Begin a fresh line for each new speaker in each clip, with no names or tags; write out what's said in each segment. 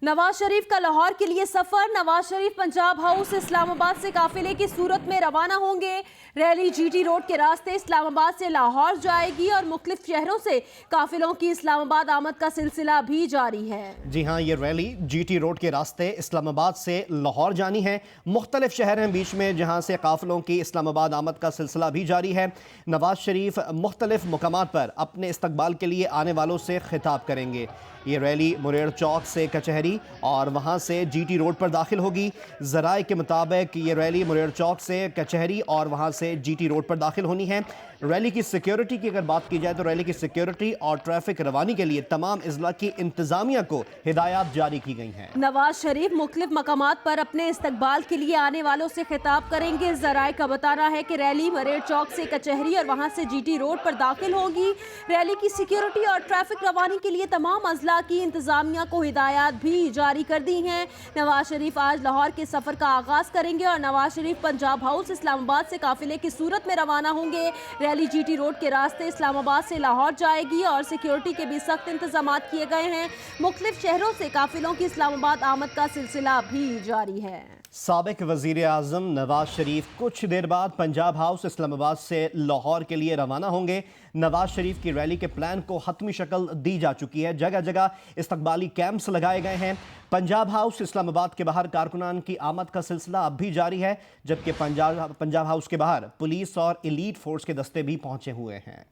नवाज शरीफ का लाहौर के लिए सफर। नवाज शरीफ पंजाब हाउस इस्लामाबाद से काफिले की सूरत में रवाना होंगे। रैली जीटी रोड के रास्ते इस्लामाबाद से लाहौर जाएगी और मुख्तलिफ शहरों से काफिलों की इस्लामाबाद आमद का सिलसिला भी जारी है।
जी हाँ, ये रैली जीटी रोड के रास्ते इस्लामाबाद से लाहौर जानी है। मुख्तलिफ शहर हैं बीच में जहाँ से काफिलों की इस्लामाबाद आमद का सिलसिला भी जारी है। नवाज शरीफ मुख्तलिफ मकामात पर अपने इस्तकबाल के लिए आने वालों से खिताब करेंगे। ये रैली मुरेड़ चौक से कचहरी और वहाँ से जीटी रोड पर दाखिल होगी। ज़राए के मुताबिक ये रैली मुरेड़ चौक से कचहरी और वहाँ से जीटी रोड पर दाखिल होनी है। रैली की सिक्योरिटी की अगर बात की जाए तो रैली की सिक्योरिटी और ट्रैफिक रवानी के लिए तमाम अजला की इंतजामिया को हिदायत जारी की गई हैं।
नवाज शरीफ मुख्तलिफ मकामात पर अपने इस्तकबाल के लिए आने वालों से खिताब करेंगे। ज़राए का बताना है कि रैली मुरेड़ चौक से कचहरी और वहाँ से जीटी रोड पर दाखिल होगी। रैली की सिक्योरिटी और ट्रैफिक रवानी के लिए तमाम अजला की इंतजामिया को हिदायत भी जारी कर दी हैं। नवाज शरीफ आज लाहौर के सफर का आगाज करेंगे और नवाज शरीफ पंजाब हाउस इस्लामाबाद से काफिले की सूरत में रवाना होंगे। रैली जीटी रोड के रास्ते इस्लामाबाद से लाहौर जाएगी और सिक्योरिटी के भी सख्त इंतजाम किए गए हैं। मुख्तलिफ शहरों से काफिलों की इस्लामाबाद आमद का सिलसिला भी जारी है।
साबिक वज़ीर आज़म नवाज शरीफ कुछ देर बाद पंजाब हाउस इस्लामाबाद से लाहौर के लिए रवाना होंगे। नवाज शरीफ की रैली के प्लान को हतमी शक्ल दी जा चुकी है। जगह जगह इस्तकबाली कैंप्स लगाए गए हैं। पंजाब हाउस इस्लामाबाद के बाहर कारकुनान की आमद का सिलसिला अब भी जारी है, जबकि पंजाब हाउस के बाहर पुलिस और एलीट फोर्स के दस्ते भी पहुंचे हुए हैं।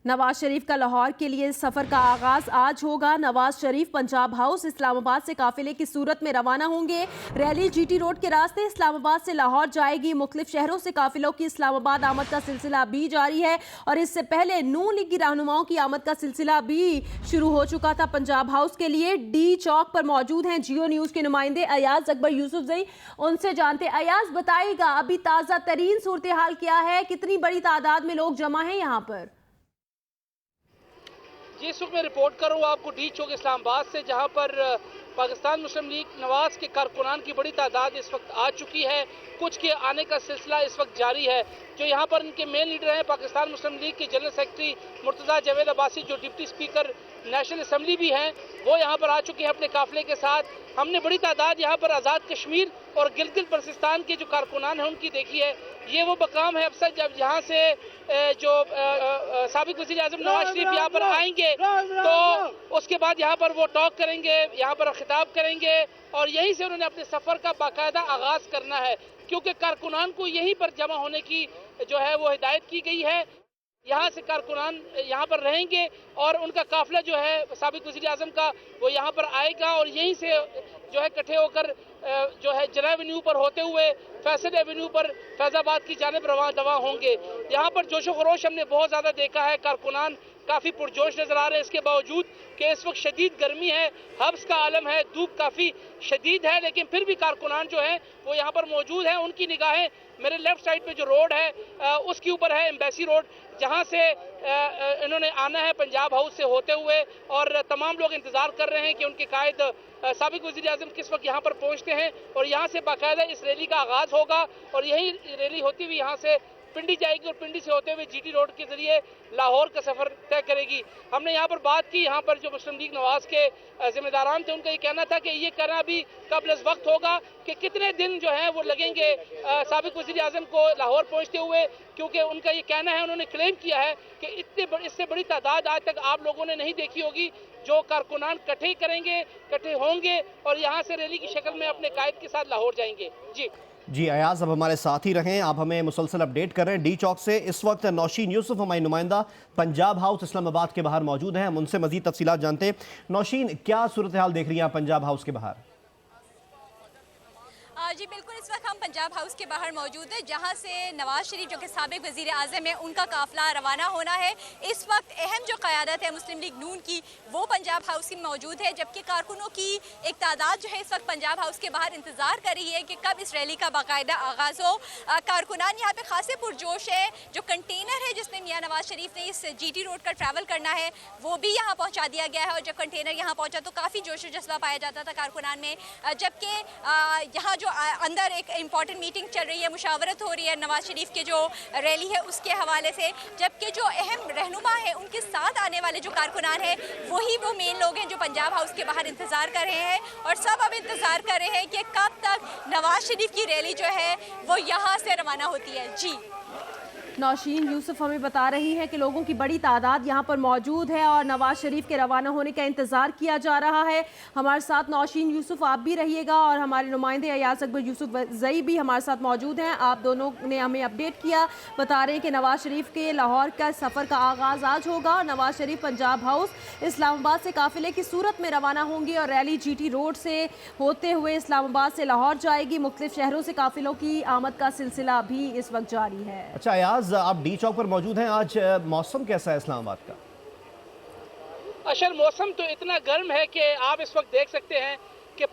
नवाज शरीफ का लाहौर के लिए सफर का आगाज आज होगा। नवाज शरीफ पंजाब हाउस इस्लामाबाद से काफिले की सूरत में रवाना होंगे। रैली जीटी रोड के रास्ते इस्लामाबाद से लाहौर जाएगी। मुख्तलिफ शहरों से काफिलों की इस्लामाबाद आमद का सिलसिला भी जारी है और इससे पहले नून लीग की रहनुमाओं की आमद का सिलसिला भी शुरू हो चुका था। पंजाब हाउस के लिए डी चौक पर मौजूद हैं जियो न्यूज के नुमाइंदे अयाज अकबर यूसुफजई। उनसे जानते। अयाज, बताइएगा अभी ताज़ा तरीन सूरत हाल क्या है, कितनी बड़ी तादाद में लोग जमा हैं यहाँ पर?
जी, इस वक्त मैं रिपोर्ट कर रहा हूँ आपको डी चौक इस्लामाबाद से, जहाँ पर पाकिस्तान मुस्लिम लीग नवाज के कारकुनान की बड़ी तादाद इस वक्त आ चुकी है। कुछ के आने का सिलसिला इस वक्त जारी है। जो यहाँ पर इनके मेन लीडर हैं पाकिस्तान मुस्लिम लीग के जनरल सेक्रेटरी मुर्तज़ा जावेद अब्बासी, जो डिप्टी स्पीकर नेशनल असम्बली भी हैं, वो यहाँ पर आ चुके हैं अपने काफिले के साथ। हमने बड़ी तादाद यहाँ पर आज़ाद कश्मीर और गिलगित बल्तिस्तान के जो कारकुनान हैं उनकी देखी है। ये वो मकाम है अफसर जब यहाँ से जो साबिक वज़ीर आज़म नवाज शरीफ यहाँ पर आएंगे तो उसके बाद यहाँ पर वो टॉक करेंगे, यहाँ पर खिताब करेंगे और यहीं से उन्होंने अपने सफ़र का बाकायदा आगाज़ करना है, क्योंकि कारकुनान को यहीं पर जमा होने की जो है वो हिदायत की गई है। यहाँ से कारकुनान यहाँ पर रहेंगे और उनका काफिला जो है साबिक वज़ीर आज़म का वो यहाँ पर आएगा और यहीं से जो है इकट्ठे होकर जो है जना एवेन्यू पर होते हुए फैसल एवेन्यू पर फैज़ाबाद की जानिब रवां दवा होंगे। यहाँ पर जोशो खरोश हमने बहुत ज़्यादा देखा है, कारकुनान काफ़ी पुरजोश नज़र आ रहे हैं। इसके बावजूद कि इस वक्त शदीद गर्मी है, हब्स का आलम है, धूप काफ़ी शदीद है, लेकिन फिर भी कारकुनान जो हैं वो यहाँ पर मौजूद हैं। उनकी निगाहें मेरे लेफ़्ट साइड पे जो रोड है उसके ऊपर है एम्बेसी रोड, जहाँ से इन्होंने आना है पंजाब हाउस से होते हुए और तमाम लोग इंतज़ार कर रहे हैं कि उनके कायद साबिक वज़ीर आज़म किस वक्त यहाँ पर पहुँचते हैं और यहाँ से बाकायदा इस रैली का आगाज़ होगा और यही रैली होती हुई यहाँ से पिंडी जाएगी और पिंडी से होते हुए जीटी रोड के जरिए लाहौर का सफ़र तय करेगी। हमने यहाँ पर बात की, यहाँ पर जो मुस्लिम लीग नवाज के जिम्मेदारान थे उनका ये कहना था कि ये कहना अभी कबल इस वक्त होगा कि कितने दिन जो हैं वो लगेंगे साबिक वज़ीर आज़म को लाहौर पहुँचते हुए, क्योंकि उनका ये कहना है, उन्होंने क्लेम किया है कि इससे बड़ी तादाद आज तक आप लोगों ने नहीं देखी होगी। जो कारकुनान इकट्ठे करेंगे, इकट्ठे होंगे और यहाँ से रैली की शक्ल में अपने कायद के साथ लाहौर जाएंगे। जी
अयाज, अब हमारे साथ ही रहें, आप हमें मुसलसल अपडेट कर रहे हैं डी चौक से। इस वक्त नौशीन यूसुफ हमारी नुमाइंदा पंजाब हाउस इस्लामाबाद के बाहर मौजूद हैं, हम उनसे मजीद तफसीलात जानते हैं। नौशीन, क्या सूरत हाल देख रही हैं आप पंजाब हाउस के बाहर?
जी बिल्कुल, इस वक्त हम पंजाब हाउस के बाहर मौजूद है, जहां से नवाज शरीफ जो कि साबिक वज़ीर आज़म है उनका काफिला रवाना होना है। इस वक्त अहम जो क़यादत है मुस्लिम लीग नून की वो पंजाब हाउस की मौजूद है, जबकि कारकुनों की एक तादाद जो है इस वक्त पंजाब हाउस के बाहर इंतज़ार कर रही है कि कब इस रैली का बाकायदा आगाज़ हो। कारकुनान यहाँ पे खासे पुरजोश है। जो कंटेनर है जिसमें मियाँ नवाज शरीफ ने इस जीटी रोड का ट्रैवल करना है वो भी यहाँ पहुँचा दिया गया है और जब कंटेनर यहाँ पहुँचा तो काफ़ी जोश व जज्बा पाया जाता था कारकुनान में, जबकि यहाँ जो अंदर एक इम्पॉर्टेंट मीटिंग चल रही है, मुशावरत हो रही है नवाज शरीफ के जो रैली है उसके हवाले से, जबकि जो अहम रहनुमा है उनके साथ आने वाले जो कारकुनान हैं वही वो मेन लोग हैं जो पंजाब हाउस के बाहर इंतज़ार कर रहे हैं। और सब अब इंतज़ार कर रहे हैं कि कब तक नवाज शरीफ की रैली जो है वो यहाँ से रवाना होती है। जी
नौशीन यूसुफ हमें बता रही हैं कि लोगों की बड़ी तादाद यहाँ पर मौजूद है और नवाज शरीफ के रवाना होने का इंतज़ार किया जा रहा है। हमारे साथ नौशीन यूसुफ आप भी रहिएगा और हमारे नुमाइंदे अयाज अकबर यूसुफ जई भी हमारे साथ मौजूद हैं। आप दोनों ने हमें अपडेट किया, बता रहे हैं कि नवाज शरीफ के लाहौर का सफ़र का आगाज़ आज होगा। नवाज शरीफ पंजाब हाउस इस्लामाबाद से काफ़िले की सूरत में रवाना होंगे और रैली GT रोड से होते हुए इस्लामाबाद से लाहौर जाएगी। मुख्तलिफ शहरों से काफ़िलों की आमद का सिलसिला भी इस वक्त जारी है।
अच्छा अयाज, आप डी चौक पर मौजूद हैं, आज मौसम कैसा है इस्लामाबाद का?
अशर मौसम तो इतना गर्म है कि आप इस वक्त देख सकते हैं कि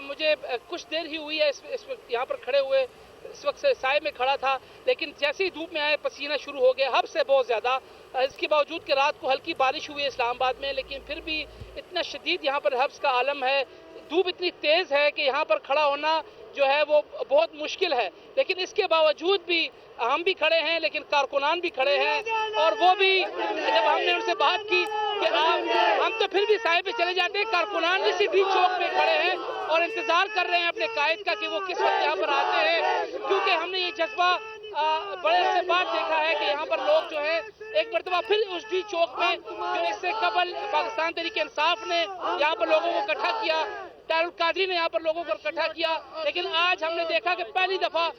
मुझे कुछ देर ही हुई है इस वक्त यहाँ पर खड़े हुए, इस वक्त से साए में खड़ा था, लेकिन जैसे ही धूप में आए पसीना शुरू हो गया, हद से बहुत ज़्यादा। इसके बावजूद कि रात को हल्की बारिश हुई है इस्लामाबाद में, लेकिन फिर भी इतना शदीद यहाँ पर हब्स का आलम है। धूप इतनी तेज़ है कि यहाँ पर खड़ा होना जो है वो बहुत मुश्किल है, लेकिन इसके बावजूद भी हम भी खड़े हैं, लेकिन कारकुनान भी खड़े हैं। और वो भी जब हमने उनसे बात की कि हम तो फिर भी साए पे चले जाते हैं, कारकुनान इसी डी चौक पे खड़े हैं और इंतज़ार कर रहे हैं अपने कायद का कि वो किस वक्त यहाँ पर आते हैं, क्योंकि हमने ये जज्बा बड़े से बाद देखा है कि यहाँ पर लोग जो है एक मरतबा फिर उस डी चौक में जो इससे कबल पाकिस्तान तहरीक इंसाफ ने यहाँ पर लोगों को इकट्ठा किया, तारुल कादरी ने यहाँ पर लोगों को इकट्ठा किया, लेकिन आज हमने देखा कि पहली दफ़ा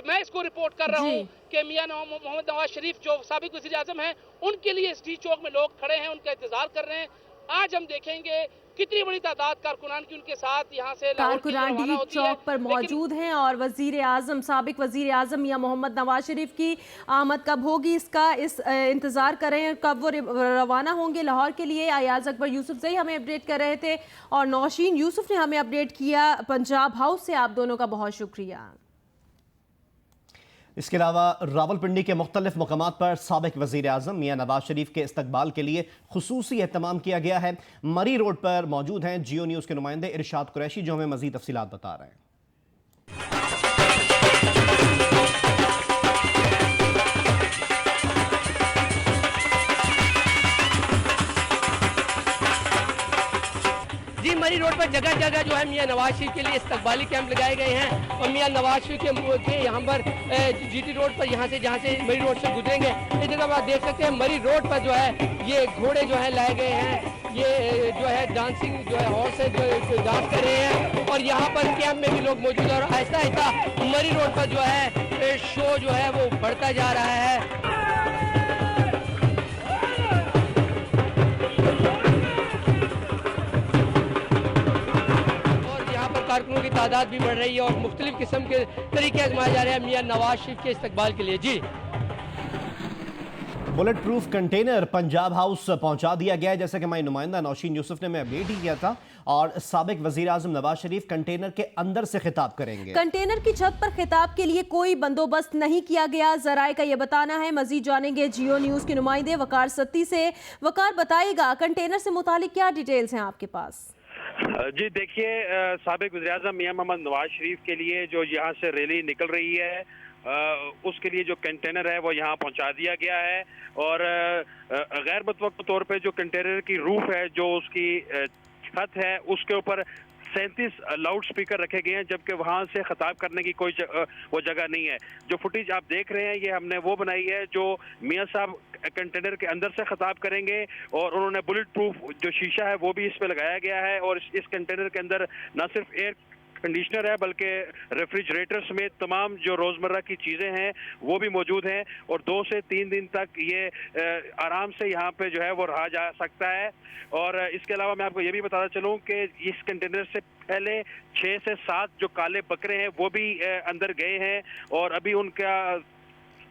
मैं इसको रिपोर्ट कर रहा हूँ कि मियां मोहम्मद नवाज शरीफ जो साबिक वज़ीर आज़म हैं उनके लिए इस डी चौक में लोग खड़े हैं, उनका इंतजार कर रहे हैं। आज हम देखेंगे कितनी बड़ी तादाद कारकुनान की उनके साथ यहाँ से
कारकुनान डी चौक पर मौजूद हैं और वज़ीर आज़म साबिक वज़ीर आज़म मियां मोहम्मद नवाज शरीफ की आमद कब होगी इसका इंतज़ार कर रहे हैं, कब वो रवाना होंगे लाहौर के लिए। अयाज अकबर यूसुफ से ही हमें अपडेट कर रहे थे और नौशीन यूसुफ ने हमें अपडेट किया पंजाब हाउस से। आप दोनों का बहुत शुक्रिया।
इसके अलावा रावलपिंडी के मुख्तलिफ मकामात पर साबिक वज़ीर आज़म मियां नवाज शरीफ के इस्तकबाल के लिए खुसूसी एहतमाम किया गया है। मरी रोड पर मौजूद हैं जियो न्यूज़ के नुमाइंदे इरशाद कुरैशी जो हमें मज़ीद तफसीलात बता रहे हैं।
जी मरी रोड पर जगह जगह जो है मियां नवाज शरीफ के लिए इस्तकबाली कैंप लगाए गए हैं और मियां नवाज शरीफ के यहाँ पर GT रोड पर जहाँ से मरी रोड से गुजरेंगे इस जगह आप देख सकते हैं मरी रोड पर जो है ये घोड़े जो है लाए गए हैं, ये जो है डांसिंग जो है हॉर्स है जो डांस कर रहे हैं और यहाँ पर कैंप में भी लोग मौजूद हैं और आहिस्ता आहिस्ता मरी रोड पर जो है शो जो है वो बढ़ता जा रहा है। कारकुनों की तादाद भी बढ़ रही है और मुख्तलिफ किस्म के तरीके आजमाए जा रहे हैं मियां नवाज शरीफ के इस्तकबाल के लिए। जी
bulletproof container Punjab House पहुंचा दिया गया है, जैसे कि हमारी नुमाइंदा नौशीन यूसुफ ने मैं अपडेट ही किया था। और साबिक वज़ीर आज़म नवाज शरीफ कंटेनर के अंदर से खिताब करेंगे।
कंटेनर की छत पर खिताब के लिए कोई बंदोबस्त नहीं किया गया, ज़राए का ये बताना है। मजीद जानेंगे जियो न्यूज़ के नुमाइंदे वकार सत्ती से। वकार बताइएगा कंटेनर से मुतालिक क्या डिटेल्स हैं आपके पास?
जी देखिए, साबिक वज़ीर-ए-आज़म मियां मोहम्मद नवाज शरीफ के लिए जो यहाँ से रैली निकल रही है उसके लिए जो कंटेनर है वो यहाँ पहुँचा दिया गया है और गैर मुतवक्किल तौर पे जो कंटेनर की रूफ है, जो उसकी छत है, उसके ऊपर 37 लाउड स्पीकर रखे गए हैं, जबकि वहाँ से खिताब करने की कोई वो जगह नहीं है। जो फुटेज आप देख रहे हैं ये हमने वो बनाई है जो मियां साहब कंटेनर के अंदर से खिताब करेंगे और उन्होंने बुलेट प्रूफ जो शीशा है वो भी इस पे लगाया गया है और इस कंटेनर के अंदर न सिर्फ एयर कंडीशनर है बल्कि रेफ्रिजरेटर समेत तमाम जो रोज़मर्रा की चीज़ें हैं वो भी मौजूद हैं और 2 से 3 दिन तक ये आराम से यहाँ पे जो है वो रहा जा सकता है। और इसके अलावा मैं आपको ये भी बताता चलूँ कि इस कंटेनर से पहले 6 से 7 जो काले बकरे हैं वो भी अंदर गए हैं और अभी उनका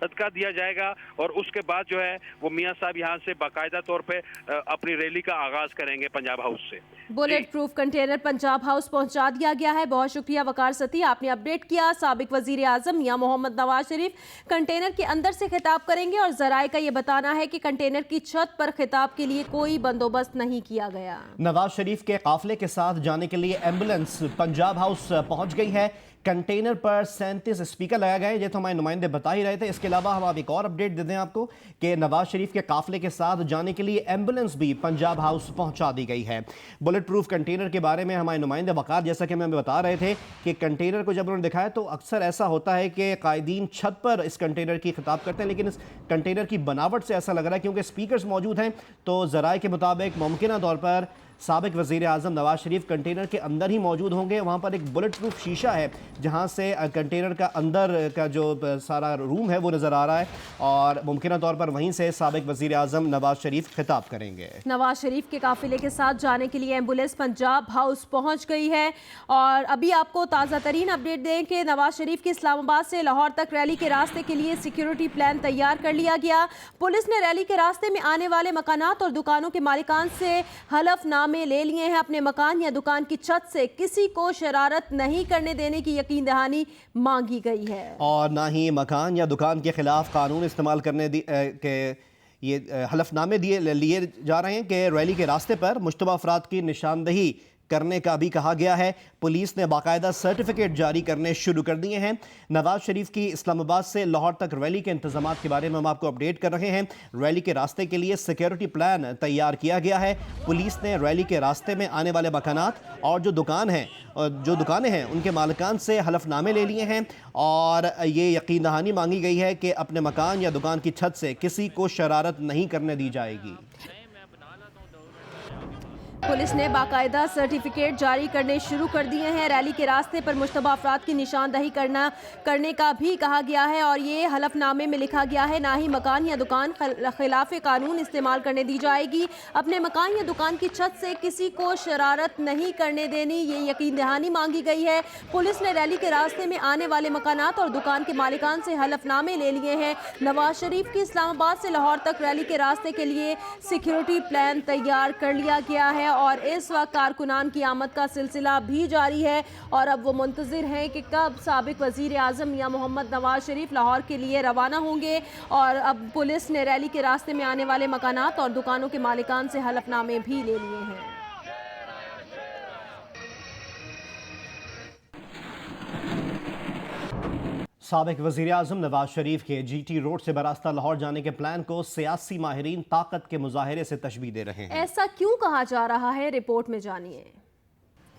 सदका दिया जाएगा और उसके बाद जो है वो मियां साहब यहाँ से बाकायदा तौर पे अपनी रैली का आगाज करेंगे पंजाब हाउस से।
Bullet proof container Punjab House पहुंचा दिया गया है। बहुत शुक्रिया वकार सती, आपने अपडेट किया। साबिक वजीर आजम मियां मोहम्मद नवाज शरीफ कंटेनर के अंदर से खिताब करेंगे और जराए का ये बताना है कि कंटेनर की छत पर खिताब के लिए कोई बंदोबस्त नहीं किया गया।
नवाज शरीफ के काफिले के साथ जाने के लिए एम्बुलेंस पंजाब हाउस पहुंच गई है। कंटेनर पर 37 स्पीकर लगाए गए, ये तो हमारे नुमाइंदे बता ही रहे थे। इसके अलावा हम आप एक और अपडेट दे दें आपको कि नवाज शरीफ के काफिले के साथ जाने के लिए एम्बुलेंस भी पंजाब हाउस पहुंचा दी गई है। बुलेट प्रूफ कंटेनर के बारे में हमारे नुमाइंदे वकार जैसा कि हमें बता रहे थे कि कंटेनर को जब उन्होंने दिखाया तो अक्सर ऐसा होता है कि कायदीन छत पर इस कंटेनर की खिताब करते हैं, लेकिन इस कंटेनर की बनावट से ऐसा लग रहा है क्योंकि स्पीकर्स मौजूद हैं तो ज़राए के मुताबिक मुमकिन तौर पर साबिक वज़ीर आज़म नवाज शरीफ कंटेनर के अंदर ही मौजूद होंगे। वहाँ पर एक बुलेट प्रूफ शीशा है जहाँ से कंटेनर का अंदर का जो सारा रूम है वो नज़र आ रहा है और मुमकिन तौर पर वहीं से साबिक वज़ीर आज़म नवाज शरीफ खिताब करेंगे।
नवाज शरीफ के काफिले के साथ जाने के लिए एम्बुलेंस पंजाब हाउस पहुँच गई है। और अभी आपको ताज़ा तरीन अपडेट दें कि नवाज शरीफ की इस्लामाबाद से लाहौर तक रैली के रास्ते के लिए सिक्योरिटी प्लान तैयार कर लिया गया। पुलिस ने रैली के रास्ते में आने वाले मकानात और दुकानों के मालिकान से हलफनामे में ले लिए हैं। अपने मकान या दुकान की छत से किसी को शरारत नहीं करने देने की यकीन दहानी मांगी गई है
और ना ही मकान या दुकान के खिलाफ कानून इस्तेमाल करने के ये हलफनामे लिए जा रहे हैं कि रैली के रास्ते पर मुश्तबा अफराद की निशानदही करने का भी कहा गया है। पुलिस ने बाकायदा सर्टिफिकेट जारी करने शुरू कर दिए हैं। नवाज शरीफ की इस्लामाबाद से लाहौर तक रैली के इंतजामात के बारे में हम आपको अपडेट कर रहे हैं। रैली के रास्ते के लिए सिक्योरिटी प्लान तैयार किया गया है। पुलिस ने रैली के रास्ते में आने वाले मकानात और जो दुकानें हैं उनके मालिकान से हलफनामे ले लिए हैं और ये यकीन दहानी मांगी गई है कि अपने मकान या दुकान की छत से किसी को शरारत नहीं करने दी जाएगी।
पुलिस ने बाकायदा सर्टिफिकेट जारी करने शुरू कर दिए हैं। रैली के रास्ते पर मुश्तबा अफराद की निशानदही करने का भी कहा गया है और ये हलफनामे में लिखा गया है ना ही मकान या दुकान खिलाफ कानून इस्तेमाल करने दी जाएगी। अपने मकान या दुकान की छत से किसी को शरारत नहीं करने देनी, ये यकीन दहानी मांगी गई है। पुलिस ने रैली के रास्ते में आने वाले मकानात और दुकान के मालिकान से हलफनामे ले लिए हैं। नवाज शरीफ की इस्लामाबाद से लाहौर तक रैली के रास्ते के लिए सिक्योरिटी प्लान तैयार कर लिया गया है और इस वक्त कारकुनान की आमद का सिलसिला भी जारी है और अब वो मुंतज़िर हैं कि कब साबिक वज़ीर आज़म मियां मोहम्मद नवाज शरीफ लाहौर के लिए रवाना होंगे। और अब पुलिस ने रैली के रास्ते में आने वाले मकानात और दुकानों के मालिकान से हलफनामे भी ले लिए हैं।
साबिक वज़ीर आज़म नवाज शरीफ के GT रोड से बरास्ता लाहौर जाने के प्लान को सियासी माहिरीन ताकत के मुजाहिरे से तशबीह दे रहे हैं।
ऐसा क्यों कहा जा रहा है, रिपोर्ट में जानिए।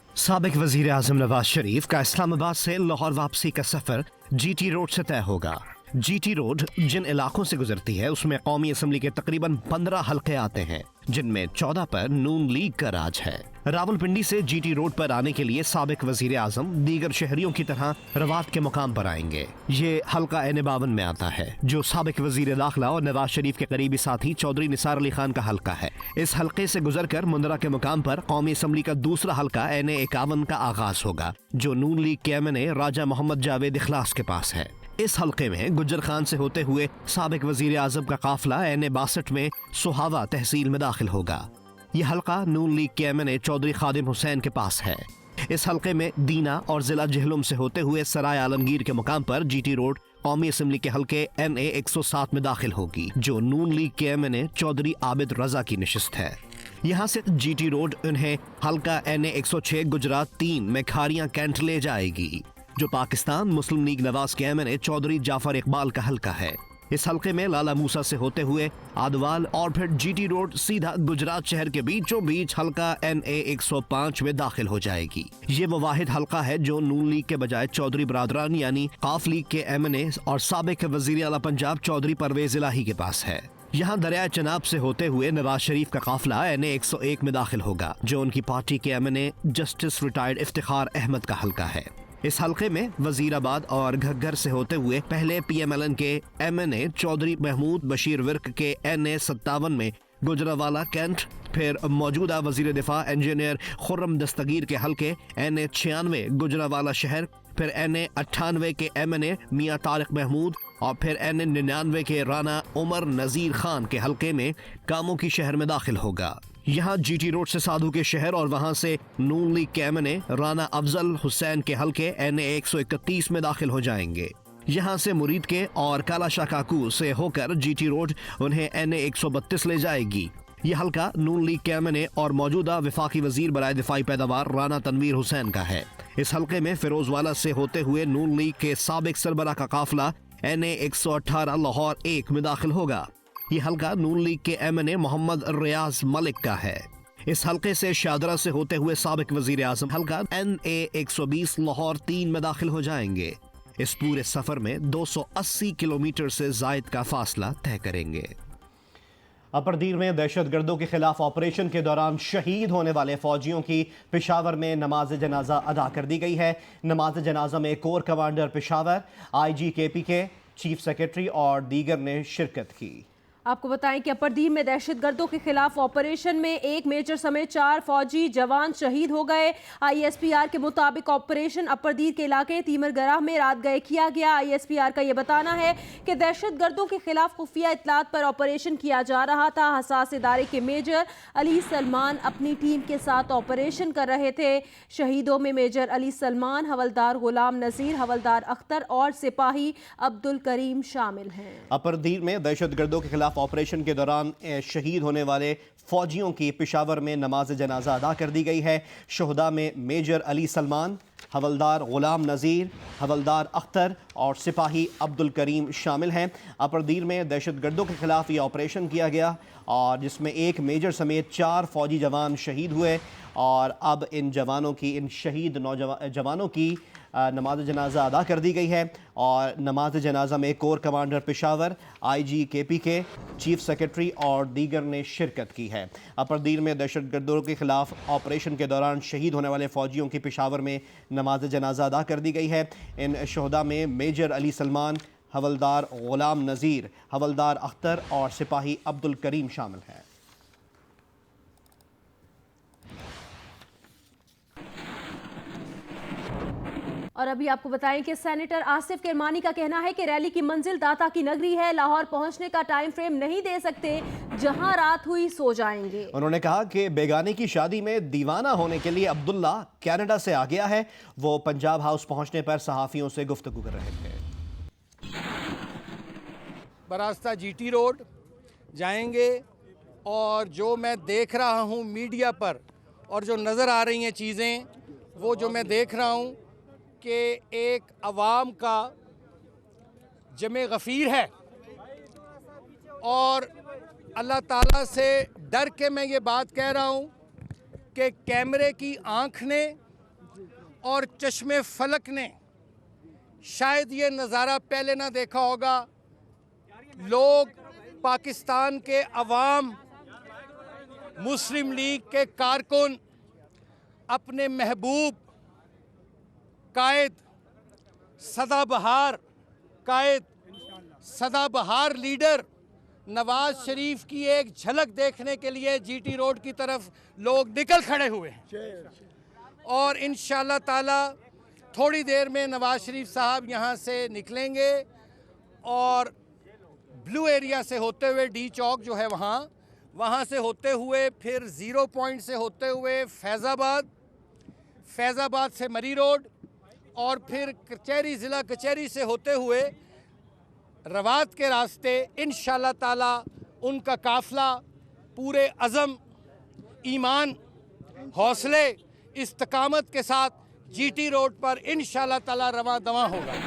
साबिक वज़ीर आज़म नवाज शरीफ का इस्लामाबाद से लाहौर वापसी का सफर GT रोड से तय होगा। GT रोड जिन इलाकों से गुजरती है उसमें कौमी असम्बली के तकरीबन 15 हल्के आते हैं जिनमें 14 पर नून लीग का राज है। रावलपिंडी से GT रोड पर आने के लिए साबिक वज़ीर आज़म दीगर शहरियों की तरह रवात के मुकाम पर आएंगे। ये हल्का N52 में आता है जो साबिक वज़ीर दाखिला और नवाज शरीफ के करीबी साथी चौधरी निसार अली खान का हल्का है। इस हल्के से गुजरकर मुंदरा के मुकाम पर कौमी असम्बली का दूसरा हल्का NA51 का आगाज होगा जो नून लीग के MNA राजा मोहम्मद जावेद इखलास के पास है। इस हल्के में गुज्जर खान से होते हुए साबिक वज़ीर आज़म का काफिला NA62 में सुहावा तहसील में दाखिल होगा। यह हल्का नून लीग के MNA चौधरी खादिम हुसैन के पास है। इस हल्के में दीना और जिला जहलुम से होते हुए सराय आलमगीर के मुकाम पर GT रोड कौमी असम्बली के हल्के NA107 में दाखिल होगी जो नून लीग के MNA चौधरी आबिद रजा की नशिस्त है। यहाँ से GT रोड उन्हें हल्का NA106 गुजरात 3 में खारियां कैंट ले जाएगी जो पाकिस्तान मुस्लिम लीग नवाज के MNA चौधरी जाफर इकबाल का हल्का है। इस हल्के में लाला मूसा से होते हुए आदवाल और फिर GT रोड सीधा गुजरात शहर के बीचों बीच हल्का NA105 में दाखिल हो जाएगी। ये वो वाहिद हल्का है जो नून लीग के बजाय चौधरी बरादरान यानी काफ लीग के MNA और साबिक वजीर आला पंजाब चौधरी परवेज इलाही के पास है। यहाँ दरिया चनाब से होते हुए नवाज शरीफ का काफिला NA101 में दाखिल होगा जो उनकी पार्टी के MNA justice retired Iftikhar Ahmad का हल्का है। इस हल्के में वजीराबाद और घग्गर से होते हुए पहले PMLN के MNA चौधरी महमूद बशीर विर्क के NA57 में गुजरावाला कैंट, फिर मौजूदा वजीर दिफा इंजीनियर खुर्रम दस्तगीर के हल्के NA96 गुजरावाला शहर, फिर NA98 के MNA मियां तारिक महमूद और फिर NA99 के राना उमर नजीर खान के हल्के में कामों की शहर में दाखिल होगा। यहाँ GT रोड से साधु के शहर और वहाँ से नून लीग के MNA राना अफजल हुसैन के हल्के NA131 में दाखिल हो जाएंगे। यहाँ से मुरीद के और काला शाह काकू से होकर GT रोड उन्हें NA132 ले जाएगी। یہ حلقہ نون لیگ کے MNA اور موجودہ وفاقی وزیر برائے دفاعی پیداوار رانا تنویر حسین کا ہے۔ اس حلقے میں فیروزوالہ سے ہوتے ہوئے نون لیگ کے سابق سربراہ کا قافلہ NA 118 لاہور 1 میں داخل ہوگا۔ یہ حلقہ نون لیگ کے MNA محمد ریاض ملک کا ہے۔ اس حلقے سے شادرہ سے ہوتے ہوئے سابق وزیر اعظم حلقہ NA 120 لاہور 3 میں داخل ہو جائیں گے۔ اس پورے سفر میں 280 کلومیٹر سے زائد کا فاصلہ طے کریں گے۔ اپردیر میں دہشت گردوں کے خلاف آپریشن کے دوران شہید ہونے والے فوجیوں کی پشاور میں نماز جنازہ ادا کر دی گئی ہے۔ نماز جنازہ میں corps commander Peshawar, IG KP کے چیف سیکرٹری اور دیگر نے شرکت کی۔
آپ کو بتائیں کہ اپردیر میں دہشت گردوں کے خلاف آپریشن میں ایک میجر سمیت 4 فوجی جوان شہید ہو گئے۔ ISPR کے مطابق آپریشن اپردیر کے علاقے تیمر گراہ میں رات گئے کیا گیا۔ ISPR کا یہ بتانا ہے کہ دہشت گردوں کے خلاف خفیہ اطلاعات پر آپریشن کیا جا رہا تھا۔ حساس ادارے کے میجر علی سلمان اپنی ٹیم کے ساتھ آپریشن کر رہے تھے۔ شہیدوں میں میجر علی سلمان، حوالدار غلام نذیر، حوالدار اختر اور سپاہی عبدالکریم شامل ہیں۔
اپردیر میں دہشت گردوں کے خلاف آپریشن کے دوران شہید ہونے والے فوجیوں کی پشاور میں نماز جنازہ ادا کر دی گئی ہے۔ شہداء میں میجر علی سلمان، حوالدار غلام نذیر، حوالدار اختر اور سپاہی عبدالکریم شامل ہیں۔ اپردیر میں دہشت گردوں کے خلاف یہ آپریشن کیا گیا اور جس میں ایک میجر سمیت 4 فوجی جوان شہید ہوئے، اور اب ان شہید جوانوں کی نماز جنازہ ادا کر دی گئی ہے، اور نماز جنازہ میں corps commander Peshawar, IG KP کے چیف سیکرٹری اور دیگر نے شرکت کی ہے۔ اپردیر میں دہشت گردوں کے خلاف آپریشن کے دوران شہید ہونے والے فوجیوں کی پشاور میں نماز جنازہ ادا کر دی گئی ہے۔ ان شہداء میں میجر علی سلمان، حوالدار غلام نذیر، حوالدار اختر اور سپاہی عبدالکریم شامل ہیں۔
اور ابھی آپ کو بتائیں کہ سینیٹر آصف کرمانی کا کہنا ہے کہ ریلی کی منزل داتا کی نگری ہے، لاہور پہنچنے کا ٹائم فریم نہیں دے سکتے، جہاں رات ہوئی سو جائیں گے۔
انہوں نے کہا کہ بیگانے کی شادی میں دیوانہ ہونے کے لیے عبداللہ کینیڈا سے آ گیا ہے۔ وہ پنجاب ہاؤس پہنچنے پر صحافیوں سے گفتگو کر رہے تھے۔
براستہ GT روڈ جائیں گے، اور جو میں دیکھ رہا ہوں میڈیا پر اور جو نظر آ رہی ہیں چیزیں، وہ جو میں دیکھ رہا ہوں کہ ایک عوام کا جمع غفیر ہے، اور اللہ تعالیٰ سے ڈر کے میں یہ بات کہہ رہا ہوں کہ کیمرے کی آنکھ نے اور چشم فلک نے شاید یہ نظارہ پہلے نہ دیکھا ہوگا۔ لوگ، پاکستان کے عوام، مسلم لیگ کے کارکن اپنے محبوب قائد، سدا بہار قائد، سدا بہار لیڈر نواز شریف کی ایک جھلک دیکھنے کے لیے GT روڈ کی طرف لوگ نکل کھڑے ہوئے ہیں، اور انشاءاللہ تعالی تھوڑی دیر میں نواز شریف صاحب یہاں سے نکلیں گے، اور بلو ایریا سے ہوتے ہوئے ڈی چوک جو ہے وہاں سے ہوتے ہوئے پھر 0 پوائنٹ سے ہوتے ہوئے فیض آباد سے مری روڈ، اور پھر کچہری، ضلع کچہری سے ہوتے ہوئے روات کے راستے انشاءاللہ تعالی ان کا قافلہ پورے عزم، ایمان، حوصلے، استقامت کے ساتھ GT روڈ پر انشاءاللہ تعالی رواں دواں ہوگا۔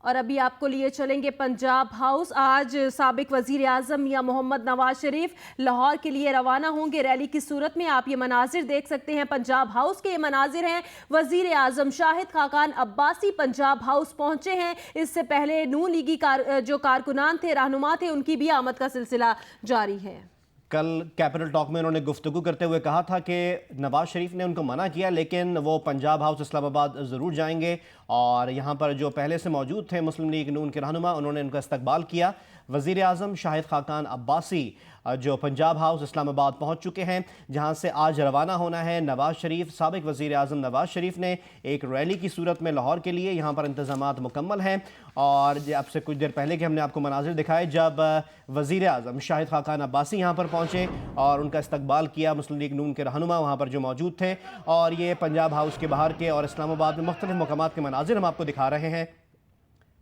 اور ابھی آپ کو لیے چلیں گے پنجاب ہاؤس۔ آج سابق وزیر اعظم میاں محمد نواز شریف لاہور کے لیے روانہ ہوں گے۔ ریلی کی صورت میں آپ یہ مناظر دیکھ سکتے ہیں، پنجاب ہاؤس کے یہ مناظر ہیں۔ وزیر اعظم شاہد خاقان عباسی پنجاب ہاؤس پہنچے ہیں۔ اس سے پہلے نون لیگی جو کارکنان تھے، رہنما تھے، ان کی بھی آمد کا سلسلہ جاری ہے۔
کل کیپٹل ٹاک میں انہوں نے گفتگو کرتے ہوئے کہا تھا کہ نواز شریف نے ان کو منع کیا، لیکن وہ پنجاب ہاؤس اسلام آباد ضرور جائیں گے، اور یہاں پر جو پہلے سے موجود تھے مسلم لیگ نون کے رہنما، انہوں نے ان کا استقبال کیا۔ وزیر اعظم شاہد خاقان عباسی جو پنجاب ہاؤس اسلام آباد پہنچ چکے ہیں، جہاں سے آج روانہ ہونا ہے نواز شریف۔ سابق وزیر اعظم نواز شریف نے ایک ریلی کی صورت میں لاہور کے لیے یہاں پر انتظامات مکمل ہیں، اور اب سے کچھ دیر پہلے کے ہم نے آپ کو مناظر دکھائے جب وزیر اعظم شاہد خاقان عباسی یہاں پر پہنچے اور ان کا استقبال کیا مسلم لیگ نون کے رہنما وہاں پر جو موجود تھے۔ اور یہ پنجاب ہاؤس کے باہر کے اور اسلام آباد میں مختلف مقامات کے مناظر ہم آپ کو دکھا رہے ہیں۔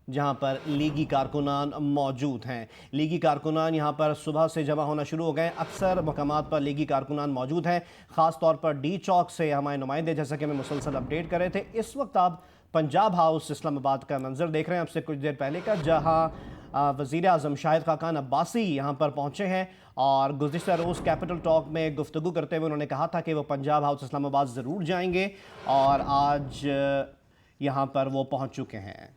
जहां पर लीगी कारकुनान मौजूद हैं। लीगी कारकुनान यहां पर सुबह से जमा होना शुरू हो गए। अक्सर मकामात पर लीगी कारकुनान मौजूद हैं, ख़ास तौर पर डी चौक से हमारे नुमाइंदे जैसा कि हमें मुसलसल अपडेट कर रहे थे। इस वक्त आप पंजाब हाउस इस्लामाबाद का मंजर देख रहे हैं, अब से कुछ देर पहले का, जहां वज़ीर आज़म शाहिद खाकान अब्बासी यहाँ पर पहुँचे हैं और गुज़िश्ता रोज़ कैपिटल टॉक में गुफ्तगू करते हुए उन्होंने कहा था कि वो पंजाब हाउस इस्लामाबाद ज़रूर जाएंगे और आज यहाँ पर वो पहुँच चुके हैं।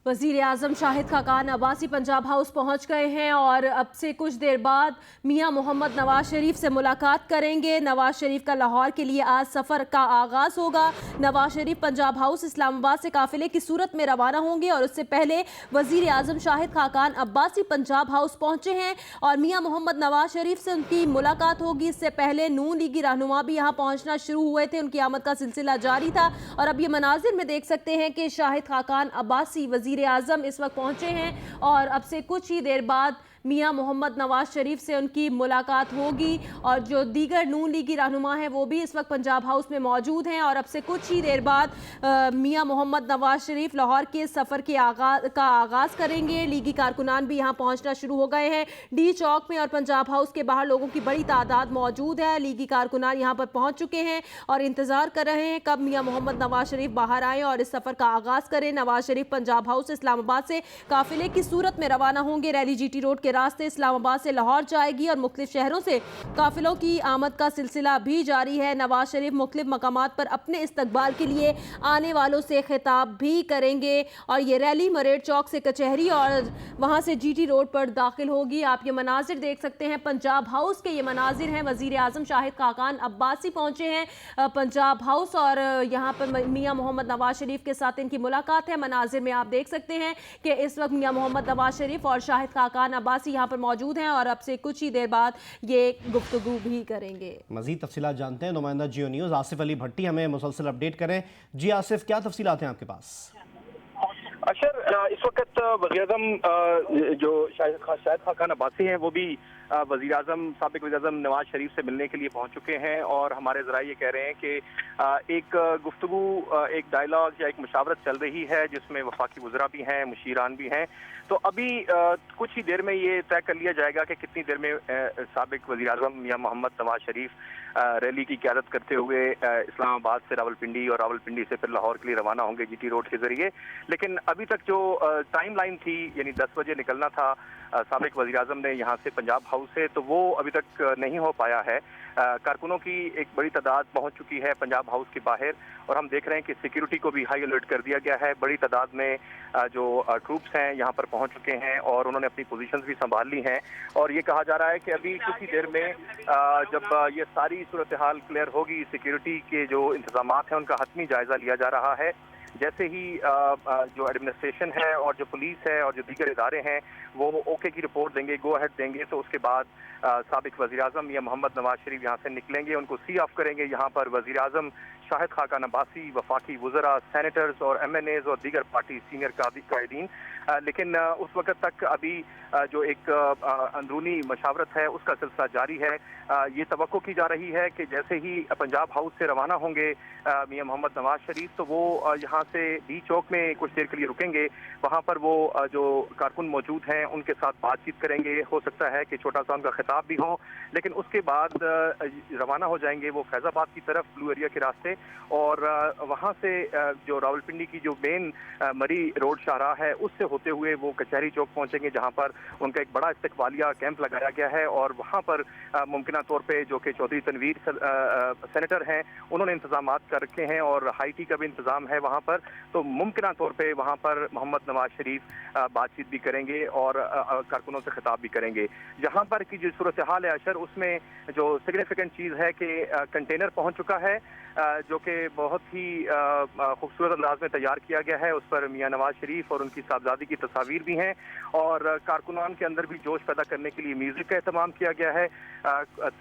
वज़ीर आज़म शाहिद खाकान अब्बासी पंजाब हाउस पहुंच गए हैं और अब से कुछ देर बाद मियां मोहम्मद नवाज शरीफ से मुलाकात करेंगे। नवाज शरीफ का लाहौर के लिए आज सफ़र का आगाज़ होगा। नवाज शरीफ पंजाब हाउस इस्लामाबाद से काफ़िले की सूरत में रवाना होंगे और उससे पहले वज़ीर आज़म शाहिद खाकान अब्बासी पंजाब हाउस पहुंचे हैं और मियां मोहम्मद नवाज शरीफ से उनकी मुलाकात होगी। इससे पहले नून लीगी रहनुमा भी यहाँ पहुँचना शुरू हुए थे, उनकी आमद का सिलसिला जारी था और अब ये मनाजिर में देख सकते हैं कि शाहिद खाकान अब्बासी वज़ीर आज़म इस वक्त पहुंचे हैं और अब से कुछ ही देर बाद मियां मोहम्मद नवाज शरीफ से उनकी मुलाकात होगी और जो दीगर नून लीगी रहनुमा हैं वो भी इस वक्त पंजाब हाउस में मौजूद हैं और अब से कुछ ही देर बाद मियां मोहम्मद नवाज शरीफ लाहौर के सफ़र के आगाज़ करेंगे। लीगी कारकुनान भी यहां पहुंचना शुरू हो गए हैं। डी चौक में और पंजाब हाउस के बाहर लोगों की बड़ी तादाद मौजूद है। लीगी कारकुनान यहां पर पहुंच चुके हैं और इंतज़ार कर रहे हैं कब मियां मोहम्मद नवाज शरीफ बाहर आएँ और इस सफ़र का आगाज़ करें। नवाज शरीफ पंजाब हाउस इस्लामाबाद से काफ़िले की सूरत में रवाना होंगे। रैली GT रोड के रास्ते इस्लामाबाद से लाहौर जाएगी और मुख्तलिफ शहरों से काफिलों की आमद का सिलसिला भी जारी है। नवाज शरीफ मुख्तलिफ मकामात पर अपने इस्तकबाल के लिए आने वालों से खिताब भी करेंगे और ये रैली मरेड चौक से कचहरी और वहां से GT रोड पर दाखिल होगी। आप ये मनाजिर देख सकते हैं, पंजाब हाउस के ये मनाजिर हैं। वज़ीर आज़म शाहिद खाकान अब्बासी पहुंचे हैं पंजाब हाउस और यहाँ पर मियाँ मोहम्मद नवाज शरीफ के साथ इनकी मुलाकात है। मनाजिर में आप देख सकते हैं कि इस वक्त मियाँ मोहम्मद नवाज शरीफ और शाहिद खाकान अब्बासी यहाँ पर मौजूद हैं और अब से कुछ ही देर बाद ये गुफ्तगू भी करेंगे।
मज़ीद तफसीलात जानते हैं, नुमाइंदा जियो न्यूज़ आसिफ अली भट्टी हमें मुसलसल अपडेट करें। जी आसिफ, क्या तफसीलात हैं आपके पास?
अशर, इस वक्त वज़ीर-ए-आज़म जो शाहिद खाकान अब्बासी हैं वो भी वज़ीर आज़म साबिक़ वज़ीर आज़म नवाज शरीफ से मिलने के लिए पहुंच चुके हैं और हमारे ज़राए ये कह रहे हैं कि एक गुफ्तगू, एक डायलॉग या एक मुशावरत चल रही है जिसमें वफाकी वज़रा भी हैं, मुशीरान भी हैं। तो अभी कुछ ही देर में ये तय कर लिया जाएगा कि कितनी देर में साबिक़ वज़ीर आज़म मियां मोहम्मद नवाज शरीफ रैली की क़यादत करते हुए इस्लामाबाद से रावलपिंडी और रावलपिंडी से फिर लाहौर के लिए रवाना होंगे GT रोड के ज़रिए। लेकिन अभी तक जो टाइम लाइन थी, यानी 10 बजे निकलना था साबिक़ वज़ीर आज़म ने यहाँ से पंजाब हाउस से, तो वो अभी तक नहीं हो पाया है। कारकुनों की एक बड़ी तादाद पहुँच चुकी है पंजाब हाउस के बाहर और हम देख रहे हैं कि सिक्योरिटी को भी हाई अलर्ट कर दिया गया है। बड़ी तादाद में जो ट्रूप्स हैं यहाँ पर पहुँच चुके हैं और उन्होंने अपनी पोजीशंस भी संभाल ली हैं और ये कहा जा रहा है कि अभी कुछ ही देर में जब ये सारी सूरत हाल क्लियर होगी, सिक्योरिटी के जो इंतजामात हैं उनका हतमी जायज़ा लिया जा रहा है। जैसे ही जो एडमिनिस्ट्रेशन है और जो पुलिस है और जो दीगर इदारे हैं वो ओके की रिपोर्ट देंगे, गो अहेड देंगे, तो उसके बाद साबिक़ वज़ीर आज़म या मोहम्मद नवाज शरीफ यहाँ से निकलेंगे, उनको सी ऑफ करेंगे। यहाँ पर वज़ीर आज़म शाहिद खाकान अब्बासी, वफाकी वज़रा, सैनेटर्स और MNAs और दीगर पार्टी सीनियर कायदीन। लेकिन उस वक्त तक अभी जो एक अंदरूनी मशावरत है उसका सिलसिला जारी है। ये तवक्को की जा रही है कि जैसे ही पंजाब हाउस से रवाना होंगे मियां मोहम्मद नवाज शरीफ, तो वो यहाँ से डी चौक में कुछ देर के लिए रुकेंगे। वहाँ पर वो जो कारकुन मौजूद हैं उनके साथ बातचीत करेंगे। हो सकता है कि छोटा सा उनका खिताब भी हो, लेकिन उसके बाद रवाना हो जाएंगे वो फैज़ाबाद की तरफ ब्लू एरिया के रास्ते और वहाँ से जो रावलपिंडी की जो मेन मरी रोड शाहराह है उससे होते हुए वो कचहरी चौक पहुँचेंगे, जहाँ पर उनका एक बड़ा इस्तकबालिया कैंप लगाया गया है और वहाँ पर मुमकिना तौर पे जो कि चौधरी तनवीर सेनेटर हैं उन्होंने इंतजाम कर रखे हैं और हाई टी का भी इंतज़ाम है वहाँ पर। तो मुमकिना तौर पे वहाँ पर मोहम्मद नवाज शरीफ बातचीत भी करेंगे और कारकुनों से खिताब भी करेंगे। जहाँ पर की जो सूरत हाल है अशर, उसमें जो सिग्निफिकेंट चीज़ है कि कंटेनर पहुँच चुका है जो कि बहुत ही खूबसूरत अंदाज में तैयार किया गया है। उस पर मियां नवाज शरीफ और उनकी साहबजादी की तस्वीर भी हैं और कारकुनान के अंदर भी जोश पैदा करने के लिए म्यूज़िक का एहतमाम किया गया है।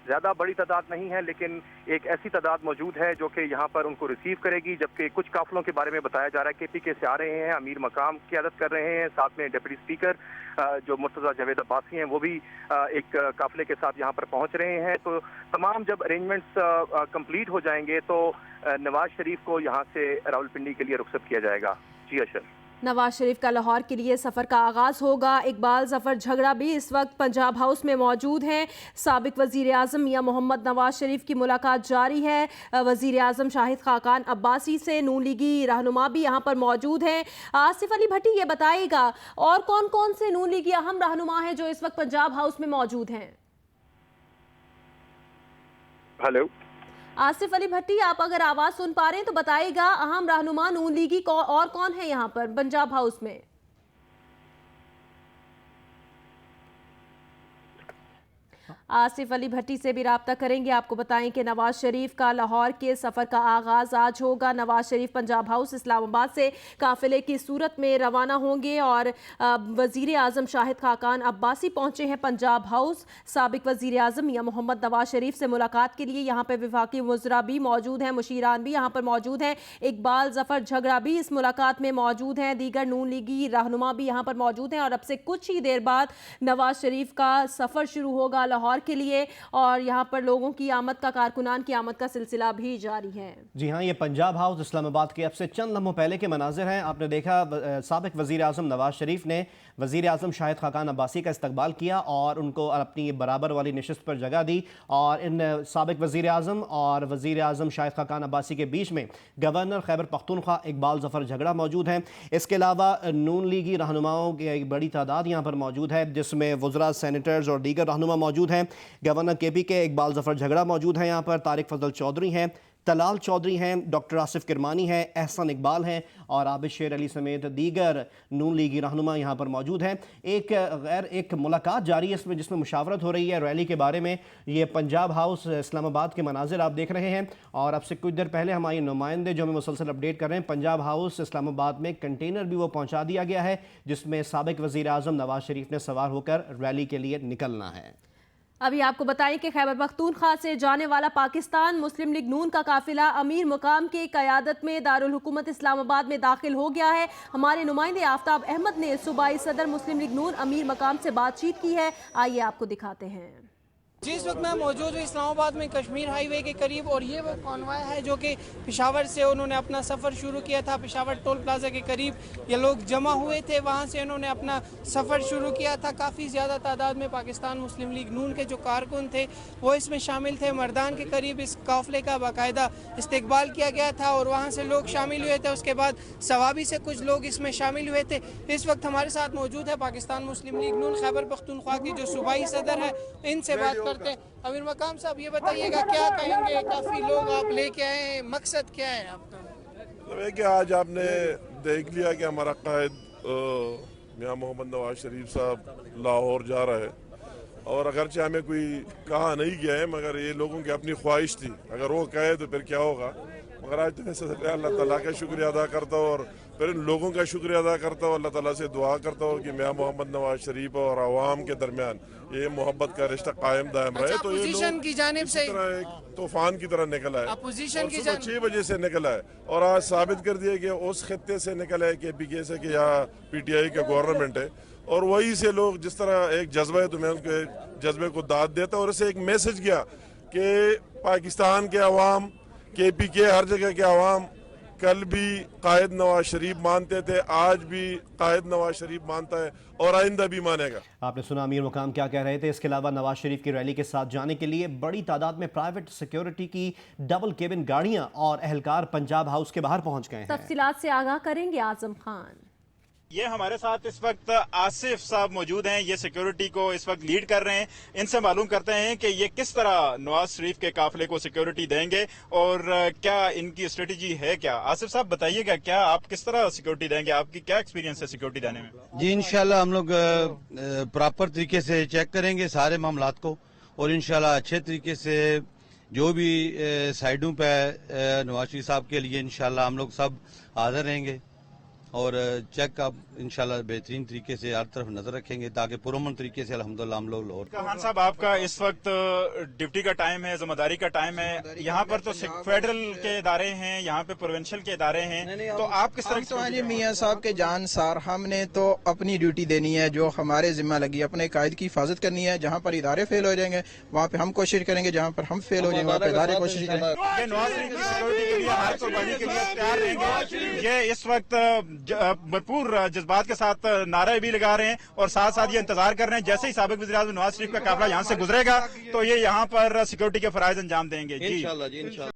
ज़्यादा बड़ी तादाद नहीं है लेकिन एक ऐसी तादाद मौजूद है जो कि यहाँ पर उनको रिसीव करेगी। जबकि कुछ काफिलों के बारे में बताया जा रहा है कि PK से आ रहे हैं, अमीर मकाम क़यादत कर रहे हैं, साथ में डिप्टी स्पीकर जो मुर्तज़ा जावेद अब्बासी हैं वो भी एक काफिले के साथ यहाँ पर पहुँच रहे हैं। तो तमाम जब अरेंजमेंट्स कंप्लीट हो जाएंगे तो नवाज शरीफ को यहाँ से रावलपिंडी के लिए रुखसत किया जाएगा। जी अशर।
नवाज शरीफ का लाहौर के लिए सफ़र का आगाज़ होगा। इकबाल ज़फ़र झगड़ा भी इस वक्त पंजाब हाउस में मौजूद हैं। साबिक वज़ीर आज़म मियां मोहम्मद नवाज शरीफ की मुलाकात जारी है। वज़ीर आज़म शाहिद खाकान अब्बासी से नून लीगी रहनुमा भी यहाँ पर मौजूद हैं। आसिफ अली भट्टी ये बताइएगा और कौन कौन से नून लीगी अहम रहनुमा हैं जो इस वक्त पंजाब हाउस में मौजूद हैं?
हेलो
आसिफ अली भट्टी, आप अगर आवाज़ सुन पा रहे हैं तो बताइएगा अहम रहनुमा नून लीगी और कौन है यहाँ पर पंजाब हाउस में? आसिफ अली भट्टी से भी राब्ता करेंगे। आपको बताएं कि नवाज शरीफ का लाहौर के सफ़र का आगाज़ आज होगा। नवाज शरीफ पंजाब हाउस इस्लामाबाद से काफ़िले की सूरत में रवाना होंगे और वज़ीर आज़म शाहिद खाकान अब्बासी पहुंचे हैं पंजाब हाउस। साबिक वज़ीर आज़म मियां मोहम्मद नवाज शरीफ से मुलाकात के लिए यहाँ पर वफाकी वज़रा भी मौजूद हैं, मुशीरान भी यहाँ पर मौजूद हैं। इकबाल ज़फ़र झगड़ा भी इस मुलाकात में मौजूद हैं। दीगर नून लीगी रहनुमा भी यहाँ पर मौजूद हैं और अब से कुछ ही देर बाद नवाज शरीफ का सफ़र शुरू होगा लाहौर के लिए और यहाँ पर लोगों की आमद का, कारकुनान की आमद का सिलसिला भी जारी है।
जी हाँ, ये पंजाब हाउस इस्लामाबाद के अब से चंद लम्हों पहले के मनाजिर हैं। आपने देखा साबिक वज़ीर आज़म नवाज शरीफ ने वज़ीर आज़म शाहिद खाकान अब्बासी का इस्तकबाल किया और उनको अपनी बराबर वाली नशिस्त पर जगह दी और इन साबिक वज़ीर आज़म और वज़ीर आज़म शाहिद खाकान अब्बासी के बीच में गवर्नर खैबर पख्तूनख्वा इकबाल ज़फ़र झगड़ा मौजूद हैं। इसके अलावा नून लीगी रहनुमाओं की एक बड़ी तादाद यहाँ पर मौजूद है, जिसमें वज़रा, सेनेटर्स और दीगर रहनुमा मौजूद हैं। गवर्नर केपी के इकबाल ज़फ़र झगड़ा मौजूद हैं यहाँ पर, तारिक फजल चौधरी हैं, तलाल चौधरी हैं, डॉक्टर आसिफ किरमानी हैं, एहसन इकबाल हैं और आबिद शेर अली समेत दीगर नून लीगी रहनुमा यहाँ पर मौजूद हैं। एक मुलाकात जारी है इसमें, जिसमें मुशावरत हो रही है रैली के बारे में। ये पंजाब हाउस इस्लामाबाद के मनाजिर आप देख रहे हैं और अब से कुछ देर पहले हमारे नुमाइंदे जो हमें मुसलसल अपडेट कर रहे हैं, पंजाब हाउस इस्लामाबाद में कंटेनर भी वो पहुँचा दिया गया है जिसमें साबिक वज़ीर आज़म नवाज शरीफ ने सवार होकर रैली के लिए निकलना है।
अभी आपको बताएं कि खैबर पख्तूनख्वा से जाने वाला पाकिस्तान मुस्लिम लीग नून का काफिला अमीर मुकाम की क़यादत में दारुल हुकूमत इस्लामाबाद में दाखिल हो गया है। हमारे नुमाइंदे आफ्ताब अहमद ने सूबाई सदर मुस्लिम लीग नून अमीर मकाम से बातचीत की है, आइए आपको दिखाते हैं।
जिस वक्त मैं मौजूद हूँ इस्लामाबाद में कश्मीर हाईवे के करीब और ये वो कॉन्वॉय है जो कि पेशावर से उन्होंने अपना सफ़र शुरू किया था। पेशावर टोल प्लाजा के करीब ये लोग जमा हुए थे, वहाँ से उन्होंने अपना सफ़र शुरू किया था। काफ़ी ज़्यादा तादाद में पाकिस्तान मुस्लिम लीग नून के जो कारकुन थे वो इसमें शामिल थे। मर्दान के करीब इस काफ़िले का बाकायदा इस्तकबाल किया गया था और वहाँ से लोग शामिल हुए थे। उसके बाद सवाबी से कुछ लोग इसमें शामिल हुए थे। इस वक्त हमारे साथ मौजूद है पाकिस्तान मुस्लिम लीग नून खैबर पख्तूनख्वा की जो सूबाई सदर है, इनसे बात करते हैं। अमीर मकाम साहब ये बताइएगा क्या कहेंगे, काफ़ी लोग आप लेके आए हैं, मकसद क्या है आपका?
मतलब कि आज आपने देख लिया कि हमारा कायद मियां मोहम्मद नवाज शरीफ साहब लाहौर जा रहा है और अगरचे हमें कोई कहा नहीं गया है मगर ये लोगों की अपनी ख्वाहिश थी। अगर वो कहे तो फिर क्या होगा, मगर आज तो सबसे अल्लाह ताला का शुक्रिया अदा करता हूँ और फिर इन लोगों का शुक्रिया अदा करता हूँ। अल्लाह ताला से दुआ करता हूँ कि मियां मोहम्मद नवाज शरीफ और आवाम के दरमियान ये मोहब्बत का रिश्ता कायम दायम रहे। तो ये लोग
की जानिब से
एक तूफान की तरह निकला है,
अपोजिशन की
6 बजे से निकला है और आज साबित कर दिया कि उस खत्ते से निकला है कि पीके से कि यहाँ पीटीआई का गवर्नमेंट है और वही से लोग जिस तरह एक जज्बा है तो मैं उनके जज्बे को दाद देता और इससे एक मैसेज गया कि पाकिस्तान के अवाम, KPK हर जगह के अवाम कल भी कायद नवाज शरीफ मानते थे, आज भी कायद नवाज शरीफ मानता है और आइंदा भी मानेगा।
आपने सुना अमीर मुकाम क्या कह रहे थे। इसके अलावा नवाज शरीफ की रैली के साथ जाने के लिए बड़ी तादाद में प्राइवेट सिक्योरिटी की डबल केबिन गाड़ियां और एहलकार पंजाब हाउस के बाहर पहुंच गए हैं।
तफसीलात से आगाह करेंगे आजम खान।
ये हमारे साथ इस वक्त आसिफ साहब मौजूद हैं, ये सिक्योरिटी को इस वक्त लीड कर रहे हैं। इनसे मालूम करते हैं कि ये किस तरह नवाज शरीफ के काफिले को सिक्योरिटी देंगे और क्या इनकी स्ट्रेटेजी है। क्या आसिफ साहब बताइएगा, क्या आप किस तरह सिक्योरिटी देंगे, आपकी क्या एक्सपीरियंस है सिक्योरिटी देने में?
जी इंशाल्लाह हम लोग प्रॉपर तरीके से चेक करेंगे सारे मामलात को और इंशाल्लाह अच्छे तरीके से जो भी साइडों पे नवाज शरीफ साहब के लिए इंशाल्लाह हम लोग सब हाजिर रहेंगे और चेक आप इंशाल्लाह बेहतरीन तरीके से हर तरफ नजर रखेंगे ताकि पुरअमन तरीके से अल्हम्दुलिल्लाह हम लोग लाहौर।
खान साहब आपका इस वक्त ड्यूटी का टाइम है, जिम्मेदारी का टाइम है। यहाँ पर तो फेडरल के इदारे हैं, यहाँ पे प्रोविंशियल के इदारे हैं, तो आप किस तरह
की? मियाँ साहब के जान सार हमने तो अपनी ड्यूटी देनी है जो हमारे जिम्मा लगी, अपने कायद की हिफाजत करनी है। जहाँ पर इदारे फेल हो जाएंगे वहाँ पे हम कोशिश करेंगे, जहाँ पर हम फेल हो जाएंगे वहाँ पे इदारे कोशिश करेंगे।
नवाज शरीफ की सिक्योरिटी के लिए हर कुर्बानी के लिए तैयार रहेंगे। ये इस वक्त भरपूर जज्बात के साथ नारे भी लगा रहे हैं और साथ साथ ये इंतजार कर रहे हैं जैसे ही साबिक वज़ीर-ए-आज़म नवाज शरीफ का काफिला यहाँ से गुजरेगा तो ये यहाँ पर सिक्योरिटी के फराइज अंजाम देंगे। जी
इंशाल्लाह जी इंशाल्लाह।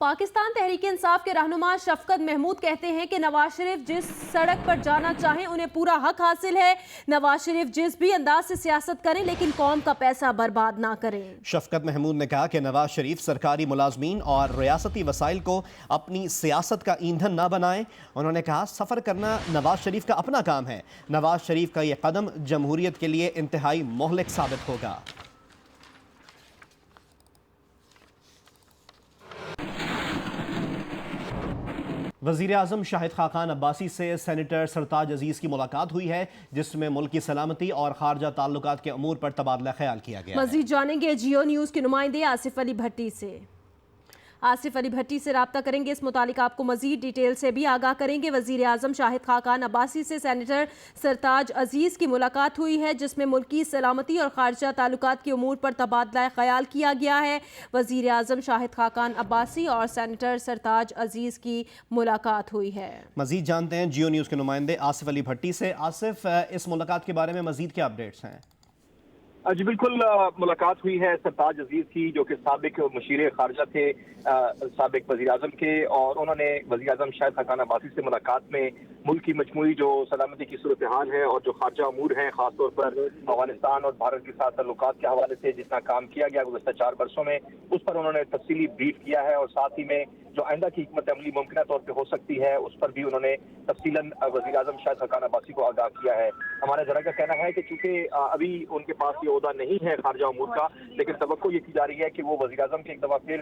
पाकिस्तान तहरीक इंसाफ के रहनुमा शफकत महमूद कहते हैं कि नवाज शरीफ जिस सड़क पर जाना चाहें उन्हें पूरा हक हासिल है। नवाज शरीफ जिस भी अंदाज से सियासत करें लेकिन कौम का पैसा बर्बाद ना करें।
शफकत महमूद ने कहा कि नवाज शरीफ सरकारी मुलाजमीन और रियासती वसाइल को अपनी सियासत का ईंधन ना बनाएं। उन्होंने कहा सफ़र करना नवाज शरीफ का अपना काम है। नवाज शरीफ का ये कदम जमहूरियत के लिए इंतहाई मोहलिक साबित होगा। वज़ीर आज़म शाहिद खाकान अब्बासी से सेनेटर सरताज अजीज़ की मुलाकात हुई है जिसमें मुल्क की सलामती और खारजा ताल्लुकात के अमूर पर तबादला ख्याल किया गया।
मज़ीद जानेंगे जियो न्यूज़ के नुमाइंदे आसिफ अली भट्टी से। आसिफ अली भट्टी से राब्ता करेंगे, इस मुतालिक आपको मजीद डिटेल से भी आगाह करेंगे। वज़ीर आज़म शाहिद खाकान अब्बासी से सेनेटर सरताज अजीज़ की मुलाकात हुई है जिसमें मुल्की सलामती और खारजा ताल्लुकात के उमूर पर तबादला ख्याल किया गया है। वज़ीर आज़म शाहिद खाकान अब्बासी और सेनेटर सरताज अजीज़ की मुलाकात हुई है।
मजीद जानते हैं जियो न्यूज़ के नुमाइंदे आसिफ अली भट्टी से। आसिफ, इस मुलाकात के बारे में मजीद क्या अपडेट्स हैं?
जी बिल्कुल, मुलाकात हुई है सरताज अजीज की जो कि साबिक मुशीर खारजा थे साबिक वज़ीर आज़म के, और उन्होंने वज़ीर आज़म शाहिद खाकान अब्बासी से मुलाकात में मुल्क की मजमूई जो सलामती की सूरत हाल है और जो खारजा अमूर हैं खासतौर पर अफगानिस्तान और भारत के साथ ताल्लुकात के हवाले से जितना काम किया गया गुज़श्ता 4 बरसों में उस पर उन्होंने तफसीली ब्रीफ किया है और साथ ही में जो आइंदा की हिकमत अमली मुमकिन तौर पर हो सकती है उस पर भी उन्होंने तफसीलन वज़ीर आज़म शाहिद खाकान अब्बासी को आगाह किया है। हमारे जरा का कहना है कि चूंकि अभी उनके पास ये ओहदा नहीं है खारजा अमूर का, लेकिन तवक्को ये की जा रही है कि वो वज़ीर आज़म के एक दफ़ा फिर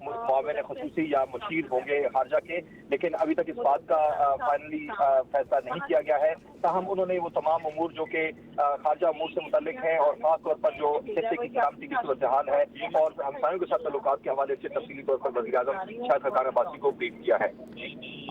मुआविन ख़ुसूसी या मुशीर होंगे खारजा के, लेकिन अभी तक इस बात का फाइनली फैसला नहीं किया गया है। ताहम उन्होंने वो तमाम अमूर जो कि खारजा अमूर से मुतल्लिक हैं और खास तौर पर जो खित्ते की सलामती की सूरत हाल है और हमसायों के साथ ताल्लुकात के हवाले से तफसीली तौर पर वज़ीर आज़म शाहिद खाकान अब्बासी को ब्रीफ किया है।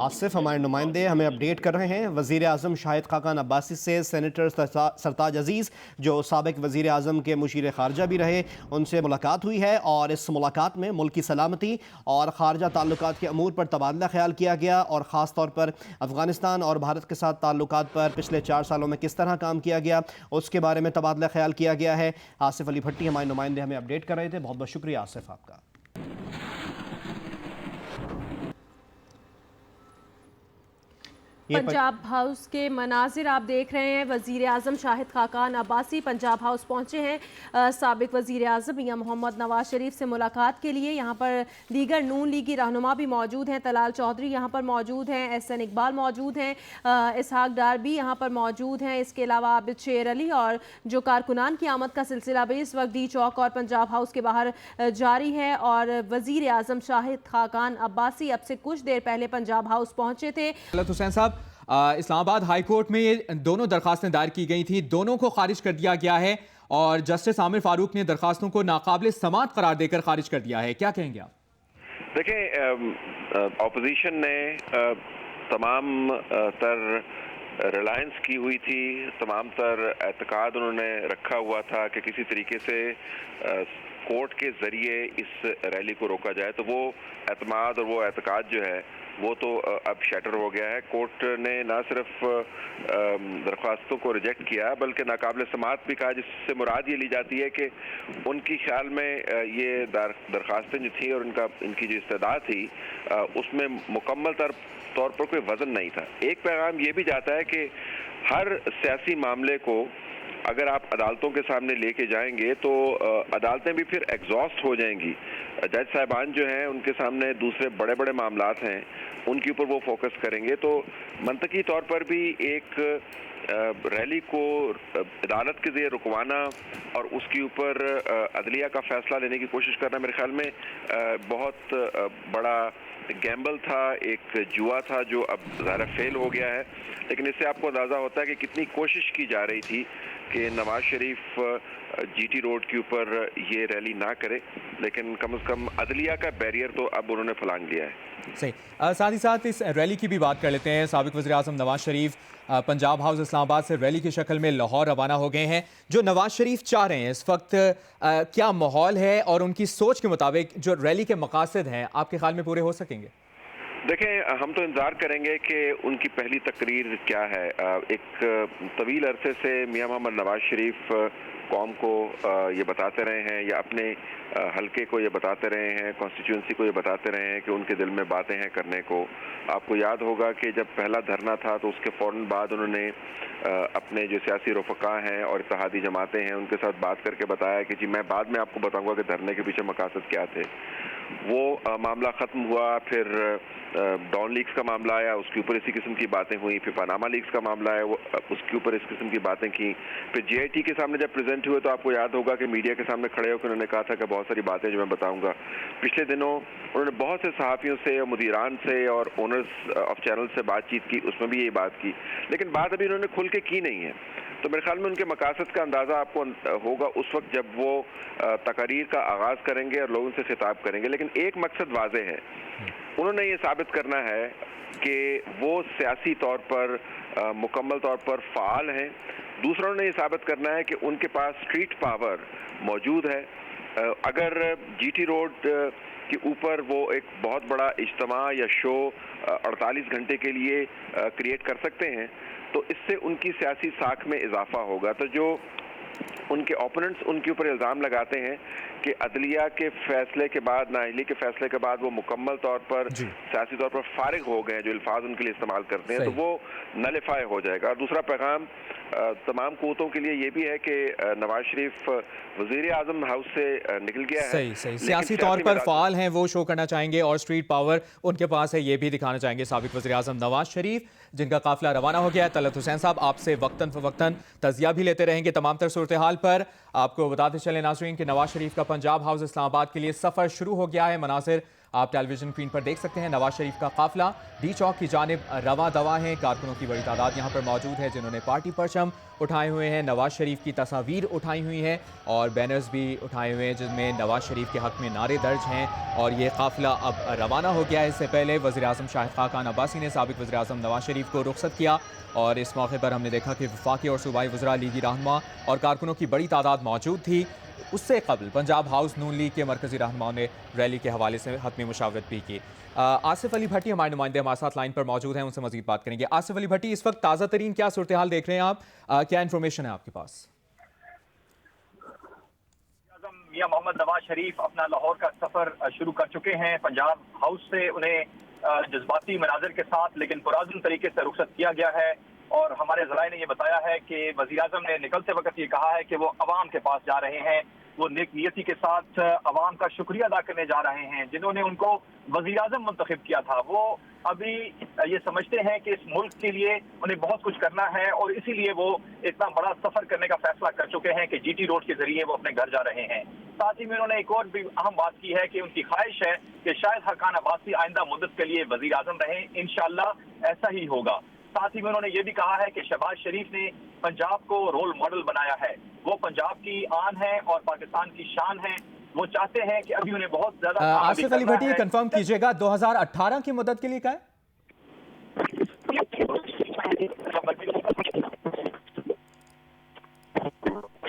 आसिफ, हमारे नुमाइंदे हमें अपडेट कर रहे हैं। वज़ीर आज़म शाहिद खाकान अब्बासी से सेनेटर सरताज अजीज़ जो साबिक वज़ीर आज़म के मुशीर खारजा भी रहे उनसे मुलाकात हुई है और इस मुलाकात में मुल्क की सलामती और खारजा ताल्लुकात के अमूर पर तबादला ख्याल किया गया और ख़ास तौर पर अफ़गानिस्तान और भारत के साथ ताल्लुकात पर पिछले 4 सालों में किस तरह काम किया गया उसके बारे में तबादला ख्याल किया गया है। आसिफ अली भट्टी हमारे नुमाइंदे हमें अपडेट कर रहे थे। बहुत बहुत शुक्रिया आसिफ आपका।
पंजाब हाउस के मनाजिर आप देख रहे हैं। वज़ीर आज़म शाहिद खाकान अब्बासी पंजाब हाउस पहुंचे हैं साबिक वज़ीर आज़म मियां मोहम्मद नवाज शरीफ से मुलाकात के लिए। यहां पर दीगर नून लीगी रहनुमा भी मौजूद हैं। तलाल चौधरी यहां पर मौजूद हैं, एहसन इकबाल मौजूद हैं, इसहाक डार भी यहां पर मौजूद हैं। इसके अलावा आबिद शेर अली और जो कारकुनान की आमद का सिलसिला भी इस वक्त डी चौक और पंजाब हाउस के बाहर जारी है। और वज़ीर आज़म शाहिद खाकान अब्बासी अब से कुछ देर पहले पंजाब हाउस पहुंचे थे।
हुसैन साहब, इस्लामाबाद हाई कोर्ट में ये दोनों दरखास्तें दायर की गई थी, दोनों को खारिज कर दिया गया है और जस्टिस आमिर फारूक ने दरखास्तों को नाकाबिल समाअत करार देकर खारिज कर दिया है। क्या कहेंगे आप?
देखें, अपोजिशन ने तमाम तर रिलायंस की हुई थी, तमाम तर एतकाद उन्होंने रखा हुआ था कि किसी तरीके से कोर्ट के ज़रिए इस रैली को रोका जाए, तो वो एतमाद और वो एतकाद जो है वो तो अब शटर हो गया है। कोर्ट ने ना सिर्फ दरख्वास्तों को रिजेक्ट किया बल्कि नाकाबिल समाअत भी कहा, जिससे मुराद ये ली जाती है कि उनकी ख्याल में ये दरख्वास्तें जो थी और इनकी जो इस्तेदाद थी उसमें मुकम्मल तौर पर कोई वज़न नहीं था। एक पैगाम ये भी जाता है कि हर सियासी मामले को अगर आप अदालतों के सामने लेके जाएंगे तो अदालतें भी फिर एग्जॉस्ट हो जाएंगी। जज साहिबान जो हैं उनके सामने दूसरे बड़े बड़े मामलात हैं, उनके ऊपर वो फोकस करेंगे। तो मंतकी तौर पर भी एक रैली को अदालत के ज़रिए रुकवाना और उसके ऊपर अदलिया का फैसला लेने की कोशिश करना मेरे ख्याल में बहुत बड़ा गैम्बल था, एक जुआ था जो अब ज़ाहिर फेल हो गया है। लेकिन इससे आपको अंदाज़ा होता है कि कितनी कोशिश की जा रही थी कि नवाज शरीफ जीटी रोड के ऊपर ये रैली ना करे, लेकिन कम से कम अदलिया का बैरियर तो अब उन्होंने फलांग लिया है।
सही। साथ ही साथ इस रैली की भी बात कर लेते हैं। साबिक वज़ीर आज़म नवाज शरीफ पंजाब हाउस इस्लामाबाद से रैली की शक्ल में लाहौर रवाना हो गए हैं। जो नवाज शरीफ चाह रहे हैं इस वक्त क्या माहौल है और उनकी सोच के मुताबिक जो रैली के मकासद हैं आपके ख्याल में पूरे हो सकेंगे?
देखें, हम तो इंतज़ार करेंगे कि उनकी पहली तकरीर क्या है। एक तवील अरसे से मियां मोहम्मद नवाज शरीफ कौम को ये बताते रहे हैं या अपने हलके को ये बताते रहे हैं, कॉन्स्टिट्यूंसी को ये बताते रहे हैं कि उनके दिल में बातें हैं करने को। आपको याद होगा कि जब पहला धरना था तो उसके फ़ौरन बाद उन्होंने अपने जो सियासी रफ़का हैं और इत्तेहादी जमातें हैं उनके साथ बात करके बताया कि जी मैं बाद में आपको बताऊंगा कि धरने के पीछे मकासद क्या थे। वो मामला ख़त्म हुआ, फिर डॉन लीक्स का मामला आया, उसके ऊपर इसी किस्म की बातें हुई, फिर पनामा लीक्स का मामला आया, वो उसके ऊपर इस किस्म की बातें की। फिर JIT के सामने जब प्रेजेंट हुए तो आपको याद होगा कि मीडिया के सामने खड़े होकर उन्होंने कहा था कि बहुत सारी बातें जो मैं बताऊंगा। पिछले दिनों उन्होंने बहुत से सहाफ़ियों से और मुदीरान से और ओनर्स ऑफ चैनल से बातचीत की, उसमें भी यही बात की, लेकिन बात अभी उन्होंने खुल के की नहीं है। तो मेरे ख्याल में उनके मकासद का अंदाज़ा आपको होगा उस वक्त जब वो तकारीर का आगाज़ करेंगे और लोगों से खिताब करेंगे। लेकिन एक मकसद वाज़ेह है, उन्होंने ये साबित करना है कि वो सियासी तौर पर मुकम्मल तौर पर फ़ाल हैं। दूसरा उन्होंने ये साबित करना है कि उनके पास स्ट्रीट पावर मौजूद है। अगर GT रोड के ऊपर वो एक बहुत बड़ा इज्तिमा या शो 48 घंटे के लिए क्रिएट कर सकते हैं तो इससे उनकी सियासी साख में इजाफा होगा। तो जो उनके ओपोनेंट्स उनके ऊपर इल्ज़ाम लगाते हैं कि अदलिया के फैसले के बाद, नाअहली के फैसले के बाद वो मुकम्मल तौर पर सियासी तौर पर फारिग हो गए, जो अल्फाज उनके लिए इस्तेमाल करते हैं, तो वो नलिफाई हो जाएगा। और दूसरा पैगाम तमाम क़ुव्वतों के लिए ये भी है कि नवाज शरीफ वज़ीर आज़म हाउस से निकल गया है,
सही सियासी तौर पर फ़ाल हैं, वो शो करना चाहेंगे और स्ट्रीट पावर उनके पास है, ये भी दिखाना चाहेंगे साबिक़ वज़ीर आज़म नवाज शरीफ, जिनका काफ़िला रवाना हो गया है। तलत हुसैन साहब, आपसे वक्तन फ़वक्तन तज़िया भी लेते रहेंगे तमाम तर सूरत हाल पर। आपको बताते चले नाज़रीन कि नवाज शरीफ का पंजाब हाउस इस्लामाबाद के लिए सफ़र शुरू हो गया है। मनासिर आप टेलीविजन स्क्रीन पर देख सकते हैं। नवाज शरीफ का काफिला डी चौक की जानिब रवा दवा है। कारकुनों की बड़ी तादाद यहाँ पर मौजूद है जिन्होंने पार्टी परचम उठाए हुए हैं, नवाज शरीफ की तस्वीर उठाई हुई हैं और बैनर्स भी उठाए हुए हैं जिसमें नवाज शरीफ के हक में नारे दर्ज हैं। और ये काफिला अब रवाना हो गया है। इससे पहले वज़ीर आज़म शाहिद खाकान अब्बासी ने साबिक़ वज़ीर आज़म नवाज शरीफ को रुखसत किया और इस मौके पर हमने देखा कि वफाकी और सूबाई वज़रा, लीगी रहनुमा और कारकुनों की बड़ी तादाद मौजूद थी। उससे कबल पंजाब हाउस नून लीग के मरकज़ी रहनुमाओं ने रैली के हवाले से हतमी मुशावरत भी की। आसिफ अली भट्टी हमारे नुमाइंदे हमारे साथ लाइन पर मौजूद हैं, उनसे मज़ीद बात करेंगे। आसिफ अली भट्टी, इस वक्त ताज़ा तरीन क्या सूरत हाल देख रहे हैं आप, क्या इन्फॉर्मेशन है आपके पास?
मियां मोहम्मद नवाज शरीफ अपना लाहौर का सफर शुरू कर चुके हैं। पंजाब हाउस से उन्हें जज्बाती मनाजिर के साथ लेकिन पुराज़ुम तरीके से रुखसत किया गया है और हमारे ज़राए ने यह बताया है कि वज़ीर आज़म ने निकलते वक्त ये कहा है कि वो अवाम के पास जा रहे हैं, वो नेक नियती के साथ अवाम का शुक्रिया अदा करने जा रहे हैं जिन्होंने उनको वज़ीर आज़म मुंतखब किया था। वो अभी ये समझते हैं कि इस मुल्क के लिए उन्हें बहुत कुछ करना है और इसीलिए वो इतना बड़ा सफर करने का फैसला कर चुके हैं कि GT रोड के जरिए वो अपने घर जा रहे हैं। साथ ही में उन्होंने एक और भी अहम बात की है कि उनकी ख्वाहिश है कि शायद खाकान अब्बासी आइंदा मुद्दत के लिए वज़ीर आज़म रहें, इंशाअल्लाह ऐसा ही होगा। साथ ही में उन्होंने ये भी कहा है कि शहबाज शरीफ ने पंजाब को रोल मॉडल बनाया है, वो पंजाब की आन है और पाकिस्तान की शान है। वो चाहते हैं कि अभी उन्हें बहुत ज्यादा
आसिफ अली भट्टी कंफर्म कीजिएगा 2018 की मदद के लिए क्या है?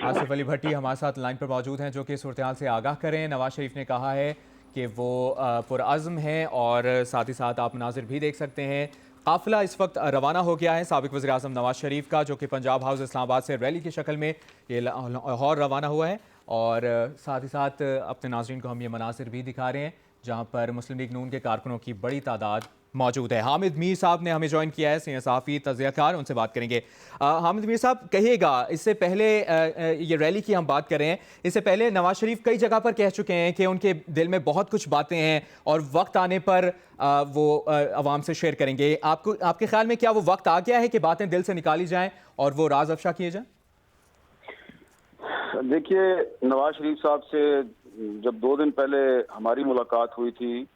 आसिफ अली भट्टी हमारे साथ लाइन पर मौजूद हैं जो कि सूरत हाल से आगाह करें। नवाज शरीफ ने कहा है कि वो पुरअज़्म हैं और साथ ही साथ आप मनाजिर भी देख सकते हैं। काफिला इस वक्त रवाना हो गया है साबिक़ वज़ीर आज़म नवाज शरीफ का, जो कि पंजाब हाउस इस्लामाबाद से रैली की शक्ल में ये लाहौर रवाना हुआ है। और साथ ही साथ अपने नाज़रीन को हम ये मनासिर भी दिखा रहे हैं जहाँ पर मुस्लिम लीग नून के कारकुनों की बड़ी तादाद मौजूद है। हामिद मीर साहब ने हमें ज्वाइन किया है, सीनियर सहाफ़ी तज़कियाकार, उनसे बात करेंगे। हामिद मीर साहब, कहिएगा इससे पहले ये रैली की हम बात कर रहे हैं, इससे पहले नवाज शरीफ कई जगह पर कह चुके हैं कि उनके दिल में बहुत कुछ बातें हैं और वक्त आने पर वो आवाम से शेयर करेंगे। आपके ख्याल में क्या वो वक्त आ गया है कि बातें दिल से निकाली जाएं और वो राज अफशा किए जाएं?
देखिए, नवाज शरीफ साहब से जब 2 दिन पहले हमारी मुलाकात हुई थी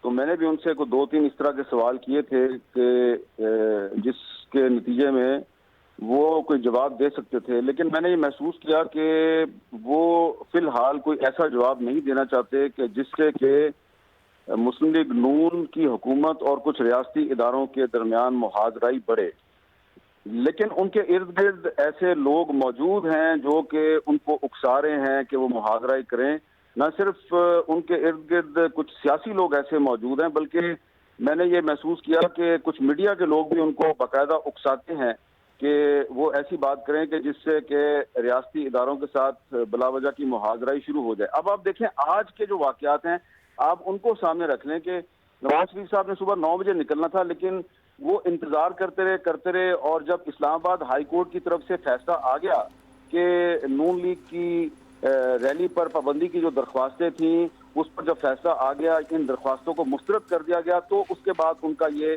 तो मैंने भी उनसे को 2-3 इस तरह के सवाल किए थे कि जिसके नतीजे में वो कोई जवाब दे सकते थे, लेकिन मैंने ये महसूस किया कि वो फिलहाल कोई ऐसा जवाब नहीं देना चाहते कि जिससे कि मुस्लिम लीग नून की हुकूमत और कुछ रियासती इदारों के दरमियान मुहाजराई बढ़े। लेकिन उनके इर्द गिर्द ऐसे लोग मौजूद हैं जो कि उनको उकसा रहे हैं कि वो मुहाजराई करें। न सिर्फ उनके इर्द गिर्द कुछ सियासी लोग ऐसे मौजूद हैं बल्कि میں نے یہ محسوس کیا کہ کچھ میڈیا کے لوگ بھی ان کو باقاعدہ اکساتے ہیں کہ وہ ایسی بات کریں کہ جس سے کہ ریاستی اداروں کے ساتھ بلا وجہ کی محاذرائی شروع ہو جائے. اب آپ دیکھیں آج کے جو واقعات ہیں آپ ان کو سامنے رکھ لیں کہ نواز شریف صاحب نے صبح 9 بجے نکلنا تھا لیکن وہ انتظار کرتے رہے اور جب اسلام آباد ہائی کورٹ کی طرف سے فیصلہ آ گیا کہ نون لیگ کی ریلی پر پابندی کی جو درخواستیں تھیں اس پر جب فیصلہ آ گیا ان درخواستوں کو مسترد کر دیا گیا تو اس کے بعد ان کا یہ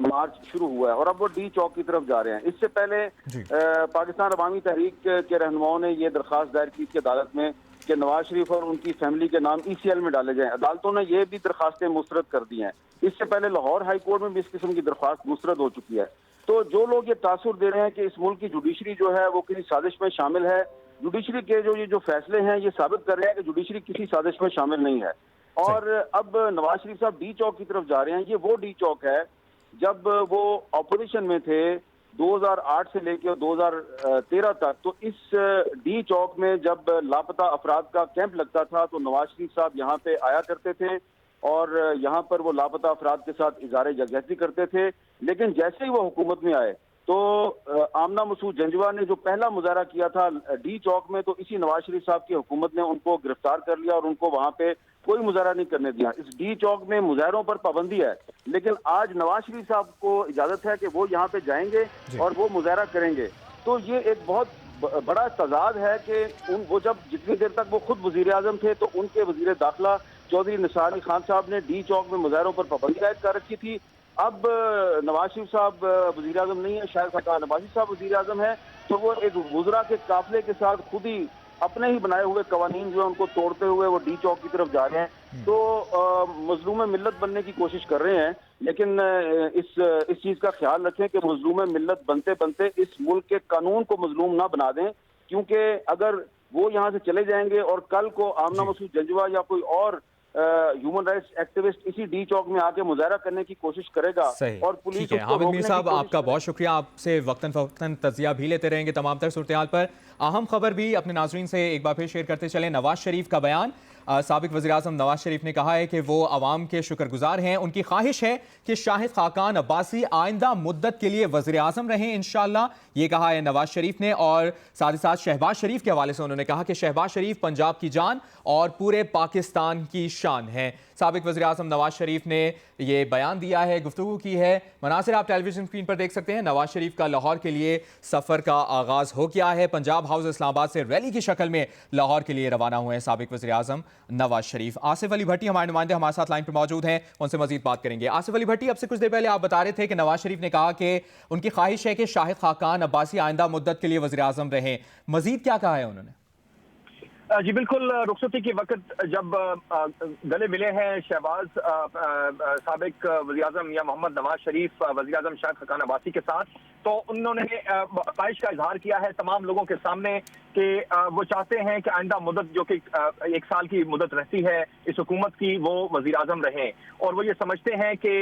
مارچ شروع ہوا ہے اور اب وہ ڈی چوک کی طرف جا رہے ہیں. اس سے پہلے پاکستان عوامی تحریک کے رہنماؤں نے یہ درخواست دائر کی تھی عدالت میں کہ نواز شریف اور ان کی فیملی کے نام ECL میں ڈالے جائیں. عدالتوں نے یہ بھی درخواستیں مسترد کر دی ہیں. اس سے پہلے لاہور ہائی کورٹ میں بھی اس قسم کی درخواست مسترد ہو چکی ہے. تو جو لوگ یہ تاثر دے رہے ہیں کہ اس ملک کی جوڈیشری جو ہے وہ کسی سازش میں شامل ہے, جوڈیشری کے جو فیصلے ہیں یہ ثابت کر رہے ہیں کہ جوڈیشری کسی سازش میں شامل نہیں ہے. اور اب نواز شریف صاحب ڈی چوک کی طرف جا رہے ہیں. یہ وہ ڈی چوک ہے جب وہ اپوزیشن میں تھے 2008 سے لے کے 2013 تک. تو اس ڈی چوک میں جب لاپتہ افراد کا کیمپ لگتا تھا تو نواز شریف صاحب یہاں پہ آیا کرتے تھے اور یہاں پر وہ لاپتہ افراد کے ساتھ اظہار یکجہتی کرتے تھے. لیکن جیسے ہی وہ حکومت میں آئے تو آمنہ مسعود جنجوہ نے جو پہلا مظاہرہ کیا تھا ڈی چوک میں تو اسی نواز شریف صاحب کی حکومت نے ان کو گرفتار کر لیا اور ان کو وہاں پہ کوئی مظاہرہ نہیں کرنے دیا. اس ڈی چوک میں مظاہروں پر پابندی ہے لیکن آج نواز شریف صاحب کو اجازت ہے کہ وہ یہاں پہ جائیں گے اور وہ مظاہرہ کریں گے. تو یہ ایک بہت بڑا تضاد ہے کہ وہ جب جتنی دیر تک وہ خود وزیر اعظم تھے تو ان کے وزیر داخلہ چودھری نثار علی خان صاحب نے ڈی چوک میں مظاہروں پر پابندی عائد کر رکھی تھی. اب نواز شریف صاحب وزیر اعظم نہیں ہے, شاہد خاقان عباسی صاحب وزیر اعظم ہے تو وہ ایک وزراء کے قافلے کے ساتھ خود ہی اپنے ہی بنائے ہوئے قوانین جو ہیں ان کو توڑتے ہوئے وہ ڈی چوک کی طرف جا رہے ہیں. تو مظلوم ملت بننے کی کوشش کر رہے ہیں لیکن اس چیز کا خیال رکھیں کہ مظلوم ملت بنتے بنتے اس ملک کے قانون کو مظلوم نہ بنا دیں, کیونکہ اگر وہ یہاں سے چلے جائیں گے اور کل کو آمنہ مسعود جنجوہ یا کوئی اور ہیومن رائٹس ایکٹیوسٹ اسی ڈی چوک میں آ کے مظاہرہ کرنے کی کوشش کرے گا اور پولیس
ٹھیک ہے. حامد میر صاحب آپ کا بہت شکریہ, آپ سے وقتاً فوقتاً تجزیہ بھی لیتے رہیں گے تمام تر صورتحال پر. اہم خبر بھی اپنے ناظرین سے ایک بار پھر شیئر کرتے چلیں. نواز شریف کا بیان. سابق وزیراعظم نواز شریف نے کہا ہے کہ وہ عوام کے شکر گزار ہیں, ان کی خواہش ہے کہ شاہد خاقان عباسی آئندہ مدت کے لیے وزیر اعظم رہیں انشاءاللہ. یہ کہا ہے نواز شریف نے اور ساتھ ہی ساتھ شہباز شریف کے حوالے سے انہوں نے کہا کہ شہباز شریف پنجاب کی جان اور پورے پاکستان کی شان ہے. سابق وزیراعظم نواز شریف نے یہ بیان دیا ہے, گفتگو کی ہے. مناظر آپ ٹیلی ویژن اسکرین پر دیکھ سکتے ہیں. نواز شریف کا لاہور کے لیے سفر کا آغاز ہو گیا ہے. پنجاب ہاؤس اسلام آباد سے ریلی کی شکل میں لاہور کے لیے روانہ ہوئے ہیں سابق وزیراعظم نواز شریف. آصف علی بھٹی ہمارے نمائندے ہمارے ساتھ لائن پر موجود ہیں, ان سے مزید بات کریں گے. آصف علی بھٹی, اب سے کچھ دیر پہلے آپ بتا رہے تھے کہ نواز شریف نے کہا کہ ان کی خواہش ہے کہ شاہد خاقان عباسی آئندہ مدت کے لیے وزیر اعظم رہیں. مزید کیا کہا ہے انہوں نے؟
جی بالکل, رخصتی کے وقت جب گلے ملے ہیں شہباز سابق وزیر اعظم یا محمد نواز شریف وزیر اعظم شاہد خاقان عباسی کے ساتھ, تو انہوں نے خواہش کا اظہار کیا ہے تمام لوگوں کے سامنے کہ وہ چاہتے ہیں کہ آئندہ مدت جو کہ 1 سال کی مدت رہتی ہے اس حکومت کی وہ وزیر اعظم رہیں, اور وہ یہ سمجھتے ہیں کہ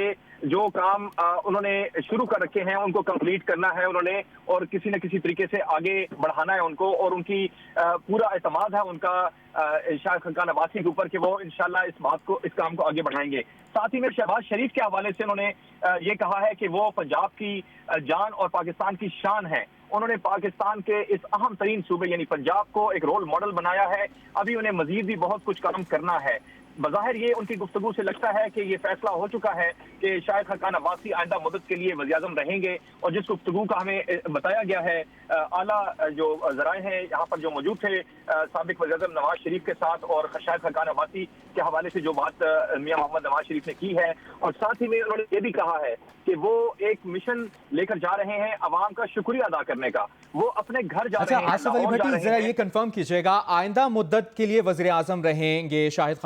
جو کام انہوں نے شروع کر رکھے ہیں ان کو کمپلیٹ کرنا ہے انہوں نے, اور کسی نہ کسی طریقے سے آگے بڑھانا ہے ان کو, اور ان کی پورا اعتماد ہے ان کا شاہد خاقان عباسی کے اوپر کہ وہ انشاءاللہ اس کام کو آگے بڑھائیں گے. ساتھ ہی میں شہباز شریف کے حوالے سے انہوں نے یہ کہا ہے کہ وہ پنجاب کی جان اور پاکستان کی شان ہے. انہوں نے پاکستان کے اس اہم ترین صوبے یعنی پنجاب کو ایک رول ماڈل بنایا ہے. ابھی انہیں مزید بھی بہت کچھ کام کرنا ہے. بظاہر یہ ان کی گفتگو سے لگتا ہے کہ یہ فیصلہ ہو چکا ہے کہ شاہد خاقان عباسی آئندہ مدت کے لیے وزیر اعظم رہیں گے, اور جس گفتگو کا ہمیں بتایا گیا ہے اعلیٰ جو ذرائع ہیں یہاں پر جو موجود تھے سابق وزیر اعظم نواز شریف کے ساتھ, اور شاہد خاقان عباسی کے حوالے سے جو بات میاں محمد نواز شریف نے کی ہے, اور ساتھ ہی میں انہوں نے یہ بھی کہا ہے کہ وہ ایک مشن لے کر جا رہے ہیں عوام کا شکریہ ادا کرنے کا. وہ اپنے گھر جا رہے ہیں.
آصف علی بھٹی, ذرا یہ کنفرم کیجئے گا, آئندہ مدت کے لیے وزیر اعظم رہیں گے شاہد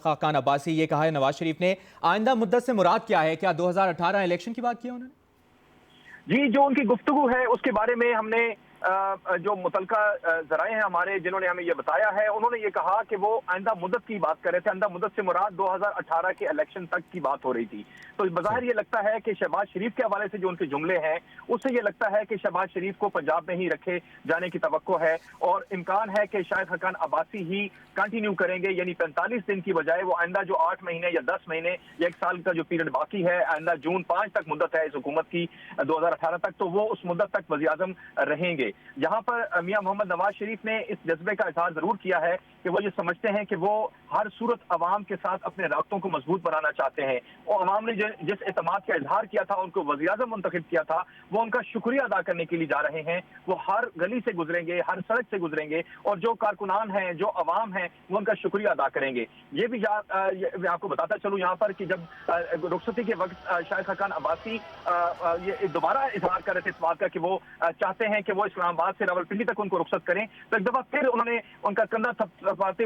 خاقان عباسی, یہ کہا ہے نواز شریف نے. آئندہ مدت سے مراد کیا ہے؟ کیا 2018 الیکشن کی بات کی انہوں نے؟
جی, جو ان کی گفتگو ہے اس کے بارے میں ہم نے जो मुतलका जराए हैं हमारे जिन्होंने हमें ये बताया है, उन्होंने ये कहा कि वो आइंदा मुद्दत की बात कर रहे थे। आइंदा मुद्दत से मुराद 2018 के इलेक्शन तक की बात हो रही थी। तो बज़ाहिर ये लगता है कि शहबाज शरीफ के हवाले से जो उनके जुमले हैं उससे ये लगता है कि शहबाज शरीफ को पंजाब में ही रखे जाने की तवक्को है और इम्कान है कि शायद हकान अब्बासी ही कंटिन्यू करेंगे, यानी 45 दिन की बजाय वो आइंदा जो 8 महीने या 10 महीने या 1 साल का जो पीरियड बाकी है, आइंदा जून 5 तक मुद्दत है इस हुकूमत की 2018 तक, तो वो उस मुद्दत तक वज़ीर-ए-आज़म रहेंगे। यहाँ पर मियां मोहम्मद नवाज शरीफ ने इस जज्बे का इजहार जरूर किया है कि वो ये समझते हैं कि वो हर सूरत अवाम के साथ अपने राब्तों को मजबूत बनाना चाहते हैं और अवाम ने जिस एतमाद का इजहार किया था, उनको वज़ीर-ए-आज़म मुंतखब किया था, वो उनका शुक्रिया अदा करने के लिए जा रहे हैं। वो हर गली से गुजरेंगे, हर सड़क से गुजरेंगे और जो कारकुनान हैं, जो अवाम हैं, वो उनका शुक्रिया अदा करेंगे। ये भी मैं आपको बताता चलूँ यहाँ पर कि जब रुखसती के वक्त शायद हकान अब्बासी ये दोबारा इजहार कर रहे थे इस बात का कि वो चाहते हैं कि वो इस्लामाबाद से रावलपिंडी तक उनको रुखसत करें, तो एक दफा फिर उन्होंने उनका कंधा थपथपाते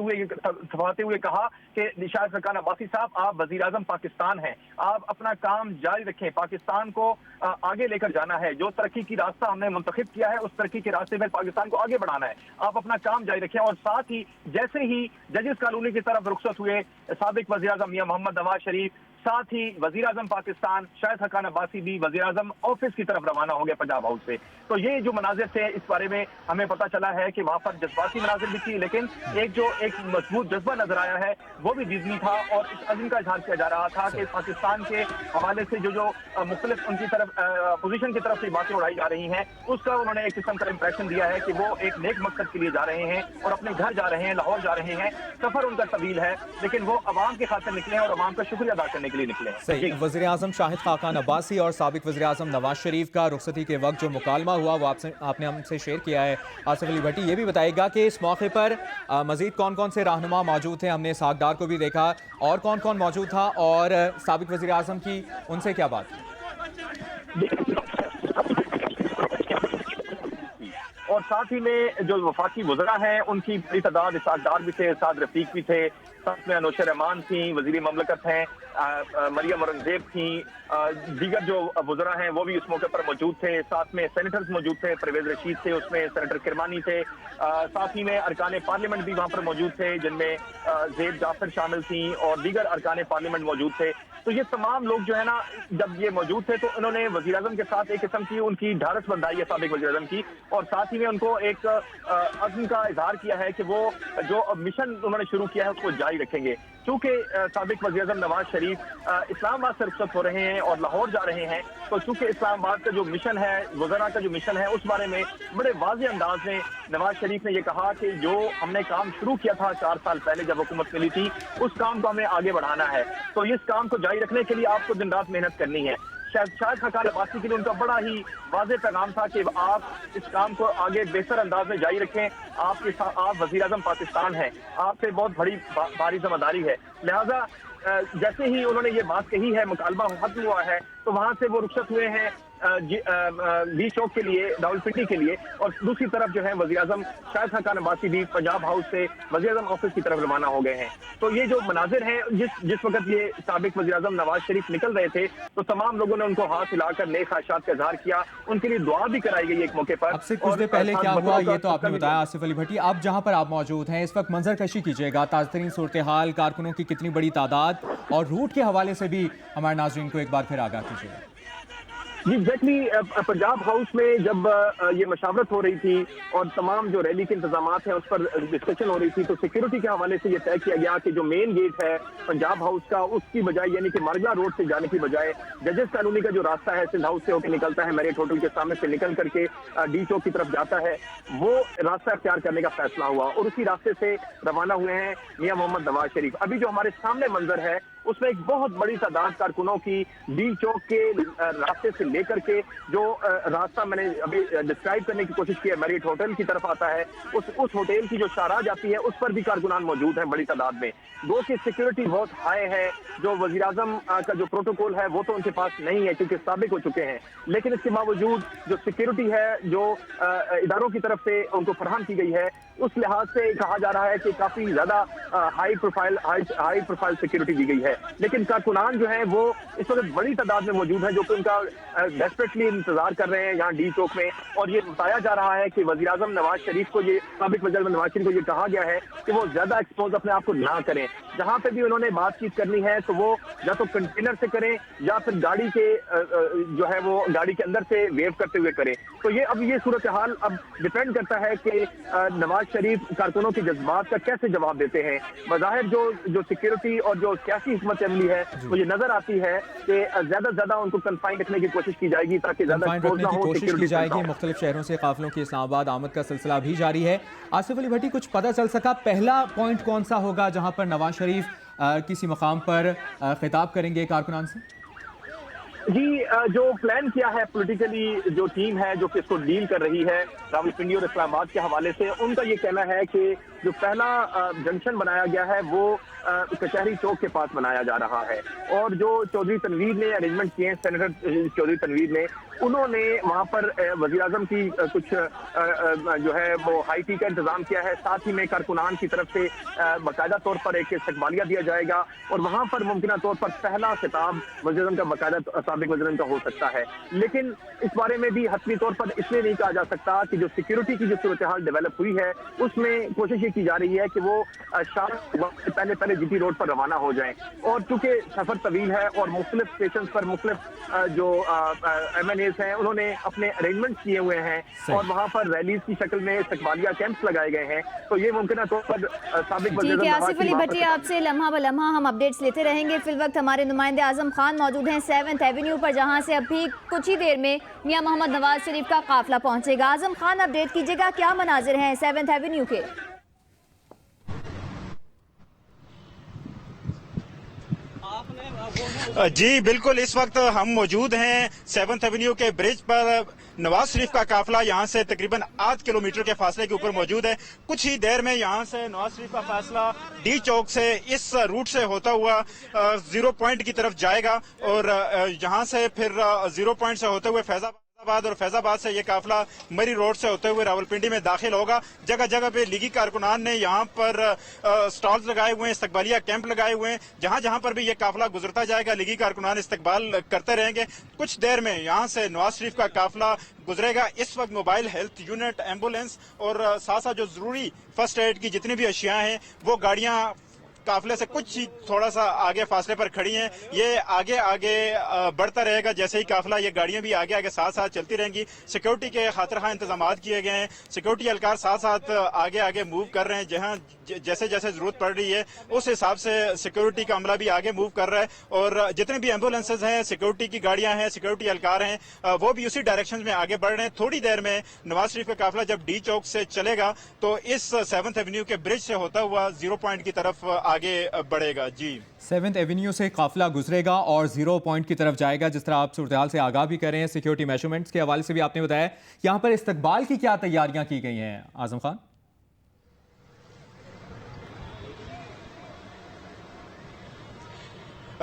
हुए कहा कि शायद हकान अब्बासी साहब, आप वज़ीर-ए-आज़म पाकिस्तान हैं, आप अपना काम जारी रखें, पाकिस्तान को आगे लेकर जाना है, जो तरक्की की रास्ता हमने मुंतखब किया है उस तरक्की के रास्ते में पाकिस्तान को आगे बढ़ाना है, आप अपना काम जारी रखें। और साथ ही जैसे ही जजिस कॉलोनी की तरफ रुखसत हुए साबिक वज़ीर-ए-आज़म मियां मोहम्मद नवाज शरीफ, साथ ही वज़ीर-ए-आज़म पाकिस्तान शायद हकान अब्बासी भी वज़ीर-ए-आज़म ऑफिस की तरफ रवाना हो गए पंजाब हाउस से। तो ये जो मनाजिर थे इस बारे में हमें पता चला है कि वहाँ पर जज्बाती मनाजिर भी थी, लेकिन एक मजबूत जज्बा नजर आया है वो भी डिज्नी था और इस अज़्म का इजहार किया जा रहा था कि पाकिस्तान के हवाले से जो मुख्तलिफ उनकी तरफ अपोजिशन की तरफ से बातें उड़ाई जा रही हैं, उसका उन्होंने एक किस्म का इंप्रेशन दिया है कि वो एक नेक मकसद के लिए जा रहे हैं और अपने घर जा रहे हैं, लाहौर जा रहे हैं। सफर उनका तवील है लेकिन वो अवाम के खातिर निकले हैं और अवाम का शुक्रिया अदा करने के लिए निकले हैं।
सही। वज़ीर आज़म शाहिद खाकान अब्बासी और साबिक वज़ीर आज़म नवाज शरीफ का रुखसती के वक्त जो मुकालमा हुआ वो आपने हमसे शेयर किया है। आसिफ अली भट्टी, ये भी बताइएगा कि इस मौके पर मज़ीद कौन कौन से रहनुमा मौजूद थे? हमने सागदार को भी देखा, और कौन कौन मौजूद था और साबिक वज़ीर आज़म की उनसे क्या बात?
और साथ ही में जो वफाकी वज़रा हैं उनकी बड़ी तादाद, सागदार भी थे, साद रफीक भी थे, साथ में अनुशा रहमान थी, वज़ीर ममलकत हैं, मरियम औरंगजेब थी, दीगर जो वज़रा हैं वो भी उस मौके पर मौजूद थे। साथ में सेनेटर्स मौजूद थे, परवेज रशीद थे, उसमें सेनेटर किरमानी थे, साथ ही में अरकान पार्लियामेंट भी वहाँ पर मौजूद थे जिनमें ज़ेब जाफर शामिल थी और दीगर अरकान पार्लियामेंट मौजूद थे। तो ये तमाम लोग जो है ना, जब ये मौजूद थे तो उन्होंने वज़ीर-ए-आज़म के साथ एक किस्म की उनकी ढारस बंधाई है साबिक वज़ीर-ए-आज़म की, और साथ ही में उनको एक अज़्म का इजहार किया है कि वो जो मिशन उन्होंने शुरू किया है उसको जारी रखेंगे। चूंकि साबिक वज़ीर-ए-आज़म नवाज शरीफ इस्लामाबाद से रुखसत हो रहे हैं और लाहौर जा रहे हैं, तो चूंकि इस्लामाबाद का जो मिशन है, वज़रा का जो मिशन है, उस बारे में बड़े वाज़ेह अंदाज में नवाज शरीफ ने यह कहा कि जो हमने काम शुरू किया था 4 साल पहले जब हुकूमत मिली थी, उस काम को हमें आगे बढ़ाना है। तो इस काम को जारी रखने के लिए आपको दिन रात मेहनत करनी है। शायद हकान अब्बासी के लिए उनका बड़ा ही वाज़ेह पैगाम था कि आप इस काम को आगे बेहतर अंदाज में जारी रखें। आप वज़ीर-ए-आज़म पाकिस्तान हैं, आप पे बहुत बड़ी भारी जिम्मेदारी है। लिहाजा जैसे ही उन्होंने ये बात कही है, मुकालमा खत्म हुआ है, तो वहाँ से वो रुखसत हुए हैं डी चौक के लिए, रावलपिंडी के लिए, और दूसरी तरफ जो है वज़ीर-ए-आज़म शाहिद हकान अब्बासी भी पंजाब हाउस से वज़ीर-ए-आज़म ऑफिस की तरफ रवाना हो गए हैं। तो ये जो मनाजिर हैं, जिस वक्त ये साबिक वज़ीर-ए-आज़म नवाज शरीफ निकल रहे थे तो तमाम लोगों ने उनको हाथ हिलाकर नेक ख्वाहिशात का इजहार किया, उनके लिए दुआ भी कराई गई एक मौके पर।
अब से कुछ देर पहले क्या हुआ ये तो आपने बताया आसिफ अली भट्टी। अब जहाँ पर आप मौजूद हैं इस वक्त मंजर कशी कीजिएगा, ताज़ा तरीन सूरत हाल, कारकुनों की कितनी बड़ी तादाद और रूट के हवाले से भी हमारे नाज़रीन को एक बार फिर आगाह कीजिएगा।
जी एग्जैक्टली, पंजाब हाउस में जब ये मशावरत हो रही थी और तमाम जो रैली के इंतजामात हैं उस पर डिस्कशन हो रही थी, तो सिक्योरिटी के हवाले से ये तय किया गया कि जो मेन गेट है पंजाब हाउस का, उसकी बजाय यानी कि मारगला रोड से जाने की बजाय जजेस कॉलोनी का जो रास्ता है सिंध हाउस से होकर निकलता है, मैरियट होटल के सामने से निकल करके डी चौक की तरफ जाता है, वो रास्ता अख्तियार करने का फैसला हुआ और उसी रास्ते से रवाना हुए हैं मियां मोहम्मद नवाज शरीफ। अभी जो हमारे सामने मंजर है उसमें एक बहुत बड़ी तादाद कारकुनों की डी चौक के रास्ते से लेकर के जो रास्ता मैंने अभी डिस्क्राइब करने की कोशिश की है, मैरियट होटल की तरफ आता है, उस होटल की जो शाहराह जाती है उस पर भी कारकुनान मौजूद हैं बड़ी तादाद में। गो की सिक्योरिटी बहुत हाई है, जो वज़ीर-ए-आज़म का जो प्रोटोकॉल है वो तो उनके पास नहीं है क्योंकि साबिक हो चुके हैं, लेकिन इसके बावजूद जो सिक्योरिटी है जो इदारों की तरफ से उनको फराहम की गई है, उस लिहाज से कहा जा रहा है कि काफी ज्यादा हाई प्रोफाइल सिक्योरिटी दी गई है। है, लेकिन कारकुनान जो है वो इस वक्त बड़ी तादाद में मौजूद है जो कि उनका डेस्परेटली इंतजार कर रहे हैं यहाँ डी चौक में। और ये बताया जा रहा है कि वज़ीर आज़म नवाज शरीफ को, ये साबिक़ वज़ीर आज़म नवाज शरीफ को ये कहा गया है कि वो ज्यादा एक्सपोज अपने आप को ना करें। जहाँ पे भी उन्होंने बातचीत करनी है तो वो या तो कंटेनर से करें या फिर गाड़ी के जो है वो गाड़ी के अंदर से वेव करते हुए करें। तो ये अब ये सूरत हाल अब डिपेंड करता है कि नवाज शरीफ कारकुनों के जज्बात का कैसे जवाब देते हैं। बज़ाहिर जो सिक्योरिटी और जो सियासी हिकमत अमली है वो ये नजर आती है कि ज्यादा से ज्यादा उनको कन्फाइन रखने की कोशिश की जाएगी ताकि ज्यादा एक्सपोज ना हो,
कोशिश की जाएगी। मुख्तलिफ शहरों से काफिलों की इस्लामाबाद आमद का सिलसिला भी जारी है। आसिफ अली भट्टी, कुछ पता चल सका पहला पॉइंट कौन सा होगा जहां पर नवाज शरीफ किसी मकाम पर खिताब करेंगे कारकुनान से?
जी, जो प्लान किया है पॉलिटिकली जो टीम है जो कि इसको डील कर रही है रावलपिंडी और इस्लामाबाद के हवाले से, उनका ये कहना है कि जो पहला जंक्शन बनाया गया है वो कचहरी चौक के पास बनाया जा रहा है। और जो चौधरी तनवीर ने अरेंजमेंट किए हैं, सेनेटर चौधरी तनवीर ने, उन्होंने वहाँ पर वज़ीर आज़म की कुछ जो है वो हाई टी का इंतजाम किया है। साथ ही में कारकुनान की तरफ से बाकायदा तौर पर एक इस्तकबालिया दिया जाएगा और वहाँ पर मुमकिन तौर पर पहला खिताब वज़ीर आज़म का बाकायदा साबिक़ वज़ीर आज़म का हो सकता है। लेकिन इस बारे में भी हतमी तौर पर इसलिए नहीं कहा जा सकता कि जो सिक्योरिटी की जो सूरत हाल डेवलप हुई है उसमें कोशिश ये की जा रही है कि वो शाम से पहले जीटी रोड पर रवाना हो जाएं। और चूंकि सफर तवील है और मुख्तलिफ स्टेशन पर मुख्तलिफ जो MNAs हैं उन्होंने अपने अरेंजमेंट किए हुए हैं और वहाँ पर रैलीज की शक्ल में इस्तकबालिया कैंप्स लगाए गए हैं, तो ये मुमकिन तौर पर साबिक़ वज़ीर
आसिफ अली भट्टी आपसे लम्हा ब लम्हा हम अपडेट्स लेते रहेंगे। फिल वक्त हमारे नुमाइंदे आजम खान मौजूद हैं 7th एवेन्यू पर, जहाँ से अभी कुछ ही देर में मियां मोहम्मद नवाज शरीफ का काफिला पहुंचेगा। आजम खान, अपडेट कीजिएगा, क्या मनाजिर हैं 7th एवेन्यू के?
जी बिल्कुल, इस वक्त हम मौजूद हैं 7th एवेन्यू के ब्रिज पर। नवाज शरीफ का काफिला यहाँ से तकरीबन 8 किलोमीटर के फासले के ऊपर मौजूद है। कुछ ही देर में यहाँ से नवाज शरीफ का फासला डी चौक से इस रूट से होता हुआ 0 पॉइंट की तरफ जाएगा और यहाँ से फिर 0 पॉइंट से होते हुए फैजाबाद और फैजाबाद से ये काफिला मरी रोड से होते हुए रावलपिंडी में दाखिल होगा। जगह जगह पे लीगी कारकुनान ने यहाँ पर स्टॉल्स लगाए हुए हैं, इस्तकबालिया कैंप लगाए हुए हैं। जहां जहां पर भी ये काफिला गुजरता जाएगा लीगी कारकुनान इस्तकबाल करते रहेंगे। कुछ देर में यहाँ से नवाज शरीफ का काफिला गुजरेगा। इस वक्त मोबाइल हेल्थ यूनिट, एम्बुलेंस और साथ साथ जो जरूरी फर्स्ट एड की जितनी भी अशिया हैं वो गाड़ियां काफिले से कुछ ही थोड़ा सा आगे फासले पर खड़ी हैं। ये आगे आगे बढ़ता रहेगा। जैसे ही काफिला, ये गाड़ियां भी आगे आगे साथ साथ चलती रहेंगी। सिक्योरिटी के खातिर इंतजाम किए गए हैं। सिक्योरिटी एहलकार साथ साथ आगे आगे मूव कर रहे हैं। जहां जैसे जैसे जरूरत पड़ रही है उस हिसाब से सिक्योरिटी का अमला भी आगे मूव कर रहा है। और जितने भी एम्बुलेंसेज हैं, सिक्योरिटी की गाड़ियां हैं, सिक्योरिटी एहलकार हैं, वो भी उसी डायरेक्शन में आगे बढ़ रहे हैं। थोड़ी देर में नवाज शरीफ का काफिला जब डी चौक से चलेगा तो इस 7th एवेन्यू के ब्रिज से होता हुआ 0 पॉइंट की तरफ आगे बढ़ेगा। जी,
7th एवेन्यू से काफिला गुजरेगा और 0 पॉइंट की तरफ जाएगा। जिस तरह आप सूरत हाल से आगाह भी कर रहे हैं, सिक्योरिटी मेजरमेंट्स के हवाले से भी आपने बताया। यहाँ पर इस्तकबाल की क्या तैयारियां की गई हैं आजम खान?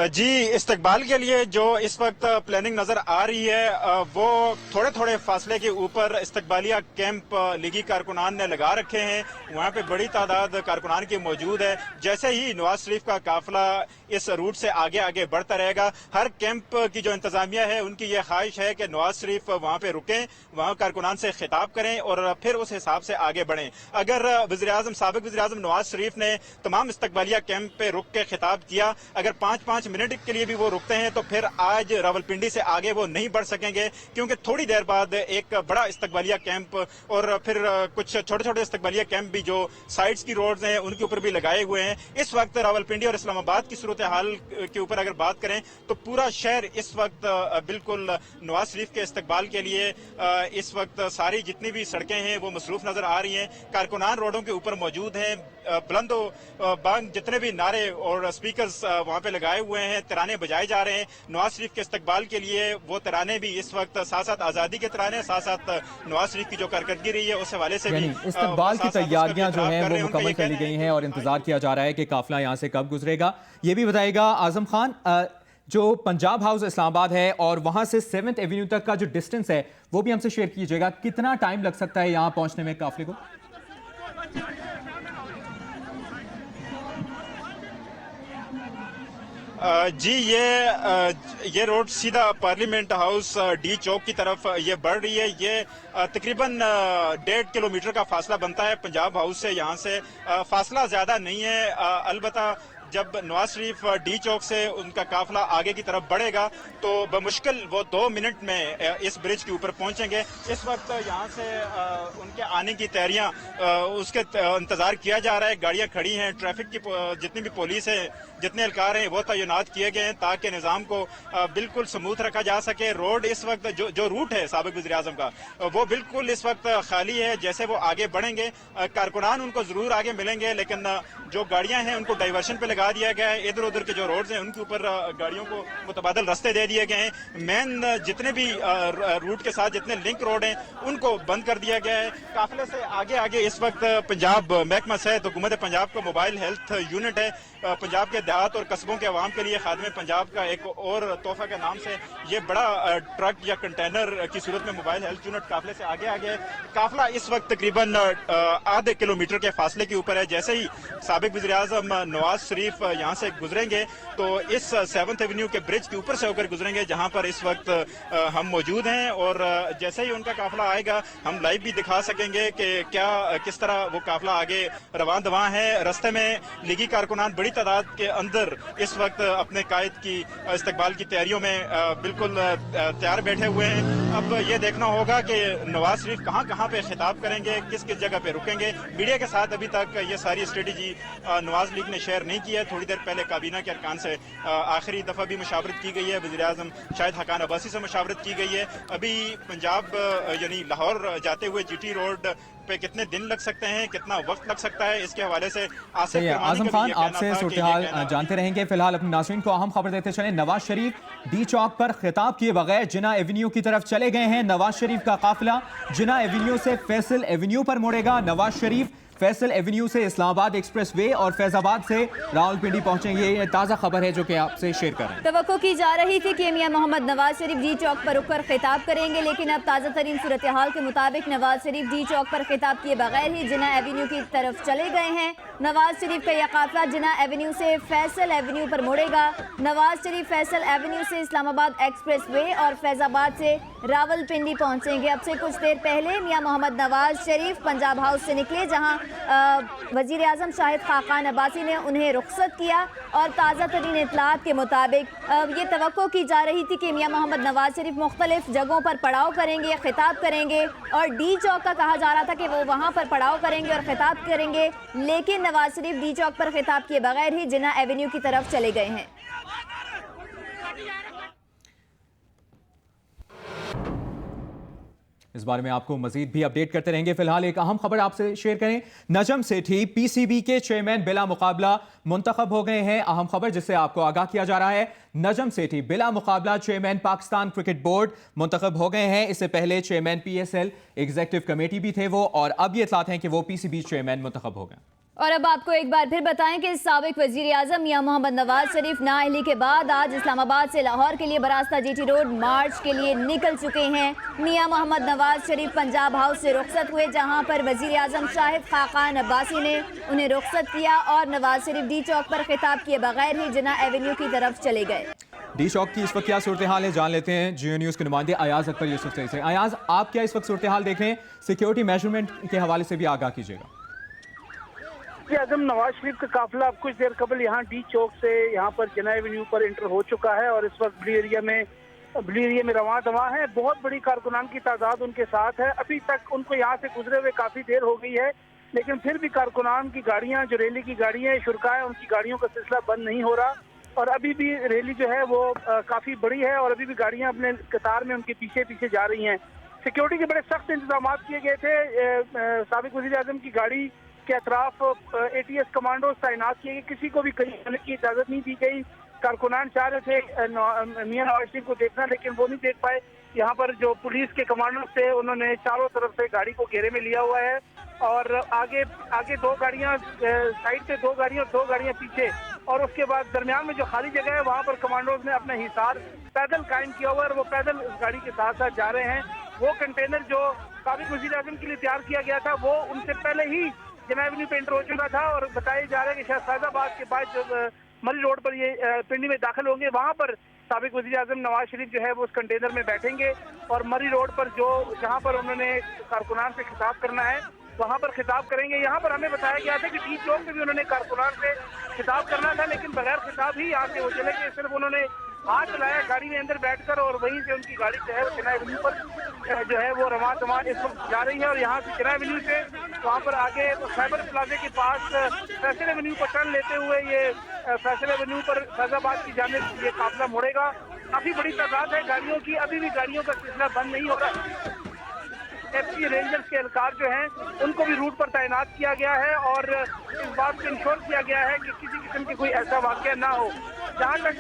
जी, इस्तकबाल के लिए जो इस वक्त प्लानिंग नजर आ रही है वो थोड़े थोड़े फासले के ऊपर इस्तकबालिया कैंप लीगी कारकुनान ने लगा रखे हैं। वहां पे बड़ी तादाद कारकुनान की मौजूद है। जैसे ही नवाज शरीफ का काफिला इस रूट से आगे आगे बढ़ता रहेगा, हर कैंप की जो इंतजामिया है उनकी ये ख्वाहिश है कि नवाज शरीफ वहां पे रुकें, वहां कारकुनान से खिताब करें और फिर उस हिसाब से आगे बढ़ें। अगर साबिक़ वज़ीर आज़म नवाज शरीफ ने तमाम इस्तकबालिया कैंप पे रुक के खिताब किया, अगर 5-5 मिनट के लिए भी वो रुकते हैं तो फिर आज रावलपिंडी से आगे वो नहीं बढ़ सकेंगे, क्योंकि थोड़ी देर बाद एक बड़ा इस्तकबालिया कैंप और फिर कुछ छोटे छोटे इस्तकबालिया कैंप भी जो साइड्स की रोड्स हैं उनके ऊपर भी लगाए हुए हैं। इस वक्त रावलपिंडी और इस्लामाबाद की सूरत हाल के ऊपर अगर बात करें तो पूरा शहर इस वक्त बिल्कुल नवाज शरीफ के इस्तकबाल के लिए इस वक्त सारी जितनी भी सड़कें हैं वो मसरूफ नजर आ रही हैं। कारकुनान रोडों के ऊपर मौजूद हैं। बुलंदो बांग जितने भी नारे और स्पीकर्स वहां पे लगाए हुए हैं, तराने बजाए जा रहे हैं नवाज शरीफ के इस्तकबाल के लिए। वो तराने भी इस वक्त साथ साथ आजादी के तराने, साथ साथ नवाज शरीफ की जो कारकर्दगी रही है उस हवाले से भी
इस्तकबाल की तैयारियां जो हैं वो मुकम्मल कर ली गई हैं और इंतजार किया जा रहा है कि काफिला यहां से कब गुजरेगा। ये भी बताएगा आजम खान, जो पंजाब हाउस इस्लामाबाद है और वहां से 7th एवेन्यू तक का जो डिस्टेंस है वो भी हमसे शेयर कीजिएगा। कितना टाइम लग सकता है यहां पहुंचने में काफिले को?
जी, ये रोड सीधा पार्लियामेंट हाउस डी चौक की तरफ ये बढ़ रही है। ये तकरीबन 1.5 किलोमीटर का फासला बनता है पंजाब हाउस से। यहाँ से फासला ज्यादा नहीं है, अलबत्ता जब नवाज शरीफ डी चौक से उनका काफिला आगे की तरफ बढ़ेगा तो बमुश्किल वो 2 मिनट में इस ब्रिज के ऊपर पहुंचेंगे। इस वक्त यहाँ से उनके आने की तैयारियां उसके इंतजार किया जा रहा है। गाड़ियां खड़ी हैं, ट्रैफिक की जितनी भी पुलिस है, जितने एहलकार हैं वो तैनात किए गए हैं ताकि निज़ाम को बिल्कुल स्मूथ रखा जा सके। रोड इस वक्त जो रूट है साबिक वज़ीर आज़म का वो बिल्कुल इस वक्त खाली है। जैसे वो आगे बढ़ेंगे कारकुनान उनको जरूर आगे मिलेंगे, लेकिन जो गाड़ियां हैं उनको डाइवर्शन पे लगा दिया गया है। इधर उधर के जो रोड्स हैं उनके ऊपर गाड़ियों को मुतबादल रास्ते दे दिए गए हैं। मेन जितने भी रूट के साथ जितने लिंक रोड हैं उनको बंद कर दिया गया है। काफिले से आगे आगे इस वक्त पंजाब महकमा सेहत हुकूमत पंजाब का मोबाइल हेल्थ यूनिट है। पंजाब के देहात और कस्बों के अवाम के लिए खादिम पंजाब का एक और तोहफा के नाम से ये बड़ा ट्रक या कंटेनर की सूरत में मोबाइल हेल्थ यूनिट काफिले से आगे आ गया है। काफिला इस वक्त तकरीबन आधे किलोमीटर के फासले के ऊपर है। जैसे ही साबिक वज़ीर आज़म नवाज शरीफ यहाँ से गुजरेंगे तो इस 7th एवेन्यू के ब्रिज के ऊपर से होकर गुजरेंगे जहाँ पर इस वक्त हम मौजूद हैं। और जैसे ही उनका काफिला आएगा हम लाइव भी दिखा सकेंगे कि किस तरह वो काफिला आगे रवान दवां है। रस्ते में लीगी कारकुनान बड़ी तादाद के अंदर इस वक्त अपने कायद की इस्तकबाल की तैयारियों में बिल्कुल तैयार बैठे हुए हैं। अब ये देखना होगा कि नवाज शरीफ कहाँ कहाँ पे खिताब करेंगे, किस किस जगह पे रुकेंगे। मीडिया के साथ अभी तक ये सारी स्ट्रेटेजी नवाज लीग ने शेयर नहीं की है। थोड़ी देर पहले काबीना के अरकान से आखिरी दफा भी मुशावरत की गई है। वज़ीर आज़म शाहिद हकान अब्बासी से मुशावरत की गई है। अभी पंजाब यानी लाहौर जाते हुए जीटी रोड पे कितने दिन लग सकते हैं, कितना वक्त लग सकता है, इसके हवाले से
आज़म खान आपसे सूरत-ए-हाल जानते रहेंगे। फिलहाल अपने नाज़रीन को अहम खबर देते चले। नवाज शरीफ डी चौक पर खिताब किए बगैर जिना एवेन्यू की तरफ चले गए हैं। नवाज शरीफ का काफिला जिना एवेन्यू से फैसल एवेन्यू पर मुड़ेगा। नवाज शरीफ फैसल एवेन्यू से इस्लामाबाद एक्सप्रेस वे और फैजाबाद से रावलपिंडी पहुंचेंगे। ये ताज़ा खबर है जो कि आपसे शेयर कर रहे हैं।
तवक्को की जा रही थी कि मियां मोहम्मद नवाज शरीफ डी चौक पर रुककर खिताब करेंगे, लेकिन अब ताज़ा तरीन सूरत हाल के मुताबिक नवाज शरीफ डी चौक पर खिताब किए बगैर ही जिना एवेन्यू की तरफ चले गए हैं। नवाज शरीफ का यह काफिला जिना एवेन्यू से फैसल एवेन्यू पर मुड़ेगा। नवाज शरीफ फैसल एवेन्यू से इस्लामाबाद एक्सप्रेस वे और फैजाबाद से रावलपिंडी पहुंचेंगे। अब से कुछ देर पहले मियां मोहम्मद नवाज शरीफ पंजाब हाउस से निकले, जहां वज़ीर आज़म शाहिद खाकान अब्बासी ने उन्हें रुखसत किया। और ताज़ा तरीन इतलात के मुताबिक ये तवक्को की जा रही थी कि मियां मोहम्मद नवाज शरीफ मुख्तलिफ जगहों पर पड़ाव करेंगे, खिताब करेंगे। और डी चौक का कहा जा रहा था कि वो वहाँ पर पड़ाव करेंगे और खिताब करेंगे, लेकिन नवाज शरीफ डी चौक पर खिताब किए बगैर ही जिना एवेन्यू की तरफ चले गए हैं।
इस बारे में आपको मजीद भी अपडेट करते रहेंगे। फिलहाल एक अहम खबर आपसे शेयर करें। नजम सेठी पीसीबी के चेयरमैन बिला मुकाबला मुंतखब हो गए हैं। अहम खबर जिससे आपको आगाह किया जा रहा है, नजम सेठी बिला मुकाबला चेयरमैन पाकिस्तान क्रिकेट बोर्ड मुंतखब हो गए हैं। इससे पहले चेयरमैन PSL एग्जीक्यूटिव कमेटी भी थे वो, और अब ये इत्तलात हैं कि वो पीसीबी चेयरमैन मुंतखब हो गए।
और अब आपको एक बार फिर बताएं कि साबिक वज़ीर आज़म मियां मोहम्मद नवाज शरीफ नाअहली के बाद आज इस्लामाबाद से लाहौर के लिए बरास्ता जीटी रोड मार्च के लिए निकल चुके हैं। मियां मोहम्मद नवाज शरीफ पंजाब हाउस से रुखसत हुए, जहां पर वज़ीर आज़म शाहिद खाकान अब्बासी ने उन्हें रुखसत किया और नवाज शरीफ डी चौक पर खिताब किए बगैर ही जिना एवेन्यू की तरफ चले गए।
डी चौक की इस वक्त क्या सूरत हाल है जान लेते हैं जियो न्यूज़ के नुमाइंदे अयाज अकबर यूसुफ से। अयाज, आप क्या इस वक्त सूरत हाल देख रहे हैं? सिक्योरिटी मेजरमेंट के हवाले से भी आगाह कीजिएगा।
आज़म नवाज शरीफ का काफिला अब कुछ देर कबल यहाँ डी चौक से यहाँ पर जिना एवेन्यू पर इंटर हो चुका है और इस वक्त ब्लू एरिया में रवां दवां है। बहुत बड़ी कारकुनान की तादाद उनके साथ है। अभी तक उनको यहाँ से गुजरे हुए काफी देर हो गई है, लेकिन फिर भी कारकुनान की गाड़ियाँ, जो रैली की गाड़ियाँ शुरा है, उनकी गाड़ियों का सिलसिला बंद नहीं हो रहा। और अभी भी रैली जो है वो काफी बड़ी है और अभी भी गाड़ियाँ अपने कतार में उनके पीछे पीछे जा रही हैं। सिक्योरिटी के बड़े सख्त इंतजाम किए गए थे। साबिक वज़ीर आज़म की गाड़ी के अतराफ ATS कमांडोज तैनात किए गए, किसी को भी कहीं जाने की इजाजत नहीं दी गई। कारकुनान चाह रहे थे मियां नवाज शरीफ को देखना, लेकिन वो नहीं देख पाए। यहाँ पर जो पुलिस के कमांडोज थे उन्होंने चारों तरफ से गाड़ी को घेरे में लिया हुआ है और आगे 2 गाड़ियाँ साइड से 2 गाड़ियाँ और 2 गाड़ियाँ पीछे, और उसके बाद दरमियान में जो खाली जगह है वहाँ पर कमांडोज ने अपना हिसार पैदल कायम किया हुआ है और वो पैदल उस गाड़ी के साथ साथ जा रहे हैं। वो कंटेनर जो साबिक वज़ीर आज़म के लिए तैयार किया गया था वो उनसे पहले ही जिना एवेन्यू पे एंटर हो चुका था और बताया जा रहा है कि शायद फैजाबाद के बाद जो मरी रोड पर ये पिंडी में दाखिल होंगे। वहाँ पर साबिक वज़ीर आज़म नवाज शरीफ जो है वो उस कंटेनर में बैठेंगे और मरी रोड पर जहाँ पर उन्होंने कारकुनान से खिताब करना है वहाँ पर खिताब करेंगे। यहाँ पर हमें बताया गया था कि डी चौक में भी उन्होंने कारकुनान से खिताब करना था, लेकिन बगैर खिताब ही यहाँ से वो चले गए। सिर्फ उन्होंने हाथ चलाया गाड़ी में अंदर बैठकर और वहीं से उनकी गाड़ी जो है वो चिनाई एवेन्यू पर जो है वो रवा दवा इस वक्त जा रही है। और यहाँ से चिनाई एवेन्यू से वहाँ पर आगे खैबर प्लाजे के पास फैसल एवेन्यू पर टर्न लेते हुए ये फैसल एवेन्यू पर फैजाबाद की जानिब ये काफिला मुड़ेगा। काफी बड़ी तादाद है गाड़ियों की, अभी भी गाड़ियों का सिलसिला बंद नहीं हो रहा। एफसी रेंजर्स के एहलकार जो हैं उनको भी रूट पर तैनात किया गया है और इस बात को इंश्योर किया गया है कि किसी किस्म की कोई ऐसा वाक़या ना हो। जहाँ तक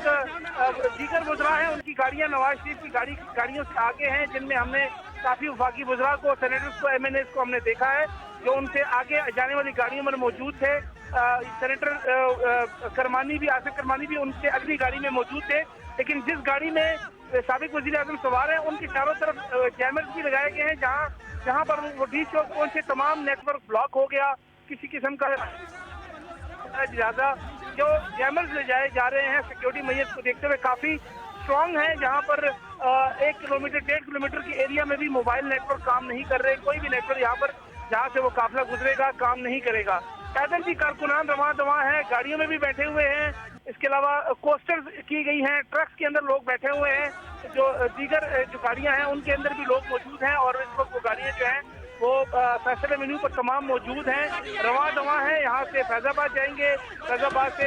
दीगर वज़रा हैं उनकी गाड़ियाँ नवाज शरीफ की गाड़ियों से आगे हैं, जिनमें हमने काफ़ी वफाकी वज़रा को, सेनेटर्स को, MNAs को हमने देखा है जो उनसे आगे जाने वाली गाड़ियों में मौजूद थे। सेनेटर करमानी भी, आसिफ करमानी भी उनसे अगली गाड़ी में मौजूद थे। लेकिन जिस गाड़ी में साबिक वज़ीर आज़म सवार हैं उनके चारों तरफ कैमरे भी लगाए गए हैं, जहाँ पर वो डी चौक पहुंचे तमाम नेटवर्क ब्लॉक हो गया। किसी किस्म का इजाज़ा जो कैमरे लगाए जा रहे हैं सिक्योरिटी मेजर्स को देखते हुए काफ़ी स्ट्रॉन्ग है। जहाँ पर 1 किलोमीटर 1.5 किलोमीटर की एरिया में भी मोबाइल नेटवर्क काम नहीं कर रहे। कोई भी नेटवर्क यहाँ पर जहाँ से वो काफिला गुजरेगा काम नहीं करेगा। पैदल भी कारकुनान रवां दवां है, गाड़ियों में भी बैठे हुए हैं। इसके अलावा कोस्टर्स की गई हैं, ट्रक्स के अंदर लोग बैठे हुए हैं। जो दीगर जो गाड़ियां हैं उनके अंदर भी लोग मौजूद हैं और इस वक्त वो गाड़ियां जो हैं वो फैसल एवेन्यू पर तमाम मौजूद हैं, रवां दवां है। यहाँ से फैजाबाद जाएंगे, फैजाबाद से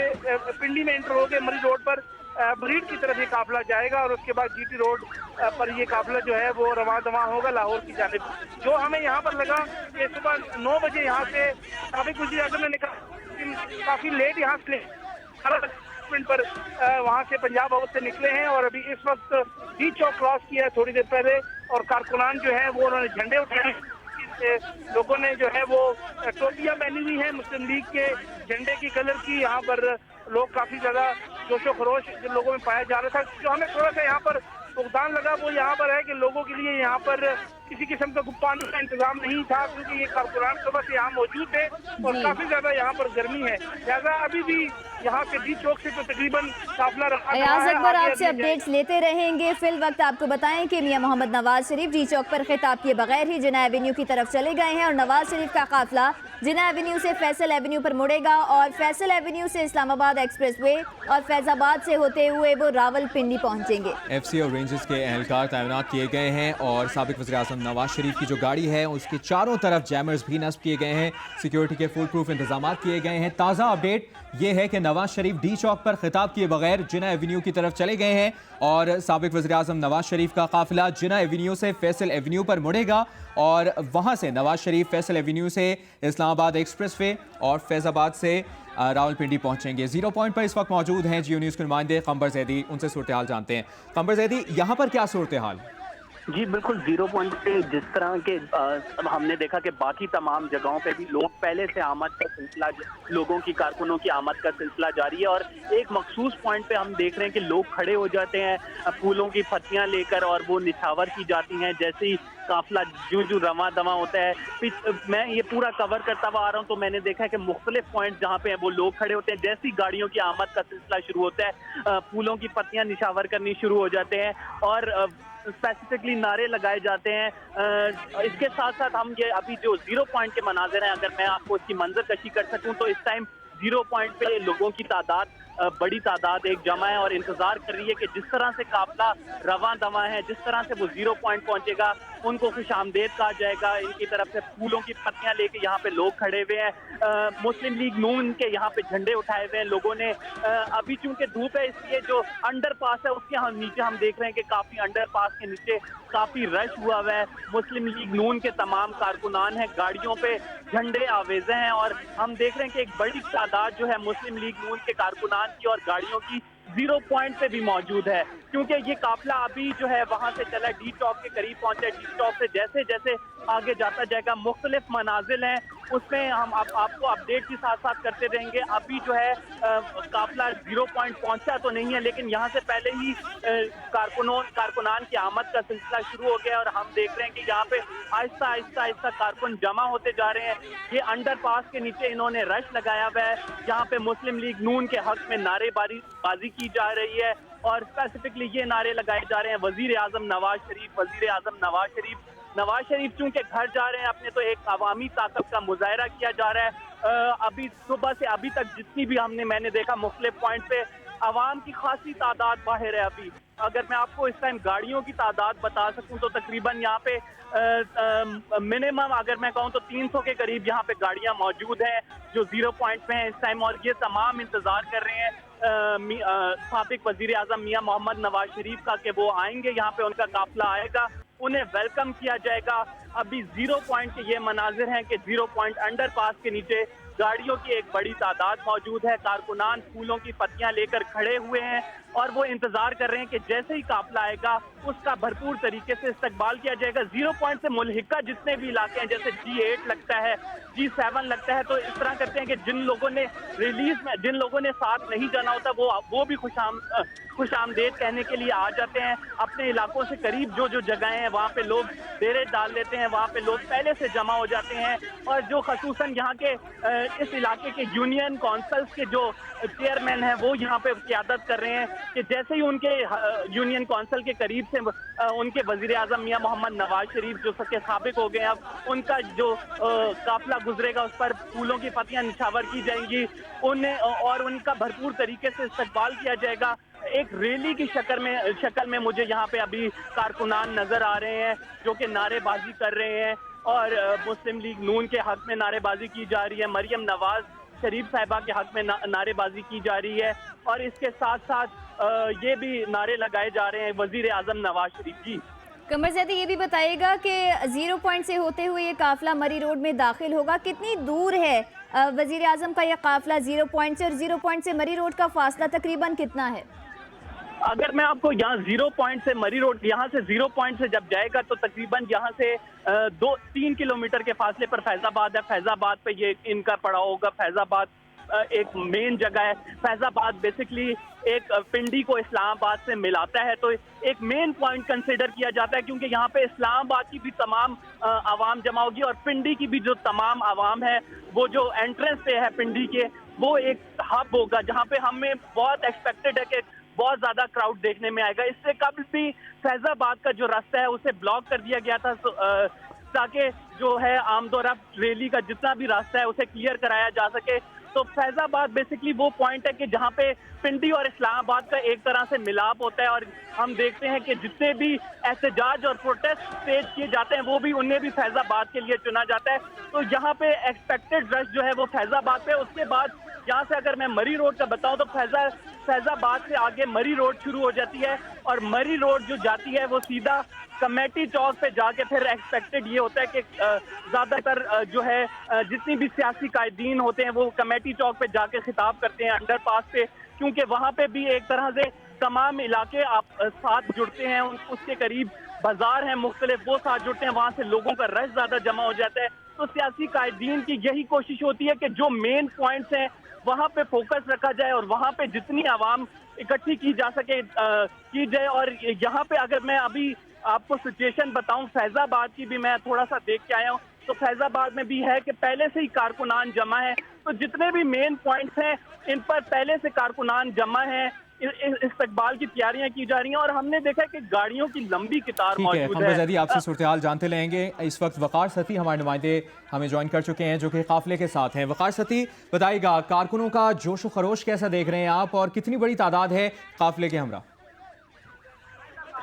पिंडी में इंटर होंगे, मरी रोड पर ब्रीड की तरफ ये काफिला जाएगा और उसके बाद GT रोड पर ये काफिला जो है वो रवां दवां होगा लाहौर की जानिब। जो हमें यहाँ पर लगा कि सुबह 9 बजे यहाँ से साबिक वज़ीर आज़म ने निकला, काफ़ी लेट यहाँ से पर वहाँ से पंजाब हाउस से निकले हैं और अभी इस वक्त डी चौक क्रॉस किया है थोड़ी देर पहले और कारकुनान जो है वो उन्होंने झंडे उठाए। लोगों ने जो है वो टोपियाँ पहनी हुई हैं मुस्लिम लीग के झंडे की कलर की। यहाँ पर लोग काफ़ी ज़्यादा जोशो खरोश जिन लोगों में पाया जा रहा था। जो हमें थोड़ा सा यहाँ पर फुकदान लगा वो यहाँ पर है कि लोगों के लिए यहाँ पर किसी किस्म का पानी का इंतजाम नहीं था, क्योंकि ये कारकुनान सुबह से यहाँ मौजूद थे और काफी ज्यादा यहाँ पर गर्मी है। लिहाजा अभी भी यहाँ से डी चौक से तो तकरीबन काफिला रखा है।
अयाज अकबर आपसे अपडेट्स लेते रहेंगे। फिल वक्त आपको बताएं कि मियां मोहम्मद नवाज शरीफ डी चौक पर खिताब किए बगैर ही जिना एवेन्यू की तरफ चले गए हैं और नवाज शरीफ का काफिला जिना एवेन्यू से फैसल एवेन्यू पर मुड़ेगा और फैसल एवेन्यू से इस्लामाबाद एक्सप्रेसवे और फैजाबाद से होते हुए वो रावलपिंडी पहुंचेंगे।
FC और रेंजर्स के एहलकार तैनात किए गए हैं और साबिक वज़ीर आज़म नवाज शरीफ की जो गाड़ी है उसके चारों तरफ जैमर्स भी नस्ब किए गए हैं। सिक्योरिटी के फुल प्रूफ इंतजाम किए गए हैं। ताज़ा अपडेट ये है कि नवाज शरीफ डी चौक पर खिताब किए बगैर जिना एवेन्यू की तरफ चले गए हैं और साबिक वज़ीर आज़म नवाज शरीफ का काफिला जिना एवेन्यू से फैसल एवेन्यू पर मुड़ेगा और वहाँ से नवाज शरीफ फैसल एवेन्यू से इस्लामाबाद एक्सप्रेसवे और फैज़ाबाद से रावलपिंडी पहुंचेंगे। 0 पॉइंट पर इस वक्त मौजूद हैं जियो न्यूज़ के नुमाइंदे कमर जैदी, उनसे सूरत हाल जानते हैं। कमर जैदी, यहाँ पर क्या सूरत हाल?
जी बिल्कुल 0 पॉइंट पे जिस तरह के हमने देखा कि बाकी तमाम जगहों पे भी लोग पहले से आमद का सिलसिला, लोगों की कारकुनों की आमद का सिलसिला जारी है और एक मखसूस पॉइंट पे हम देख रहे हैं कि लोग खड़े हो जाते हैं फूलों की पत्तियां लेकर और वो निछावर की जाती हैं। जैसे ही काफिला जूं रवां दवां होता है, मैं ये पूरा कवर करता हुआ आ रहा हूँ तो मैंने देखा है कि मुख्तलिफ पॉइंट जहाँ पे हैं वो लोग खड़े होते हैं। जैसी गाड़ियों की आमद का सिलसिला शुरू होता है फूलों की पत्तियां निछावर करनी शुरू हो जाते हैं और स्पेसिफिकली नारे लगाए जाते हैं। इसके साथ साथ हम ये अभी जो 0 पॉइंट के मनाज़र हैं, अगर मैं आपको इसकी मंजर कशी कर सकूं तो इस टाइम 0 पॉइंट पे लोगों की तादाद बड़ी तादाद एक जमा है और इंतजार कर रही है कि जिस तरह से काफिला रवां दवां है, जिस तरह से वो 0 पॉइंट पहुंचेगा उनको खुशामदेद कहा जाएगा। इनकी तरफ से फूलों की पत्तियां लेके यहाँ पे लोग खड़े हुए हैं। मुस्लिम लीग नून के यहाँ पे झंडे उठाए हुए हैं लोगों ने। अभी चूंकि धूप है इसलिए जो अंडर पास है उसके नीचे हम देख रहे हैं कि काफी अंडर पास के नीचे काफी रश हुआ हुआ है। मुस्लिम लीग नून के तमाम कारकुनान हैं, गाड़ियों पे झंडे आवेजे हैं और हम देख रहे हैं कि एक बड़ी तादाद जो है मुस्लिम लीग नून के कारकुनान की और गाड़ियों की 0 पॉइंट पे भी मौजूद है। کیونکہ یہ قافلہ ابھی جو ہے وہاں سے چلا ڈی چوک کے قریب پہنچا ہے. ڈی چوک سے جیسے جیسے آگے جاتا جائے گا مختلف منازل ہیں, اس میں ہم آپ کو اپڈیٹ کے ساتھ ساتھ کرتے رہیں گے. ابھی جو ہے قافلہ 0 پوائنٹ پہنچا تو نہیں ہے, لیکن یہاں سے پہلے ہی کارکنان کی آمد کا سلسلہ شروع ہو گیا, اور ہم دیکھ رہے ہیں کہ یہاں پہ آہستہ آہستہ کارکن جمع ہوتے جا رہے ہیں. یہ انڈر پاس کے نیچے انہوں نے رش لگایا ہوا ہے, جہاں پہ مسلم لیگ نون کے حق میں نعرے بازی کی جا رہی ہے, اور اسپیسیفکلی یہ نعرے لگائے جا رہے ہیں وزیر اعظم نواز شریف, وزیر اعظم نواز شریف. نواز شریف چونکہ گھر جا رہے ہیں اپنے, تو ایک عوامی طاقت کا مظاہرہ کیا جا رہا ہے. ابھی صبح سے ابھی تک جتنی بھی میں نے دیکھا مختلف پوائنٹ پہ عوام کی خاصی تعداد باہر ہے. ابھی اگر میں آپ کو اس ٹائم گاڑیوں کی تعداد بتا سکوں تو تقریباً یہاں پہ منیمم اگر میں کہوں تو 300 کے قریب یہاں پہ گاڑیاں موجود ہیں جو 0 پوائنٹ پہ ہیں اس ٹائم, اور یہ تمام انتظار کر رہے ہیں سابق وزیر اعظم میاں محمد نواز شریف کا کہ وہ آئیں گے, یہاں پہ ان کا قافلہ آئے گا, انہیں ویلکم کیا جائے گا. ابھی 0 پوائنٹ کے یہ مناظر ہیں کہ 0 پوائنٹ انڈر پاس کے نیچے گاڑیوں کی ایک بڑی تعداد موجود ہے. کارکنان پھولوں کی پتیاں لے کر کھڑے ہوئے ہیں اور وہ انتظار کر رہے ہیں کہ جیسے ہی قافلہ آئے گا اس کا بھرپور طریقے سے استقبال کیا جائے گا. 0 پوائنٹ سے ملحقہ جتنے بھی علاقے ہیں, جیسے G8 لگتا ہے, G7 لگتا ہے, تو اس طرح کرتے ہیں کہ جن لوگوں نے ریلیز میں جن لوگوں نے ساتھ نہیں جانا ہوتا وہ بھی خوش آمدید کہنے کے لیے آ جاتے ہیں. اپنے علاقوں سے قریب جو جگہیں ہیں وہاں پہ لوگ ڈیرے ڈال لیتے ہیں, وہاں پہ لوگ پہلے سے جمع ہو جاتے ہیں, اور جو خصوصاً یہاں کے اس علاقے کے یونین کونسلز کے جو چیئرمین ہیں وہ یہاں پہ قیادت کر رہے ہیں کہ جیسے ہی ان کے یونین کونسل کے قریب سے ان کے وزیر اعظم میاں محمد نواز شریف جو سب کے سابق ہو گئے ہیں, اب ان کا جو قافلہ گزرے گا اس پر پھولوں کی پتیاں نچھاور کی جائیں گی, اور ان کا بھرپور طریقے سے استقبال کیا جائے گا. ایک ریلی کی شکل میں مجھے یہاں پہ ابھی کارکنان نظر آ رہے ہیں جو کہ نعرے بازی کر رہے ہیں, اور مسلم لیگ نون کے حق میں نعرے بازی کی جا رہی ہے, مریم نواز شریف صاحبہ کے حق میں نعرے بازی کی جا رہی ہے, اور اس کے ساتھ ساتھ یہ بھی نعرے لگائے جا رہے ہیں وزیر اعظم نواز شریف. جی
قمر زیدی, یہ بھی بتائیے گا کہ 0 پوائنٹ سے ہوتے ہوئے یہ قافلہ مری روڈ میں داخل ہوگا, کتنی دور ہے وزیر اعظم کا یہ قافلہ 0 پوائنٹ سے, اور 0 پوائنٹ سے مری روڈ کا فاصلہ تقریباً کتنا ہے؟
اگر میں آپ کو یہاں 0 پوائنٹ سے مری روڈ, یہاں سے 0 پوائنٹ سے جب جائے گا تو تقریباً یہاں سے 2-3 کلومیٹر کے فاصلے پر فیض آباد ہے. فیض آباد پہ یہ ان کا پڑا ہوگا. فیض آباد ایک مین جگہ ہے. فیض آباد بیسکلی ایک پنڈی کو اسلام آباد سے ملاتا ہے, تو ایک مین پوائنٹ کنسیڈر کیا جاتا ہے کیونکہ یہاں پہ اسلام آباد کی بھی تمام عوام جمع ہوگی, اور پنڈی کی بھی جو تمام عوام ہے وہ جو انٹرنس پہ ہے پنڈی کے, وہ ایک ہب ہوگا جہاں پہ ہمیں بہت ایکسپیکٹڈ ہے کہ بہت زیادہ کراؤڈ دیکھنے میں آئے گا. اس سے قبل بھی فیض آباد کا جو راستہ ہے اسے بلاک کر دیا گیا تھا تاکہ جو ہے آمد و رفت ریلی کا جتنا بھی راستہ ہے اسے کلیئر کرایا جا سکے. تو فیض آباد بیسکلی وہ پوائنٹ ہے کہ جہاں پہ پنڈی اور اسلام آباد کا ایک طرح سے ملاپ ہوتا ہے, اور ہم دیکھتے ہیں کہ جتنے بھی احتجاج اور پروٹیسٹ پیش کیے جاتے ہیں وہ بھی انہیں بھی فیض آباد کے لیے چنا جاتا ہے. تو یہاں پہ ایکسپیکٹڈ رش جو ہے وہ فیض آباد پہ. اس کے بعد یہاں سے اگر میں مری روڈ کا بتاؤں تو فیض آباد سے آگے مری روڈ شروع ہو جاتی ہے, اور مری روڈ جو جاتی ہے وہ سیدھا کمیٹی چوک پہ جا کے پھر ایکسپیکٹڈ یہ ہوتا ہے کہ زیادہ تر جو ہے جتنی بھی سیاسی قائدین ہوتے ہیں وہ کمیٹی چوک پہ جا کے خطاب کرتے ہیں انڈر پاس پہ, کیونکہ وہاں پہ بھی ایک طرح سے تمام علاقے ساتھ جڑتے ہیں, اس کے قریب بازار ہیں مختلف, وہ ساتھ جڑتے ہیں, وہاں سے لوگوں کا رش زیادہ جمع ہو جاتا ہے. تو سیاسی قائدین کی یہی کوشش ہوتی ہے کہ جو مین پوائنٹس ہیں وہاں پہ فوکس رکھا جائے اور وہاں پہ جتنی عوام اکٹھی کی جا سکے کی جائے. اور یہاں پہ اگر میں ابھی آپ کو سچویشن بتاؤں فیض آباد کی بھی میں تھوڑا سا دیکھ کے آیا ہوں, تو فیض آباد میں بھی ہے کہ پہلے سے ہی کارکنان جمع ہیں, تو جتنے بھی مین پوائنٹس ہیں ان پر پہلے سے کارکنان جمع ہیں, استقبال کی تیاریاں کی جا رہی ہیں, اور ہم نے دیکھا کہ گاڑیوں کی لمبی قطار موجود ہے.
قمر زیدی, آپ سے صورتحال جانتے رہیں گے. اس وقت وقار ستی ہمارے نمائندے ہمیں جوائن کر چکے ہیں جو کہ قافلے کے ساتھ ہیں. وقار ستی, بتائیے گا کارکنوں کا جوش و خروش کیسا دیکھ رہے ہیں آپ, اور کتنی بڑی تعداد ہے قافلے کے ہمراہ؟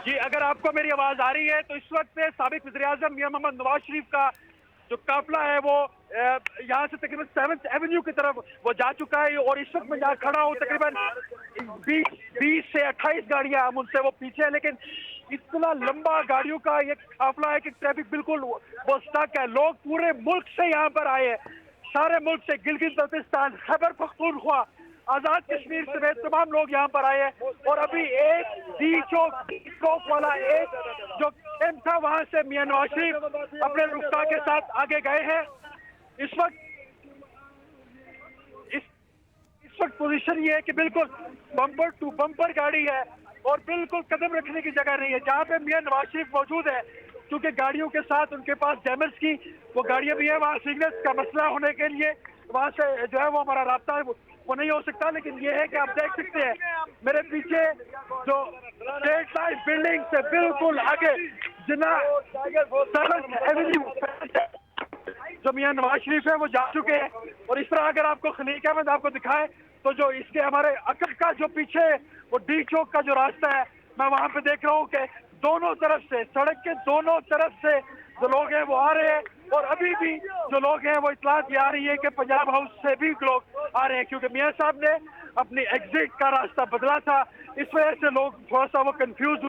جی اگر آپ کو میری آواز آ رہی ہے تو اس وقت سابق وزیر اعظم میاں محمد نواز شریف کا جو قافلہ ہے وہ یہاں سے تقریباً 7th ایونیو کی طرف وہ جا چکا ہے, اور اس وقت میں جہاں کھڑا ہوں تقریباً 20 سے 28 گاڑیاں ہم ان سے وہ پیچھے ہیں, لیکن اتنا لمبا گاڑیوں کا یہ قافلہ ہے کہ ٹریفک بالکل وہ سٹک ہے. لوگ پورے ملک سے یہاں پر آئے ہیں, سارے ملک سے, گلگت بلتستان, خیبر پختونخوا, आजाद कश्मीर समेत तमाम लोग यहाँ पर आए हैं। और अभी एक डी चौक वाला एक जो कैंप था वहाँ से मियां नवाज शरीफ अपने रुख्सा के साथ आगे गए हैं। इस वक्त पोजीशन ये है कि बिल्कुल बम्पर टू बम्पर गाड़ी है और बिल्कुल कदम रखने की जगह नहीं है। जहाँ पे मियां नवाज शरीफ मौजूद है, क्योंकि गाड़ियों के साथ उनके पास डैमेज की वो गाड़ियां भी है, वहाँ सिग्नल्स का मसला होने के लिए वहाँ से जो है वो हमारा रास्ता है वो नहीं हो सकता। लेकिन ये है कि आप देख सकते हैं मेरे पीछे जो स्टेट लाइन बिल्डिंग से बिल्कुल आगे जिना 7th एवेन्यू जो मियां नवाज शरीफ है वो जा चुके हैं। और इस तरह अगर आपको खलीक अहमद आपको दिखाए तो जो इसके हमारे अकल का जो पीछे वो डी चौक का जो रास्ता है, मैं वहाँ पे देख रहा हूँ कि दोनों तरफ से सड़क के दोनों तरफ से जो लोग हैं वो आ रहे हैं। और अभी भी जो लोग हैं वो इतलात ये आ रही है कि पंजाब हाउस से भी लोग आ रहे हैं, क्योंकि मियां साहब ने अपनी एग्जिट का रास्ता बदला था, इस वजह से लोग थोड़ा सा वो कंफ्यूज।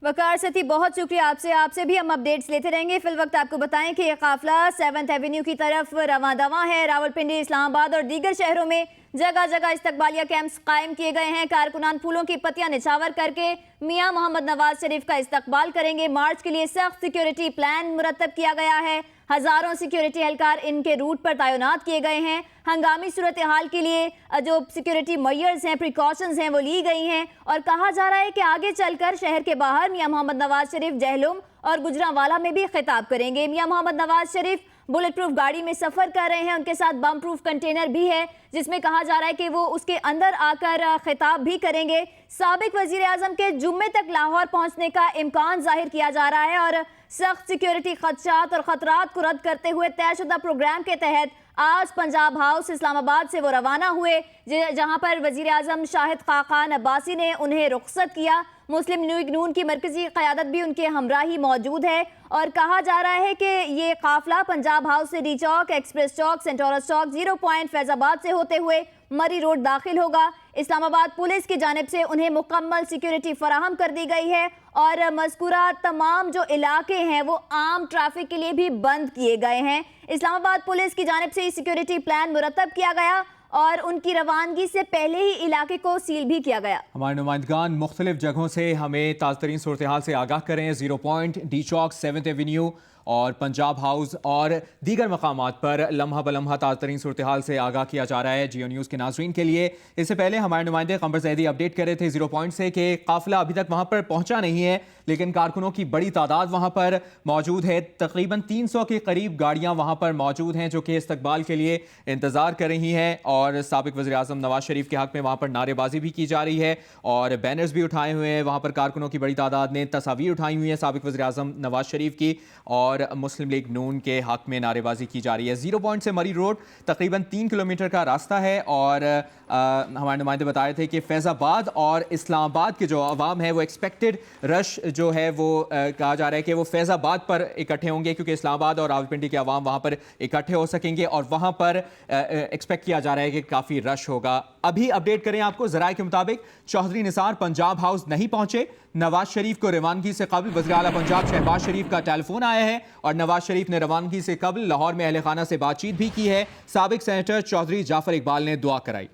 वकार सती, बहुत शुक्रिया आपसे भी हम अपडेट्स लेते रहेंगे। फिल वक्त आपको बताएं कि यह काफिला 7th एवेन्यू की तरफ रवां दवा है। रावलपिंडी, इस्लामाबाद और दीगर शहरों में जगह जगह इस्तकबालिया कैंप्स कायम किए गए हैं। कारकुनान फूलों की पत्तियां निछावर करके मियां मोहम्मद नवाज शरीफ का इस्तकबाल करेंगे। मार्च के लिए सख्त सिक्योरिटी प्लान मुरतब किया गया है। हजारों सिक्योरिटी एहलकार इनके रूट पर तैनात किए गए हैं। हंगामी सूरत हाल के लिए जो सिक्योरिटी मेजर्स हैं, प्रिकॉशंस हैं, वो ली गई हैं। और कहा जा रहा है कि आगे चलकर शहर के बाहर मियां मोहम्मद नवाज शरीफ जहलुम और गुजरांवाला में भी खिताब करेंगे। मियां मोहम्मद नवाज शरीफ बुलेट प्रूफ गाड़ी में सफर कर रहे हैं, उनके साथ बम प्रूफ कंटेनर भी है जिसमें कहा जा रहा है कि वो उसके अंदर आकर खिताब भी करेंगे। साबिक वजीर आजम के जुम्मे तक लाहौर पहुंचने का इम्कान जाहिर किया जा रहा है और सख्त सिक्योरिटी खदशात और खतरात को रद्द करते हुए तयशुदा प्रोग्राम के तहत आज पंजाब हाउस इस्लामाबाद से वो रवाना हुए, जहां पर वजीर आजम शाहिद खाकान अब्बासी ने उन्हें रुखसत किया। मुस्लिम लीग नून की मरकजी क़यादत भी उनके हमराही मौजूद है और कहा जा रहा है कि ये काफिला पंजाब हाउस से डी चौक, एक्सप्रेस चौक, सेंटोरस चौक, 0 पॉइंट फैजाबाद से होते हुए मरी रोड दाखिल होगा। इस्लामाबाद पुलिस की जानिब से उन्हें मुकम्मल सिक्योरिटी फराहम कर दी गई है और मज़कूरा तमाम जो इलाके हैं वो आम ट्रैफिक के लिए भी बंद किए गए हैं। इस्लामाबाद पुलिस की जानिब से सिक्योरिटी प्लान मुरतब किया गया और उनकी रवानगी से पहले ही इलाके को सील भी किया गया।
हमारे नुमाइंदगान मुख्तलिफ जगहों से हमें ताज़ा तरीन सूरत हाल से आगाह करें। 0 पॉइंट, डी चौक, 7th एवेन्यू और पंजाब हाउस और दीगर मकामात पर लम्हा बलम्हा ताज़ा तरीन सूरत हाल से आगाह किया जा रहा है जियो न्यूज़ के नाज़रीन के लिए। इससे पहले हमारे नुमाइंदे कमर ज़ैदी अपडेट कर रहे थे 0 पॉइंट से कि काफ़िला अभी तक वहाँ पर पहुँचा नहीं है, लेकिन कारकुनों की बड़ी तादाद वहाँ पर मौजूद है। तकरीबन 300 के करीब गाड़ियाँ वहाँ पर मौजूद हैं जो कि इस्तकबाल के लिए इंतज़ार कर रही हैं और साबिक वज़ीर आज़म नवाज शरीफ के हक़ में वहाँ पर नारेबाजी भी की जा रही है और बैनर्स भी उठाए हुए हैं। वहाँ पर कारकुनों की बड़ी तादाद ने तस्वीर उठाई हुई है साबिक वज़ीर आज़म नवाज शरीफ की और मुस्लिम लीग नून के हक़ में नारेबाजी की जा रही है। 0 पॉइंट से मरी रोड तकरीबन 3 किलोमीटर का रास्ता है और हमारे नुमाइंदे बता रहे थे कि फैज़ाबाद और इस्लामाबाद के जो अवाम है वो एक्सपेक्टेड रश जो है वो कहा जा रहा है कि वो फैज़ाबाद पर इकट्ठे होंगे क्योंकि इस्लामाबाद और रावलपिंडी के अवाम वहाँ पर इकट्ठे हो सकेंगे और वहाँ पर एक्सपेक्ट किया जा रहा है कि काफ़ी रश होगा। अभी अपडेट करें आपको ज़राए के मुताबिक चौधरी निसार पंजाब हाउस नहीं पहुँचे। नवाज शरीफ को रवानगी से कबल वज़ीर आला पंजाब शहबाज शरीफ का टेलीफोन आया है और नवाज शरीफ ने रवानगी से कबल लाहौर में अहले खाना से बातचीत भी की है। साबिक सेनेटर चौधरी जाफर इकबाल ने दुआ कराई।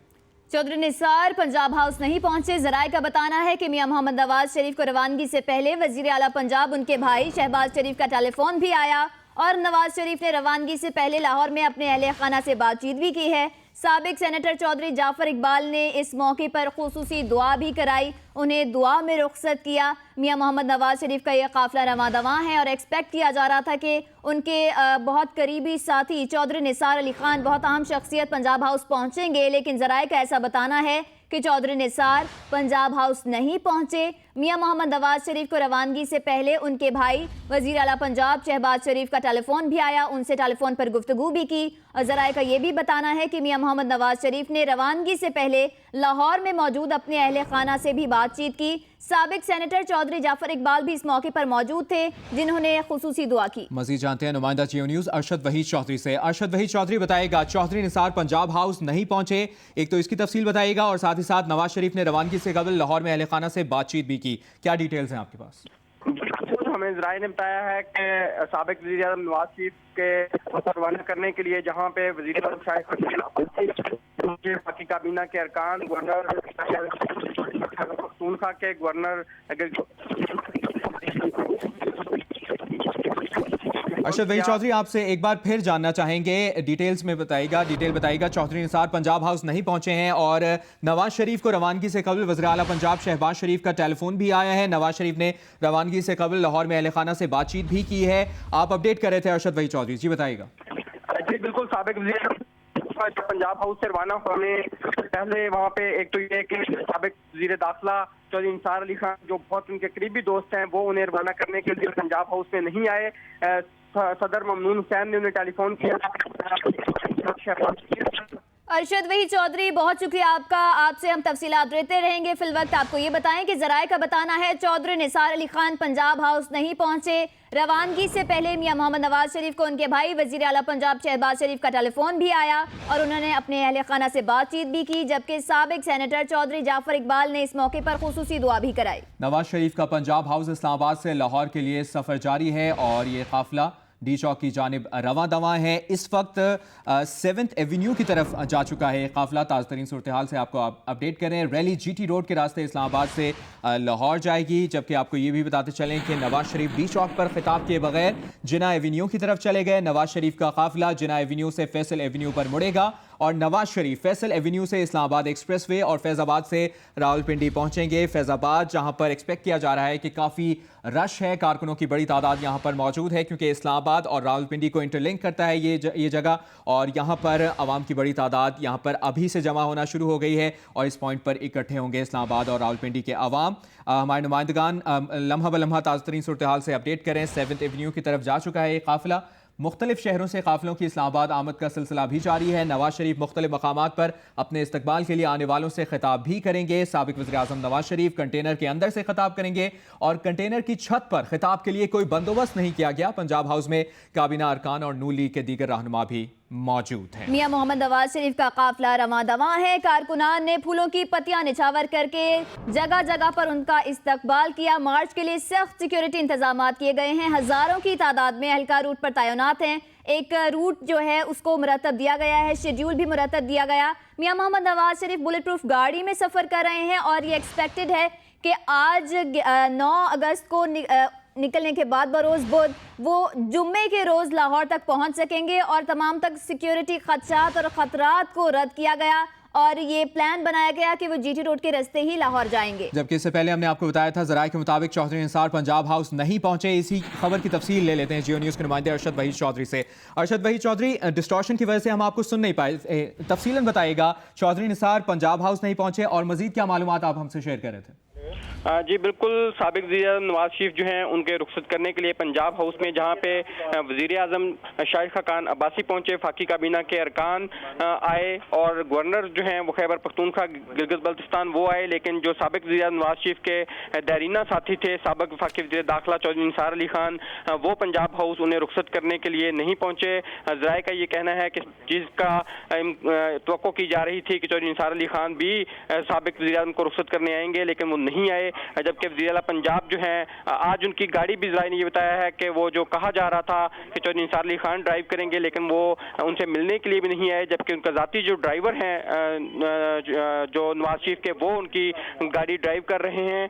चौधरी निसार पंजाब हाउस नहीं पहुंचे। ज़राए का बताना है कि मियां मोहम्मद नवाज शरीफ को रवानगी से पहले वज़ीर आला पंजाब उनके भाई शहबाज शरीफ का टेलीफोन भी आया और नवाज शरीफ ने रवानगी से पहले लाहौर में अपने अहले खाना से बातचीत भी की है। साबिक सेनेटर चौधरी जाफर इकबाल ने इस मौके पर खुसूसी दुआ भी कराई, उन्हें दुआ में रुखसत किया। मियां मोहम्मद नवाज शरीफ का यह काफिला रवां दवां है और एक्सपेक्ट किया जा रहा था कि उनके बहुत करीबी साथी चौधरी निसार अली खान, बहुत अहम शख्सियत, पंजाब हाउस पहुंचेंगे, लेकिन ज़राए का ऐसा बताना है कि चौधरी निसार पंजाब हाउस नहीं पहुंचे। मियां मोहम्मद नवाज शरीफ को रवानगी से पहले उनके भाई वज़ीर आला पंजाब शहबाज शरीफ का टेलीफोन भी आया, उनसे टेलीफोन पर गुफ्तगू भी की और ज़राए का ये भी बताना है कि मियां मोहम्मद नवाज शरीफ ने रवानगी से पहले लाहौर में मौजूद अपने अहले खाना से भी बातचीत की। साबिक सेनेटर चौधरी जाफर इकबाल भी इस मौके पर मौजूद थे जिन्होंने खुसूसी दुआ की।
मजीद जानते हैं नुमाइंदा जियो न्यूज़ अरशद वहीद चौधरी से। अरशद वहीद चौधरी बताएगा, चौधरी निसार पंजाब हाउस नहीं पहुंचे, एक तो इसकी तफसील बताइएगा और साथ ही साथ नवाज शरीफ ने रवानगी से कबल लाहौर में अहले खाना से बातचीत भी की, क्या डिटेल्स हैं आपके पास?
हमें ज़राए ने बताया है कि साबिक वज़ीर आज़म नवाज शरीफ के روانہ کرنے کے لیے، جہاں پہ وزیر اعظم شاہد کے باقی کابینہ کے ارکان، گورنر پختونخوا کے گورنر
ارشد وحید چودھری آپ سے ایک بار پھر جاننا چاہیں گے، ڈیٹیل بتائیے گا چودھری نثار پنجاب ہاؤس نہیں پہنچے ہیں اور نواز شریف کو روانگی سے قبل وزیر اعلیٰ پنجاب شہباز شریف کا ٹیلی فون بھی آیا ہے. نواز شریف نے روانگی سے قبل لاہور میں اہل خانہ سے بات چیت بھی کی ہے. آپ اپڈیٹ کر رہے تھے ارشد وحید چودھری، جی بتائیے گا.
جی بالکل، سابق وزیر پنجاب ہاؤس سے روانہ ہونے پہلے وہاں پہ ایک تو یہ کہ سابق وزیر داخلہ چودھری نثار علی خان جو بہت ان کے قریبی دوست ہیں، وہ انہیں روانہ کرنے کے لیے پنجاب ہاؤس میں نہیں آئے. صدر ممنون حسین نے انہیں ٹیلی فون کیا.
ارشد وحید چودھری بہت شکریہ آپ کا، آپ سے ہم تفصیلات دیتے رہیں گے. فی الوقت آپ کو یہ بتائیں کہ ذرائع کا بتانا ہے چودھری نثار علی خان پنجاب ہاؤس نہیں پہنچے. روانگی سے پہلے میاں محمد نواز شریف کو ان کے بھائی وزیر اعلیٰ پنجاب شہباز شریف کا ٹیلی فون بھی آیا اور انہوں نے اپنے اہل خانہ سے بات چیت بھی کی، جبکہ سابق سینیٹر چودھری جعفر اقبال نے اس موقع پر خصوصی دعا بھی کرائی.
نواز شریف کا پنجاب ہاؤس اسلام آباد سے لاہور کے لیے سفر جاری ہے اور یہ قافلہ ڈی چوک کی جانب رواں دواں ہے. اس وقت 7th ایونیو کی طرف جا چکا ہے قافلہ. تازہ ترین صورتحال سے آپ کو اپڈیٹ کریں. ریلی جی ٹی روڈ کے راستے اسلام آباد سے لاہور جائے گی، جبکہ آپ کو یہ بھی بتاتے چلیں کہ نواز شریف ڈی چوک پر خطاب کیے بغیر جناح ایونیو کی طرف چلے گئے. نواز شریف کا قافلہ جناح ایونیو سے فیصل ایونیو پر مڑے گا اور نواز شریف فیصل ایونیو سے اسلام آباد ایکسپریس وے اور فیض آباد سے راولپنڈی پہنچیں گے. فیض آباد جہاں پر ایکسپیکٹ کیا جا رہا ہے کہ کافی رش ہے، کارکنوں کی بڑی تعداد یہاں پر موجود ہے کیونکہ اسلام آباد اور راولپنڈی کو انٹرلنک کرتا ہے یہ جگہ، اور یہاں پر عوام کی بڑی تعداد یہاں پر ابھی سے جمع ہونا شروع ہو گئی ہے اور اس پوائنٹ پر اکٹھے ہوں گے اسلام آباد اور راولپنڈی کے عوام. ہمارے نمائندگان لمحہ بلمحہ تازہ ترین صورتحال سے اپڈیٹ کریں. 7th ایونیو کی طرف جا چکا ہے یہ قافلہ. مختلف شہروں سے قافلوں کی اسلام آباد آمد کا سلسلہ بھی جاری ہے. نواز شریف مختلف مقامات پر اپنے استقبال کے لیے آنے والوں سے خطاب بھی کریں گے. سابق وزیر اعظم نواز شریف کنٹینر کے اندر سے خطاب کریں گے اور کنٹینر کی چھت پر خطاب کے لیے کوئی بندوبست نہیں کیا گیا. پنجاب ہاؤس میں کابینہ ارکان اور نون لیگ کے دیگر رہنما بھی موجود ہیں.
میاں محمد نواز شریف کا قافلہ رواں دواں ہے. کارکنان نے پھولوں کی پتیاں نچھاور کر کے جگہ جگہ پر ان کا استقبال کیا. مارچ کے لیے سخت سیکیورٹی انتظامات کیے گئے ہیں. ہزاروں کی تعداد میں اہلکار روٹ پر تعینات ہیں. ایک روٹ جو ہے اس کو مرتب دیا گیا ہے، شیڈیول بھی مرتب دیا گیا. میاں محمد نواز شریف بلٹ پروف گاڑی میں سفر کر رہے ہیں اور یہ ایکسپیکٹڈ ہے کہ آج 9 اگست کو نکلنے کے بعد بروز بدھ وہ جمعے کے روز لاہور تک پہنچ سکیں گے اور تمام تک سیکیورٹی خدشات اور خطرات کو رد کیا گیا اور یہ پلان بنایا گیا کہ وہ جی ٹی روڈ کے راستے ہی لاہور جائیں گے.
جبکہ اس سے پہلے ہم نے آپ کو بتایا تھا ذرائع کے مطابق چودھری نثار پنجاب ہاؤس نہیں پہنچے. اسی خبر کی تفصیل لے لیتے ہیں جیو نیوز کے نمائندے ارشد وحید چودھری سے. ارشد وحید چودھری، ڈسٹورشن کی وجہ سے ہم آپ کو سن نہیں پائے، تفصیلاً بتائیے گا چودھری نثار پنجاب ہاؤس نہیں پہنچے اور مزید کیا معلومات آپ ہم سے شیئر کر رہے تھے.
جی بالکل، سابق وزیر اعظم نواز شریف جو ہیں ان کے رخصت کرنے کے لیے پنجاب ہاؤس میں جہاں پہ وزیر اعظم شاہد خاقان عباسی پہنچے، فاقی کابینہ کے ارکان آئے اور گورنر جو ہیں وہ خیبر پختونخوا گلگت بلتستان وہ آئے، لیکن جو سابق وزیر اعظم نواز شریف کے دیرینہ ساتھی تھے سابق وفاقی وزیر داخلہ چودھری نثار علی خان، وہ پنجاب ہاؤس انہیں رخصت کرنے کے لیے نہیں پہنچے. ذرائع کا یہ کہنا ہے کہ جس کا توقع کی جا رہی تھی کہ چودھری نثار علی خان بھی سابق وزیر اعظم کو رخصت کرنے آئیں گے لیکن وہ نہیں آئے، جبکہ وزیر اعلیٰ پنجاب جو ہیں آج ان کی گاڑی بھی ذرائع نے یہ بتایا ہے کہ وہ جو کہا جا رہا تھا کہ چودھری نثار علی خان ڈرائیو کریں گے لیکن وہ ان سے ملنے کے لیے بھی نہیں آئے، جبکہ ان کا ذاتی جو ڈرائیور ہیں جو نواز شریف کے وہ ان کی گاڑی ڈرائیو کر رہے ہیں.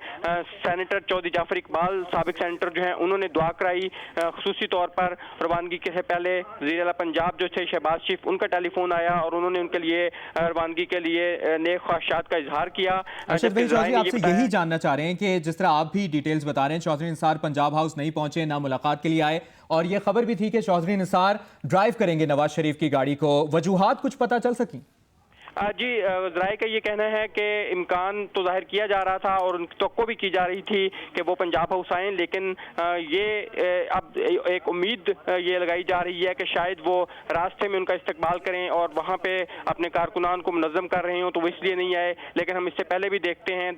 سینیٹر چودھری جعفر اقبال سابق سینیٹر جو ہیں انہوں نے دعا کرائی. خصوصی طور پر روانگی کے سے پہلے وزیر اعلیٰ پنجاب جو تھے شہباز شریف ان کا ٹیلی فون آیا اور انہوں نے ان کے لیے روانگی کے لیے نیک خواہشات کا اظہار کیا.
ارشد بھائی چودھری، آپ سے یہی جاننا چاہ رہے ہیں کہ جس طرح آپ بھی ڈیٹیلز بتا رہے ہیں چودھری نثار پنجاب ہاؤس نہیں پہنچے، نہ ملاقات کے لیے آئے اور یہ خبر بھی تھی کہ چودھری نثار ڈرائیو کریں گے نواز شریف کی گاڑی کو، وجوہات کچھ پتہ چل سکیں؟
جی ذرائع کا یہ کہنا ہے کہ امکان تو ظاہر کیا جا رہا تھا اور ان کی توقع بھی کی جا رہی تھی کہ وہ پنجاب ہاؤس آئیں، لیکن یہ اب ایک امید یہ لگائی جا رہی ہے کہ شاید وہ راستے میں ان کا استقبال کریں اور وہاں پہ اپنے کارکنان کو منظم کر رہے ہوں تو وہ اس لیے نہیں آئے. لیکن ہم اس سے پہلے بھی دیکھتے ہیں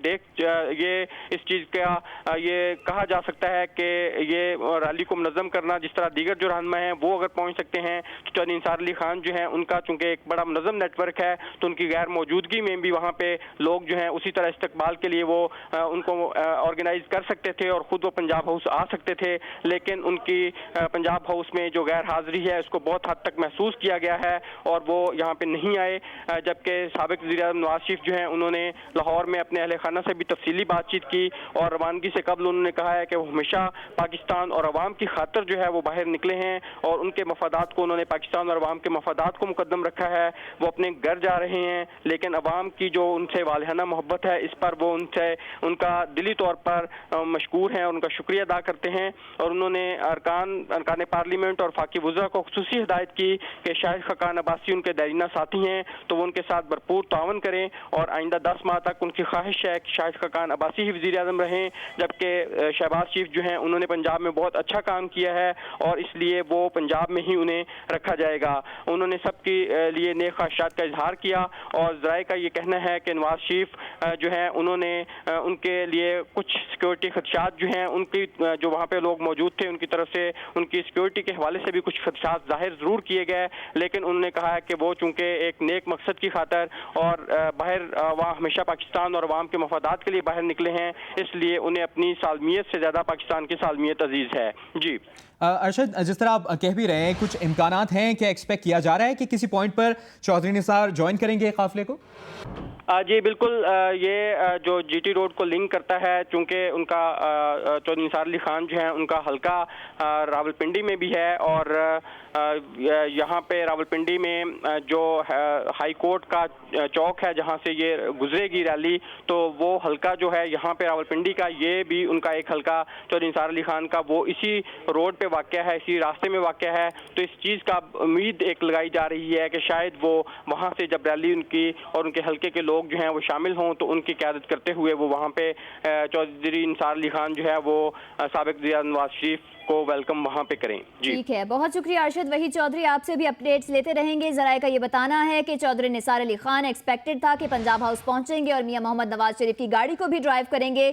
یہ اس چیز کا یہ کہا جا سکتا ہے کہ یہ ریلی کو منظم کرنا جس طرح دیگر جو رہنما ہیں وہ اگر پہنچ سکتے ہیں تو چودھری نثار علی خان جو ہیں ان کا چونکہ ایک بڑا منظم نیٹ ورک ہے تو उनकी गैर मौजूदगी में भी वहाँ पे लोग जो हैं उसी तरह इस्तकबाल के लिए वो उनको ऑर्गेनाइज कर सकते थे और ख़ुद वो पंजाब हाउस आ सकते थे, लेकिन उनकी पंजाब हाउस में जो गैर हाज़िरी है उसको बहुत हद तक महसूस किया गया है और वो यहाँ पे नहीं आए। जबकि साबिक़ वज़ीर-ए-आज़म नवाज़ शरीफ जो हैं उन्होंने लाहौर में अपने अहले खाना से भी तफसीली बातचीत की और रवानगी से कबल उन्होंने कहा है कि वो हमेशा पाकिस्तान और अवाम की खातिर जो है वो बाहर निकले हैं और उनके मफादात को उन्होंने पाकिस्तान और अवाम के मफादात को मुकद्दम रखा है। वो अपने घर जा रहे हैं, लेकिन अवाम की जो उनसे वालिहाना मोहब्बत है इस पर वो उनका दिली तौर पर मशकूर हैं और उनका शुक्रिया अदा करते हैं। और उन्होंने अरकान पार्लियामेंट और फाकी वज़रा को खुसूसी हिदायत की कि शाहिद खकान अब्बासी उनके दैरीना साथी हैं तो वो उनके साथ भरपूर तावन करें और आइंदा 10 माह तक उनकी ख्वाहिश है कि शाहिद खकान अब्बासी ही वज़ीर आज़म रहें। जबकि शहबाज शरीफ जो हैं उन्होंने पंजाब में बहुत अच्छा काम किया है और इसलिए वो पंजाब में ही उन्हें रखा जाएगा। उन्होंने सबके लिए नेक ख्वाहिशात का इजहार किया और ज़राए का ये कहना है कि नवाज शरीफ जो हैं उन्होंने उनके लिए कुछ सिक्योरिटी खदशात जो हैं उनकी जो वहाँ पे लोग मौजूद थे उनकी तरफ से उनकी सिक्योरिटी के हवाले से भी कुछ खदशात जाहिर ज़रूर किए गए, लेकिन उन्होंने कहा है कि वो चूँकि एक नेक मकसद की खातर और बाहर वहाँ हमेशा पाकिस्तान और अवाम के मफादात के लिए बाहर निकले हैं, इसलिए उन्हें अपनी सालमियत से ज़्यादा पाकिस्तान की सालमियत अजीज़ है। जी
अरशद, जिस तरह आप कह भी रहे हैं कुछ इम्कानात हैं, क्या एक्सपेक्ट किया जा रहा है कि किसी पॉइंट पर चौधरी निसार ज्वाइन करेंगे काफिले को?
जी बिल्कुल, ये जो जीटी रोड को लिंक करता है, चूँकि उनका चौधरी निसार अली खान जो है उनका हल्का रावलपिंडी में भी है और यहाँ पे रावलपिंडी में जो हाई कोर्ट का चौक है जहाँ से ये गुजरेगी रैली, तो वो हल्का जो है यहाँ पे रावलपिंडी का ये भी उनका एक हल्का चौधरी निसार अली खान का वो इसी रोड पे वाक़या है, इसी रास्ते में वाक़या है। तो इस चीज़ का उम्मीद एक लगाई जा रही है कि शायद वो वहाँ से जब रैली उनकी और उनके हल्के के लोग जो हैं वो शामिल हों तो उनकी क़यादत करते हुए वो वहाँ पे चौधरी निसार अली खान जो है वो साबिक़ वज़ीर नवाज शरीफ को वेलकम वहाँ पे करें। जी
ठीक है, बहुत शुक्रिया अरशद। वही चौधरी, आपसे भी अपडेट्स लेते रहेंगे। ज़राए का ये बताना है कि चौधरी निसार अली खान एक्सपेक्टेड था कि पंजाब हाउस पहुंचेंगे और मियां मोहम्मद नवाज शरीफ की गाड़ी को भी ड्राइव करेंगे।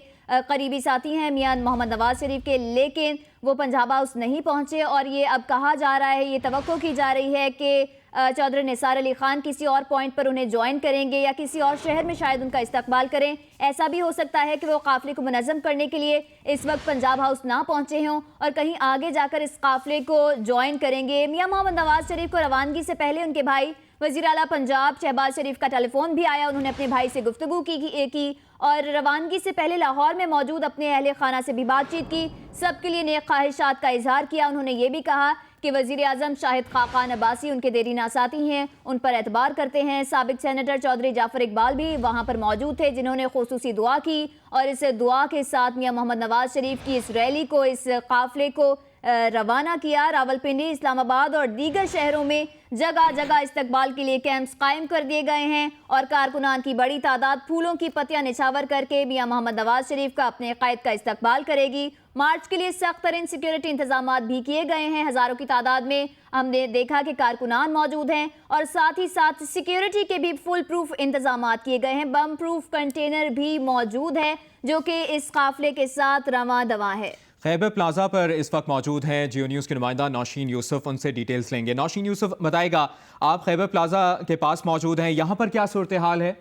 करीबी साथी हैं मियां मोहम्मद नवाज शरीफ के, लेकिन वो पंजाब हाउस नहीं पहुंचे और ये अब कहा जा रहा है, ये तवक्को की जा रही है कि चौधरी निसार अली खान किसी और पॉइंट पर उन्हें ज्वाइन करेंगे या किसी और शहर में शायद उनका इस्तकबाल करें। ऐसा भी हो सकता है कि वो काफिले को मुनज़्ज़म करने के लिए इस वक्त पंजाब हाउस ना पहुंचे हों और कहीं आगे जाकर इस काफिले को ज्वाइन करेंगे। मियां मोहम्मद नवाज शरीफ को रवानगी से पहले उनके भाई वज़ीर आला पंजाब शहबाज शरीफ का टेलीफोन भी आया, उन्होंने अपने भाई से गुफ्तगू की और रवानगी से पहले लाहौर में मौजूद अपने अहले खाना से भी बातचीत की, सबके लिए नेक ख्वाहिशात का इजहार किया। उन्होंने ये भी कहा कि वज़ीर आज़म शाहिद खाकान अब्बासी उनके देरीना साथी हैं, उन पर एतबार करते हैं। साबिक़ सेनेटर चौधरी जाफ़र इकबाल भी वहाँ पर मौजूद थे जिन्होंने खुसूसी दुआ की और इस दुआ के साथ मियां मोहम्मद नवाज शरीफ की इस रैली को, इस काफ़िले को रवाना किया। रावलपिंडी, इस्लामाबाद और दीगर शहरों में जगह जगह इस्तकबाल के लिए कैंप्स कायम कर दिए गए हैं और कारकुनान की बड़ी तादाद फूलों की पत्तियां निछावर करके मियां मोहम्मद नवाज शरीफ का अपने क़ायद का इस्तकबाल करेगी। मार्च के लिए सख्त तरीन सिक्योरिटी इंतजाम भी किए गए हैं। हज़ारों की तादाद में हमने देखा कि कारकुनान मौजूद हैं और साथ ही साथ सिक्योरिटी के भी फुल प्रूफ इंतजाम किए गए हैं। बम प्रूफ कंटेनर भी मौजूद है जो कि इस काफिले के साथ रवां दवा है।
खैबर प्लाजा पर इस वक्त मौजूद हैं जियो न्यूज़ के नुमाइंदा नौशीन यूसुफ, उनसे डिटेल्स लेंगे। नौशीन यूसुफ बताएगा, आप खैबर प्लाजा के पास मौजूद हैं, यहाँ पर क्या सूरत हाल है?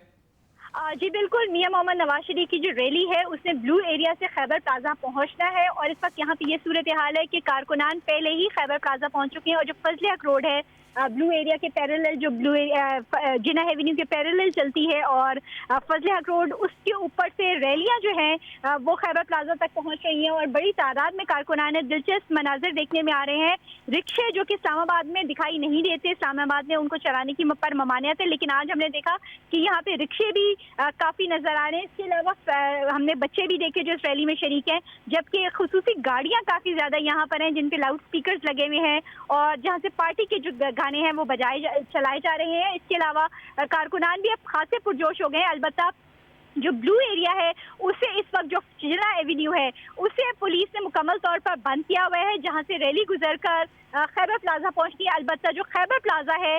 जी बिल्कुल, मियां मोहम्मद नवाज शरीफ की जो रैली है उसने ब्लू एरिया से खैबर प्लाजा पहुंचना है और इस वक्त यहाँ पे ये सूरत हाल है कि कारकुनान पहले ही खैबर प्लाजा पहुंच चुके हैं और जो फजल हक रोड है ब्लू एरिया के पैरेलल, जो ब्लू जिन्ना एवेन्यू के पैरेलल चलती है और फजल हक रोड उसके ऊपर से रैलियां जो हैं वो खैबर प्लाजा तक पहुंच रही हैं और बड़ी तादाद में कारकुनान दिलचस्प मनाजिर देखने में आ रहे हैं। रिक्शे जो कि इस्लामाबाद में दिखाई नहीं देते, इस्लामाबाद में उनको चलाने की पर ममानियत है, लेकिन आज हमने देखा कि यहाँ पे रिक्शे भी काफ़ी नज़र आ रहे हैं। इसके अलावा हमने बच्चे भी देखे जो इस रैली में शरीक हैं, जबकि खुसूसी गाड़ियाँ काफ़ी ज़्यादा यहाँ पर हैं जिन पे लाउड स्पीकर्स लगे हुए हैं और जहाँ से पार्टी के जो गाने हैं वो चलाए जा रहे हैं। इसके अलावा कारकुनान भी अब खासे पुरजोश हो गए हैं। अलबत्ता जो ब्लू एरिया है उसे इस वक्त जो जिन्ना एवेन्यू है उसे पुलिस ने मुकम्मल तौर पर बंद किया हुआ है, जहां से रैली गुजरकर खैबर प्लाजा पहुंचती है। अलबत्ता जो खैबर प्लाजा है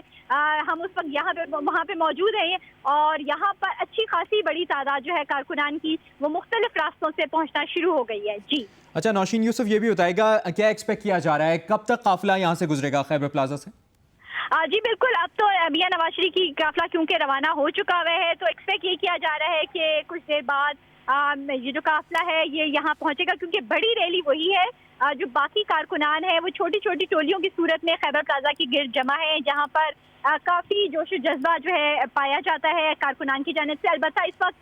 हम उस वक्त वहाँ पे मौजूद हैं और यहाँ पर अच्छी खासी बड़ी तादाद जो है कारकुनान की वो मुख्तलिफ रास्तों से पहुँचना शुरू हो गई है। जी
अच्छा नौशीन यूसुफ, ये भी बताएगा क्या एक्सपेक्ट किया जा रहा है, कब तक काफिला यहाँ से गुजरेगा खैबर प्लाजा से?
जी बिल्कुल, अब तो मियां नवाज शरीफ की काफिला क्योंकि रवाना हो चुका हुआ है तो एक्सपेक्ट ये किया जा रहा है कि कुछ देर बाद ये जो काफिला है ये यहाँ पहुंचेगा, क्योंकि बड़ी रैली वही है। जो बाकी कारकुनान है वो छोटी छोटी टोलियों की सूरत में खैबर प्लाजा के गिर्द जमा है, जहाँ पर काफी जोश जज्बा जो है पाया जाता है कारकुनान की जानिब से। अलबत्ता इस वक्त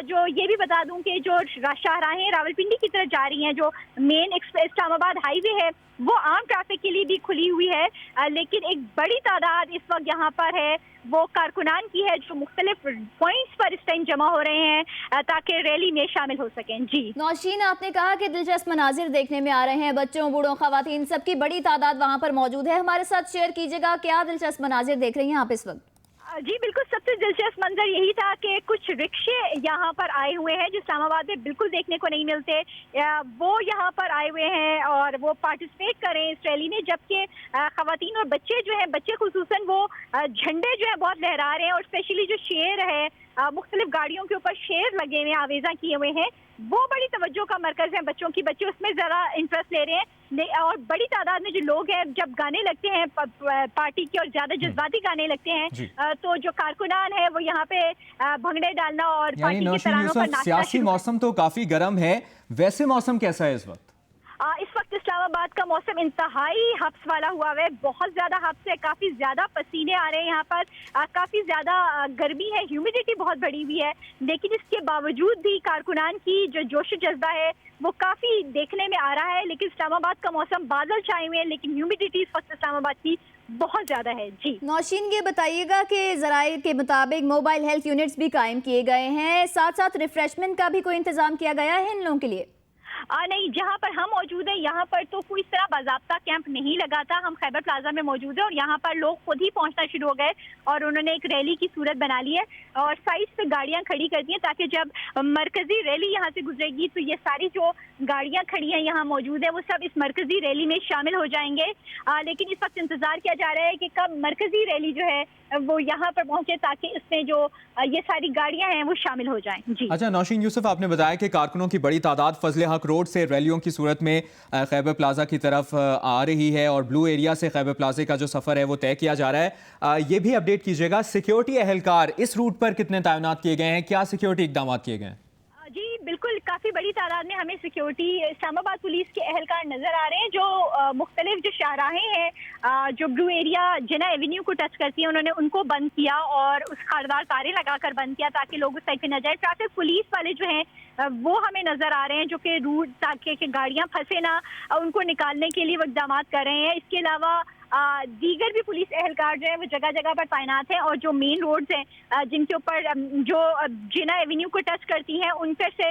जो ये भी बता दूं कि जो शाहराहें रावलपिंडी की तरफ जा रही हैं, जो मेन इस्लामाबाद हाईवे है वो आम ट्रैफिक के लिए भी खुली हुई है, लेकिन एक बड़ी तादाद इस वक्त यहाँ पर है वो कारकुनान की है जो मुख्तलिफ पॉइंट्स पर इस टाइम जमा हो रहे हैं ताकि रैली में शामिल हो सकें। जी
नौशीन, आपने कहा कि दिलचस्प मनाजिर देखने में आ रहे हैं, बच्चों बूढ़ों खवातीन सबकी बड़ी तादाद वहाँ पर मौजूद है। हमारे साथ शेयर कीजिएगा क्या दिलचस्प मनाजिर देख रही हैं आप इस वक्त?
जी बिल्कुल, सबसे दिलचस्प मंजर यही था कि कुछ रिक्शे यहाँ पर आए हुए हैं जो इस्लामाबाद में बिल्कुल देखने को नहीं मिलते, वो यहाँ पर आए हुए हैं और वो पार्टिसिपेट कर रहे हैं इस रैली में, जबकि खवातीन और बच्चे जो हैं, बच्चे खुसूसन वो झंडे जो है बहुत लहरा रहे हैं, और स्पेशली जो शेर है, मुख्तलिफ गाड़ियों के ऊपर शेर लगे हुए हैं, आवेजा किए हुए हैं, वो बड़ी तवज्जो का मरकज है बच्चों की। बच्चे उसमें ज़रा इंटरेस्ट ले रहे हैं और बड़ी तादाद में जो लोग हैं जब गाने लगते हैं पार्टी के और ज़्यादा जज्बाती गाने लगते हैं तो जो कारकुनान है वो यहाँ पे भंगड़े डालना और पार्टी के तरानों पर नाचना।
सियासी मौसम तो काफी गर्म है, वैसे मौसम कैसा है इस वक्त?
इस वक्त इस्लामाबाद का मौसम इंतहाई हब्स वाला हुआ है, बहुत ज्यादा हब्स है, काफी ज्यादा पसीने आ रहे हैं यहाँ पर, काफी ज्यादा गर्मी है, ह्यूमिडिटी बहुत बढ़ी हुई है, लेकिन इसके बावजूद भी कारकुनान की जो जोश जज्बा है वो काफी देखने में आ रहा है। लेकिन इस्लामाबाद का मौसम बादल छाए हुए हैं, लेकिन ह्यूमिडिटी इस वक्त इस्लामाबाद की बहुत ज्यादा है। जी
नौशीन, ये बताइएगा कि ज़राए के मुताबिक मोबाइल हेल्थ यूनिट्स भी कायम किए गए हैं, साथ साथ रिफ्रेशमेंट का भी कोई इंतजाम किया गया है इन लोगों के लिए?
नहीं, जहाँ पर हम मौजूद हैं यहाँ पर तो कोई इस तरह बाज़ाब्ता कैंप नहीं लगा था। हम खैबर प्लाजा में मौजूद हैं और यहाँ पर लोग खुद ही पहुँचना शुरू हो गए और उन्होंने एक रैली की सूरत बना ली है और साइड पे गाड़ियाँ खड़ी कर दी हैं ताकि जब मरकजी रैली यहाँ से गुजरेगी तो ये सारी जो गाड़ियाँ खड़ी हैं यहाँ मौजूद है वो सब इस मरकजी रैली में शामिल हो जाएंगे। लेकिन इस वक्त इंतजार किया जा रहा है कि कब मरकजी रैली जो है वो यहाँ पर पहुंचे ताकि इसमें जो ये सारी गाड़ियां हैं वो शामिल हो जाएं। जी
अच्छा नौशीन यूसुफ, आपने बताया कि कारकुनों की बड़ी तादाद फजले हक रोड से रैलियों की सूरत में खैबर प्लाजा की तरफ आ रही है और ब्लू एरिया से खैबर प्लाजा का जो सफ़र है वो तय किया जा रहा है। ये भी अपडेट कीजिएगा, सिक्योरिटी एहलकार इस रूट पर कितने तैनात किए गए हैं, क्या सिक्योरिटी इकदाम किए गए हैं?
जी बिल्कुल, काफ़ी बड़ी तादाद में हमें सिक्योरिटी इस्लामाबाद पुलिस के एहलकार नज़र आ रहे हैं जो मुख्तलिफ जो शाहराहें हैं जो ब्लू एरिया जिना एवेन्यू को टच करती हैं उन्होंने उनको बंद किया और उस खारदार तारे लगाकर बंद किया ताकि लोग उस साइड पे न जाए। ट्रैफिक पुलिस वाले जो हैं वो हमें नज़र आ रहे हैं जो कि रूट ताकि गाड़ियाँ फंसे ना, उनको निकालने के लिए वो इक़दाम कर रहे हैं। इसके अलावा दीगर भी पुलिस एहलकार जो है वो जगह जगह पर तैनात हैं और जो मेन रोड्स हैं जिनके ऊपर जो जिना एवेन्यू को टच करती हैं उन पर से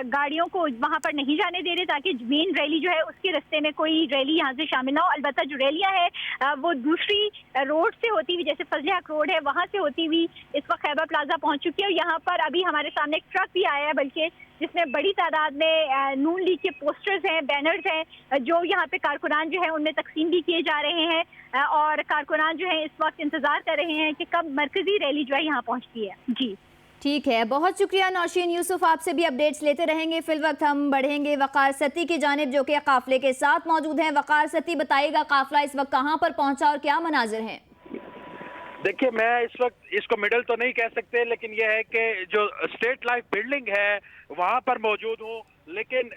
गाड़ियों को वहाँ पर नहीं जाने दे रहे ताकि मेन रैली जो है उसके रास्ते में कोई रैली यहाँ से शामिल ना हो। अलबत्ता जो रैलियाँ हैं वो दूसरी रोड से होती हुई, जैसे फजले हक रोड है वहाँ से होती हुई इस वक्त खैबर प्लाजा पहुँच चुकी है और यहाँ पर अभी हमारे सामने एक ट्रक भी आया है बल्कि जिसमें बड़ी तादाद में नून लीग के पोस्टर्स हैं, बैनर्स हैं जो यहाँ पे कारकुनान जो है उनमें तकसीम भी किए जा रहे हैं और कारकुनान जो है इस वक्त इंतजार कर रहे हैं कि कब मरकजी रैली जो है यहाँ पहुँचती है। जी
ठीक है, बहुत शुक्रिया नौशीन यूसुफ, आपसे भी अपडेट्स लेते रहेंगे। फिल वक्त हम बढ़ेंगे वकार सती की जानिब जो कि काफिले के साथ मौजूद हैं। वकार सती, बताइएगा काफिला इस वक्त कहाँ पर पहुँचा और क्या मनाजिर हैं?
देखिए, मैं इस वक्त इसको मिडल तो नहीं कह सकते, लेकिन यह है कि जो स्टेट लाइफ बिल्डिंग है वहाँ पर मौजूद हूँ, लेकिन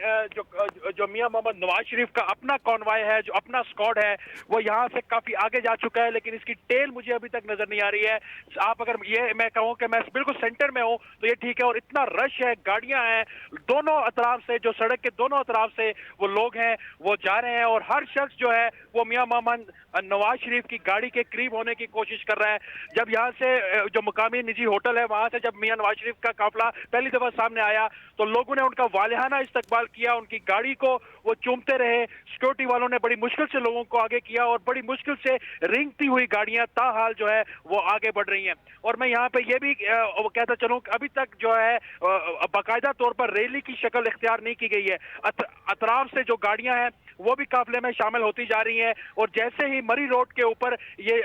जो मियां मोहम्मद नवाज शरीफ का अपना कॉन्वॉय है, जो अपना स्क्वाड है, वो यहाँ से काफ़ी आगे जा चुका है, लेकिन इसकी टेल मुझे अभी तक नज़र नहीं आ रही है। आप अगर ये मैं कहूँ कि मैं बिल्कुल सेंटर में हूँ तो ये ठीक है, और इतना रश है, गाड़ियाँ हैं दोनों अतराफ से, जो सड़क के दोनों अतराफ से वो लोग हैं वो जा रहे हैं और हर शख्स जो है वो मियां मोहम्मद नवाज शरीफ की गाड़ी के करीब होने की कोशिश कर रहा है। जब यहाँ से जो मुकामी निजी होटल है वहाँ से जब मियां नवाज शरीफ का काफिला पहली दफा सामने आया तो लोगों ने उनका वालिहाना इस्तकबाल किया, उनकी गाड़ी को वो चूमते रहे। सिक्योरिटी वालों ने बड़ी मुश्किल से लोगों को आगे किया और बड़ी मुश्किल से रिंगती हुई गाड़ियां ताहाल जो है वो आगे बढ़ रही हैं। और मैं यहाँ पे ये भी कहता चलूँ अभी तक जो है बाकायदा तौर पर रैली की शक्ल इख्तियार नहीं की गई है। अतराफ से जो गाड़ियां हैं वो भी काफिले में शामिल होती जा रही हैं और जैसे ही मरी रोड के ऊपर ये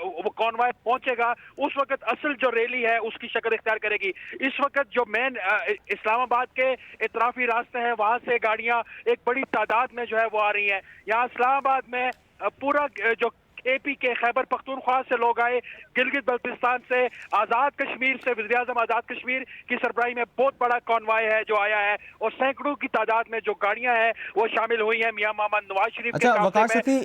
वो कॉन्वॉय पहुंचेगा उस वक्त असल जो रैली है उसकी शक्ल इख्तियार करेगी। इस वक्त जो मेन इस्लामाबाद के इतराफी रास्ते हैं वहां से गाड़ियां एक बड़ी तादाद में जो है वो आ रही हैं। यहाँ इस्लामाबाद में पूरा जो AP के खैबर पख्तूनख्वा से लोग आए, गिलगित बल्तिस्तान से, आज़ाद कश्मीर से, वज़ीर आज़म आज़ाद कश्मीर की सरबराही में बहुत बड़ा कॉन्वॉय है जो आया है और सैकड़ों की तादाद में जो गाड़ियां हैं वो शामिल हुई हैं मियां मोहम्मद नवाज शरीफ के
वकार सती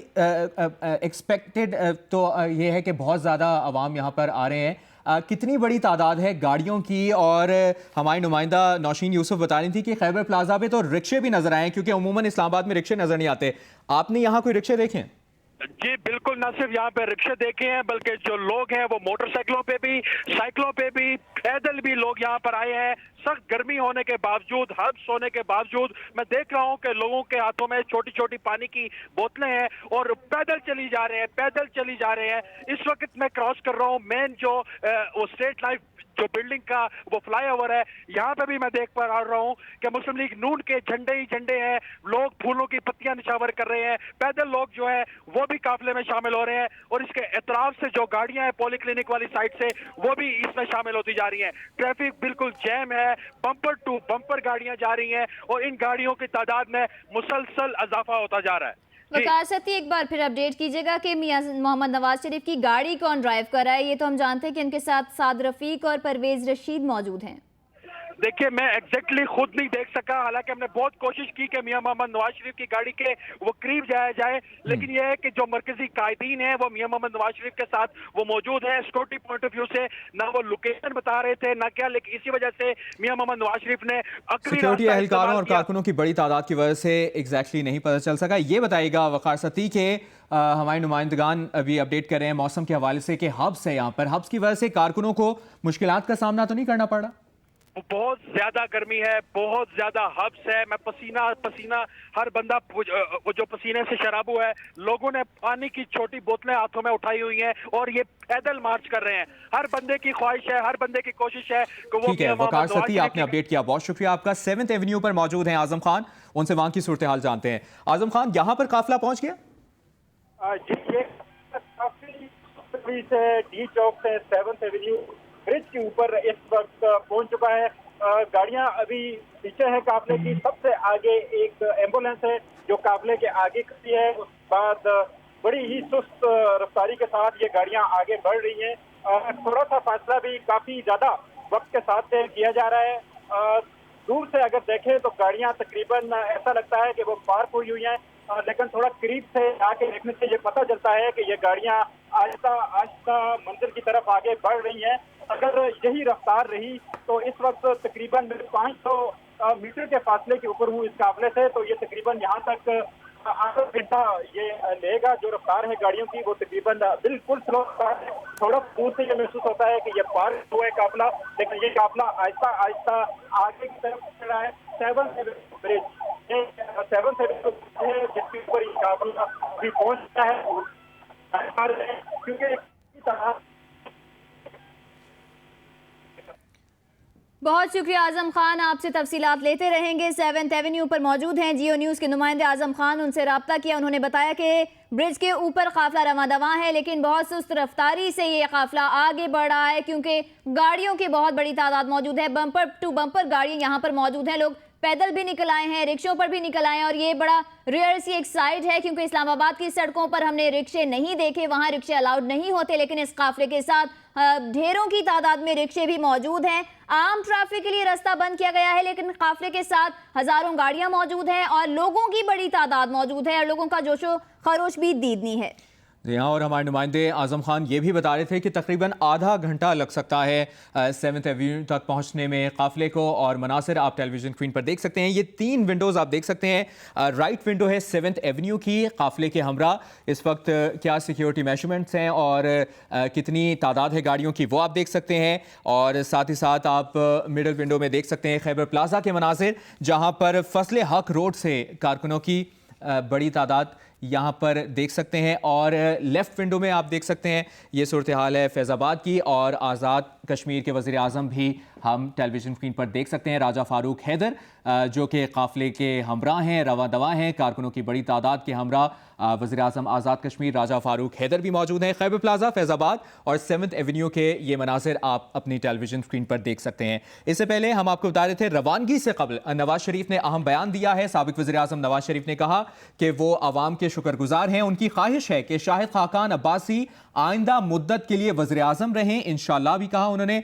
एक्सपेक्टेड तो ये है कि बहुत ज़्यादा अवाम यहाँ पर आ रहे हैं, कितनी बड़ी तादाद है गाड़ियों की? और हमारी नुमाइंदा नौशीन यूसुफ बता रही थी कि खैबर प्लाजा पे तो रिक्शे भी नजर आए, क्योंकि अमूमन इस्लामाबाद में रिक्शे नजर नहीं आते। आपने यहाँ कोई रिक्शे देखे?
जी बिल्कुल, न सिर्फ यहाँ पे रिक्शे देखे हैं बल्कि जो लोग हैं वो मोटरसाइकिलों पे भी, साइकिलों पे भी, पैदल भी लोग यहाँ पर आए हैं। सख्त गर्मी होने के बावजूद, हब्स होने के बावजूद मैं देख रहा हूँ कि लोगों के हाथों में छोटी छोटी पानी की बोतलें हैं और पैदल चली जा रहे हैं, पैदल चली जा रहे हैं। इस वक्त मैं क्रॉस कर रहा हूँ मेन जो वो स्टेट लाइफ जो बिल्डिंग का वो फ्लाईओवर है, यहाँ पे भी मैं देख पा रहा हूँ कि मुस्लिम लीग नून के झंडे ही झंडे हैं। लोग फूलों की पत्तियां निछावर कर रहे हैं, पैदल लोग जो है वो भी काफिले में शामिल हो रहे हैं और इसके एतराफ से जो गाड़ियां हैं पॉली क्लिनिक वाली साइड से वो भी इसमें शामिल होती जा रही हैं। ट्रैफिक बिल्कुल जैम है, बम्पर टू बम्पर गाड़ियां जा रही हैं और इन गाड़ियों की तादाद में मुसलसल इजाफा होता जा रहा है।
वकार सती, एक बार फिर अपडेट कीजिएगा कि मियां मोहम्मद नवाज शरीफ की गाड़ी कौन ड्राइव कर रहा है? ये तो हम जानते हैं कि इनके साथ साद रफीक और परवेज रशीद मौजूद हैं।
देखिए मैं एग्जैक्टली खुद नहीं देख सका, हालांकि हमने बहुत कोशिश की कि मियां मोहम्मद नवाज शरीफ की गाड़ी के वो करीब जाया जाए, लेकिन यह है कि जो मरकजी कायदीन है वो मियां मोहम्मद नवाज शरीफ के साथ वो मौजूद है। सिक्योरिटी पॉइंट ऑफ व्यू से ना वो लोकेशन बता रहे थे ना क्या, लेकिन इसी वजह से मियां मोहम्मद नवाज शरीफ ने
सिक्योरिटी एहलकारों और कारकुनों की बड़ी तादाद की वजह से एग्जैक्टली नहीं पता चल सका। ये बताइएगा वकार सती के हमारे नुमाइंदगान अभी अपडेट कर रहे हैं मौसम के हवाले से कि हब्स है यहाँ पर, हब्स की वजह से कारकुनों को मुश्किलात का सामना तो नहीं करना पड़ रहा?
बहुत ज्यादा गर्मी है, बहुत ज्यादा हब्स है। मैं पसीना पसीना, हर बंदा वो जो पसीने से शराबू है। लोगों ने पानी की छोटी बोतलें हाथों में उठाई हुई हैं और ये पैदल मार्च कर रहे हैं। हर बंदे की ख्वाहिश है, हर बंदे की कोशिश है कि वो
ठीक है वकार सती, आपने अपडेट किया, बहुत शुक्रिया आपका। 7th एवेन्यू पर मौजूद हैं आजम खान, उनसे वहां की सूरत हाल जानते हैं। आजम खान, यहाँ पर काफिला पहुंच गया?
जी, ये काफी से डी चौक से 7th एवेन्यू ब्रिज के ऊपर इस वक्त पहुंच चुका है। गाड़ियां अभी पीछे है काफिले की। सबसे आगे एक एम्बुलेंस है जो काफिले के आगे खड़ी है। उसके बाद बड़ी ही सुस्त रफ्तारी के साथ ये गाड़ियां आगे बढ़ रही हैं। थोड़ा सा फासला भी काफी ज्यादा वक्त के साथ तय किया जा रहा है। दूर से अगर देखें तो गाड़ियां तकरीबन ऐसा लगता है कि वो पार्क हुई हुई हैं, लेकिन थोड़ा करीब से आके देखने से ये पता चलता है कि ये गाड़ियां आहिस्ता आहिस्ता मंजिल की तरफ आगे बढ़ रही हैं। अगर यही रफ्तार रही तो इस वक्त तकरीबन 500 मीटर के फासले के ऊपर हूँ इस काफिले से, तो ये तकरीबन यहाँ तक आधा घंटा ये लेगा। जो रफ्तार है गाड़ियों की वो तकरीबन बिल्कुल स्लो रफ्तार है। थोड़ा दूर से ये महसूस होता है कि ये पार हुआ है काफिला, लेकिन ये काफिला आहिस्ता आहिस्ता आगे की तरफ चल रहा है। 7th ब्रिज, 7th है जिसके ऊपर ये काफिला अभी पहुंचता है, क्योंकि
बहुत शुक्रिया आजम खान, आपसे तफसीलात लेते रहेंगे। 7th एवेन्यू पर मौजूद हैं जियो न्यूज़ के नुमाइंदे आजम खान, उनसे रब्ता किया। उन्होंने बताया कि ब्रिज के ऊपर काफिला रवां दवां है, लेकिन बहुत सुस्त रफ्तारी से ये काफिला आगे बढ़ रहा है क्योंकि गाड़ियों की बहुत बड़ी तादाद मौजूद है। बम्पर टू बम्पर गाड़ियाँ यहाँ पर मौजूद हैं। लोग पैदल भी निकल आए हैं, रिक्शों पर भी निकल आए हैं और ये बड़ा रेयर सी एक साइड है क्योंकि इस्लामाबाद की सड़कों पर हमने रिक्शे नहीं देखे, वहाँ रिक्शे अलाउड नहीं होते, लेकिन इस काफिले के साथ ढेरों की तादाद में रिक्शे भी मौजूद हैं। आम ट्रैफिक के लिए रास्ता बंद किया गया है, लेकिन काफिले के साथ हजारों गाड़ियां मौजूद हैं और लोगों की बड़ी तादाद मौजूद है और लोगों का जोशो खरोश भी दीदनी है।
जी हाँ, और हमारे नुमाइंदे आजम खान ये भी बता रहे थे कि तकरीबन आधा घंटा लग सकता है 7th एवेन्यू तक पहुंचने में काफिले को। और मनासिर आप टेलीविजन स्क्रीन पर देख सकते हैं, ये 3 विंडोज़ आप देख सकते हैं। राइट विंडो है 7th एवेन्यू की, काफिले के हमरा इस वक्त क्या सिक्योरिटी मेजरमेंट्स हैं और कितनी तादाद है गाड़ियों की वो आप देख सकते हैं। और साथ ही साथ आप मिडल विंडो में देख सकते हैं खैबर प्लाजा के मनासिर, जहाँ पर फसले हक रोड से कारकुनों की बड़ी तादाद यहाँ पर देख सकते हैं। और लेफ़्ट विंडो में आप देख सकते हैं ये सूरत हाल है फैज़ाबाद की, और आज़ाद कश्मीर के वज़ीर आज़म भी ہم ٹیلی ویژن اسکرین پر دیکھ سکتے ہیں راجہ فاروق حیدر جو کہ قافلے کے ہمراہ ہیں، رواں دواں ہیں، کارکنوں کی بڑی تعداد کے ہمراہ وزیر اعظم آزاد کشمیر راجہ فاروق حیدر بھی موجود ہیں۔ خیبر پلازا، فیض آباد اور 7th ایونیو کے یہ مناظر آپ اپنی ٹیلی ویژن اسکرین پر دیکھ سکتے ہیں۔ اس سے پہلے ہم آپ کو بتا رہے تھے روانگی سے قبل نواز شریف نے اہم بیان دیا ہے۔ سابق وزیر اعظم نواز شریف نے کہا کہ وہ عوام کے شکر گزار ہیں، ان کی خواہش ہے کہ شاہد خاقان عباسی آئندہ مدت کے لیے وزیر اعظم رہیں، انشاءاللہ بھی کہا انہوں نے۔